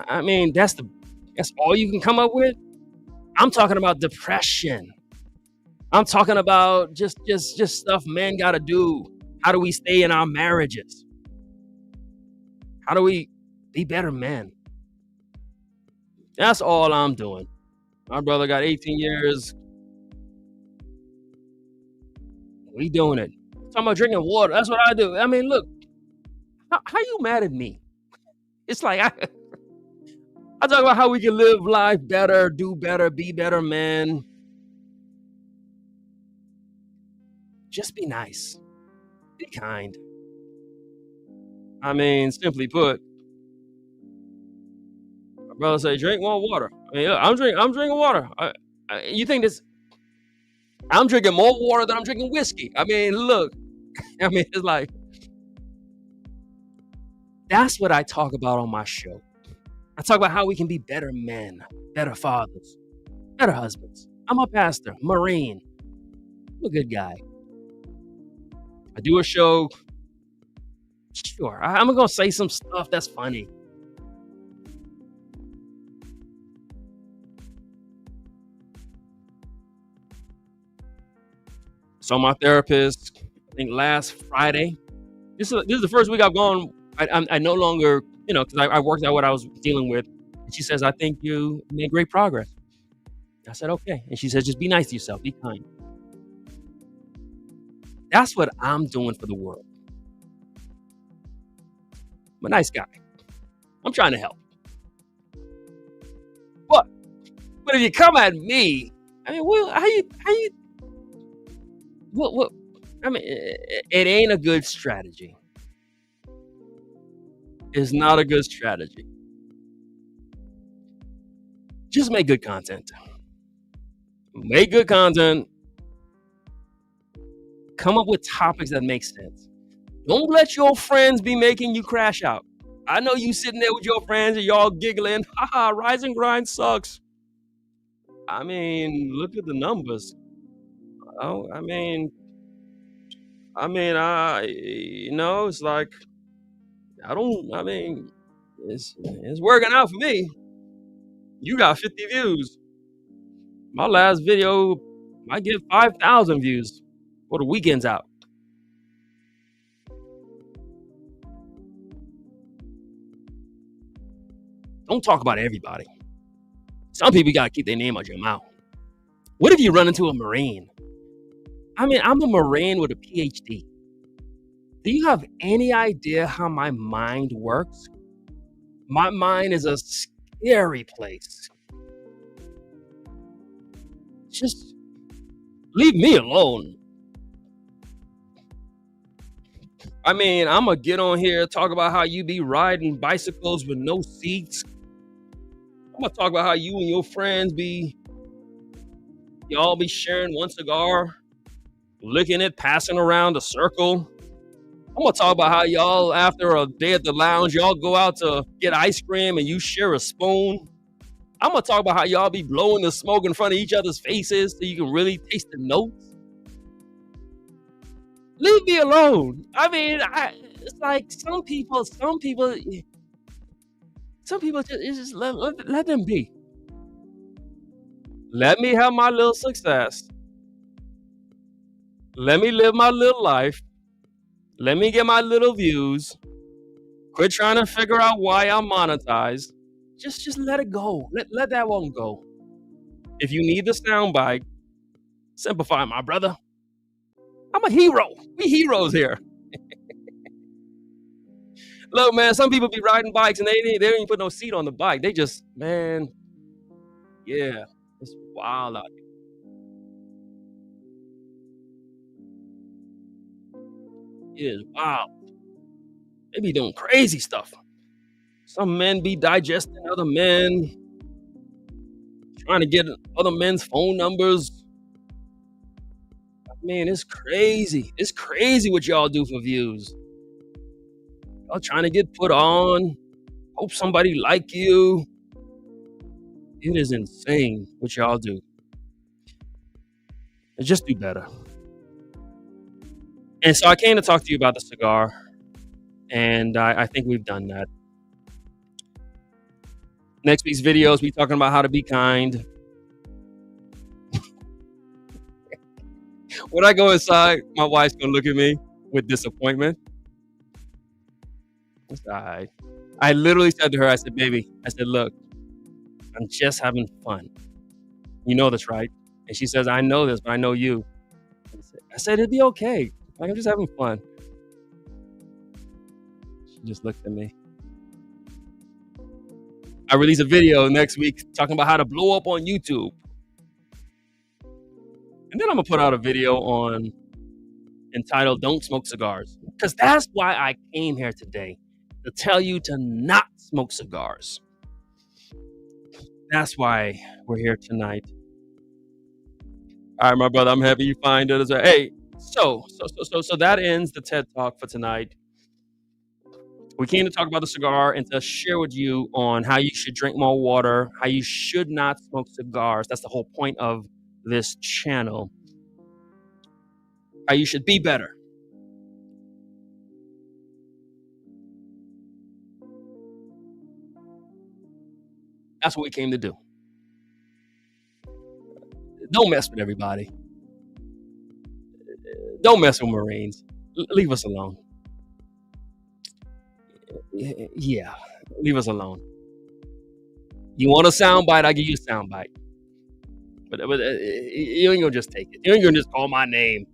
A: I mean, that's all you can come up with. I'm talking about depression. I'm talking about just stuff men got to do. How do we stay in our marriages? How do we be better men? That's all I'm doing. My brother got 18 years. We doing it. Talking about drinking water. That's what I do. I mean, look, how you mad at me? It's like I talk about how we can live life better, do better, be better men. Just be nice. Be kind. I mean, simply put, my brother say, drink more water. I mean, look, I'm drinking water. You think this? I'm drinking more water than I'm drinking whiskey. I mean, look. I mean, it's like that's what I talk about on my show. I talk about how we can be better men, better fathers, better husbands. I'm a pastor, Marine. I'm a good guy. I do a show. Sure, I'm going to say some stuff that's funny. So my therapist, I think last Friday, this is the first week I've gone. I no longer, because I worked out what I was dealing with. And she says, I think you made great progress. I said, okay. And she says, just be nice to yourself. Be kind. That's what I'm doing for the world. I'm a nice guy. I'm trying to help. But if you come at me, I mean, well, how you, what, I mean, it ain't a good strategy. It's not a good strategy. Just make good content. Make good content. Come up with topics that make sense. Don't let your friends be making you crash out. I know you sitting there with your friends and y'all giggling. Haha, Rise and Grind sucks. I mean, look at the numbers. Oh, it's like I mean, it's working out for me. You got 50 views. My last video might get 5,000 views for the weekend's out. Don't talk about everybody. Some people gotta keep their name out your mouth. What if you run into a Marine? I mean, I'm a Marine with a PhD. Do you have any idea how my mind works? My mind is a scary place. Just leave me alone. I mean, I'm gonna get on here, talk about how you be riding bicycles with no seats. I'm gonna talk about how you and your friends y'all be sharing one cigar, licking it, passing around a circle. I'm gonna talk about how y'all, after a day at the lounge, y'all go out to get ice cream and you share a spoon. I'm gonna talk about how y'all be blowing the smoke in front of each other's faces so you can really taste the notes. Leave me alone. I mean, it's like some people just, it's just let them be. Let me have my little success. Let me live my little life. Let me get my little views. Quit trying to figure out why I'm monetized. Just let it go. Let that one go. If you need the soundbite, simplify, my brother. I'm a hero. We heroes here. Look, man, some people be riding bikes and they don't even put no seat on the bike. They just, man, yeah, it's wild out here. It is wild. They be doing crazy stuff. Some men be digesting other men, trying to get other men's phone numbers. I mean, it's crazy. It's crazy what y'all do for views. Y'all trying to get put on, hope somebody like you. It is insane what y'all do. And just do better. And so I came to talk to you about the cigar, and I think we've done that. Next week's videos, we talking about how to be kind. When I go inside, my wife's gonna look at me with disappointment. It's all right. I literally said to her, I said, baby, I said, look, I'm just having fun. You know this, right? And she says, I know this, but I know you. I said, it'd be okay. Like, I'm just having fun. She just looked at me. I release a video next week talking about how to blow up on YouTube. And then I'm gonna put out a video entitled Don't Smoke Cigars. Because that's why I came here today. To tell you to not smoke cigars. That's why we're here tonight. All right, my brother, I'm happy you find it. Hey, so that ends the TED Talk for tonight. We came to talk about the cigar and to share with you on how you should drink more water, how you should not smoke cigars. That's the whole point of this channel. How you should be better. That's what we came to do. Don't mess with everybody. Don't mess with Marines. Leave us alone. Yeah, leave us alone. You want a soundbite? I'll give you a soundbite. But you ain't gonna just take it. You ain't gonna just call my name.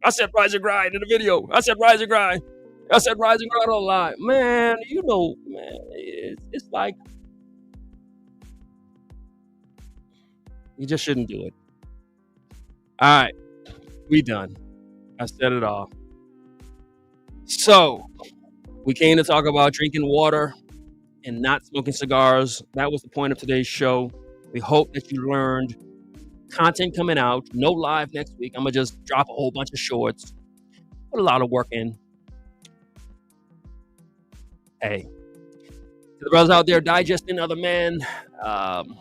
A: I said Rise and Grind in the video. I said Rise and Grind. I said Rise and Grind online. Man, you know, man, it's like you just shouldn't do it. All right, we done. I said it all. So, we came to talk about drinking water and not smoking cigars. That was the point of today's show. We hope that you learned. Content coming out. No live next week. I'm going to just drop a whole bunch of shorts. Put a lot of work in. Hey, To the brothers out there digesting other men, um,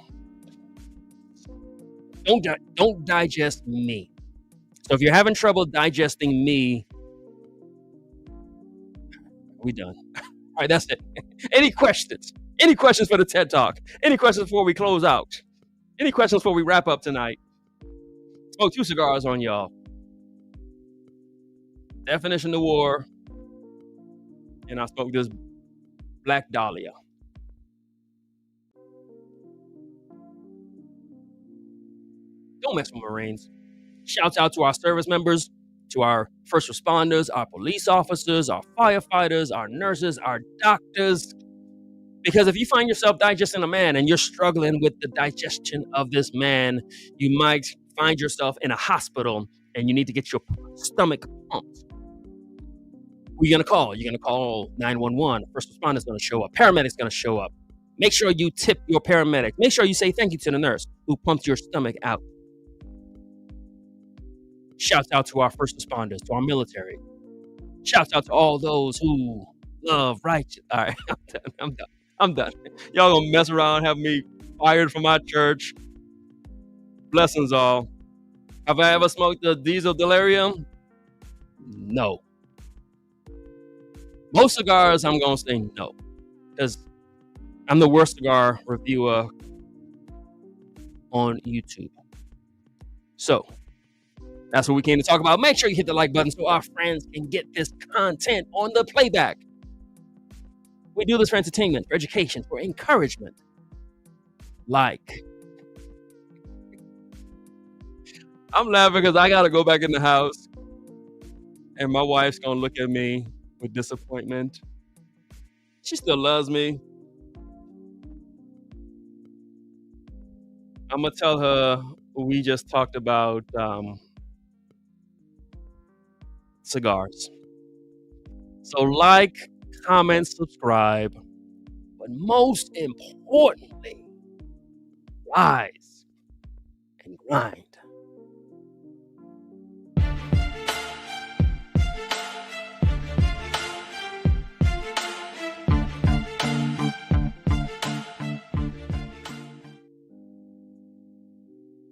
A: don't digest me. So if you're having trouble digesting me, we done. All right, that's it. Any questions? Any questions for the TED Talk? Any questions before we close out? Any questions before we wrap up tonight? Smoke 2 cigars on y'all. Definition of war, and I smoked this Black Dahlia. Don't mess with Marines. Shouts out to our service members, to our first responders, our police officers, our firefighters, our nurses, our doctors. Because if you find yourself digesting a man and you're struggling with the digestion of this man, you might find yourself in a hospital and you need to get your stomach pumped. Who are you going to call? You're going to call 911. First responder is going to show up. Paramedic's going to show up. Make sure you tip your paramedic. Make sure you say thank you to the nurse who pumped your stomach out. Shouts out to our first responders, to our military. Shouts out to all those who love righteous. All right, I'm done. I'm done. Y'all gonna mess around, have me fired from my church. Blessings all. Have I ever smoked the diesel delirium? No. Most cigars, I'm gonna say no, because I'm the worst cigar reviewer on YouTube. So that's what we came to talk about. Make sure you hit the like button so our friends can get this content on the playback. We do this for entertainment, for education, for encouragement. Like. I'm laughing because I got to go back in the house and my wife's going to look at me with disappointment. She still loves me. I'm going to tell her we just talked about cigars. So like, comment, subscribe, but most importantly, rise and grind.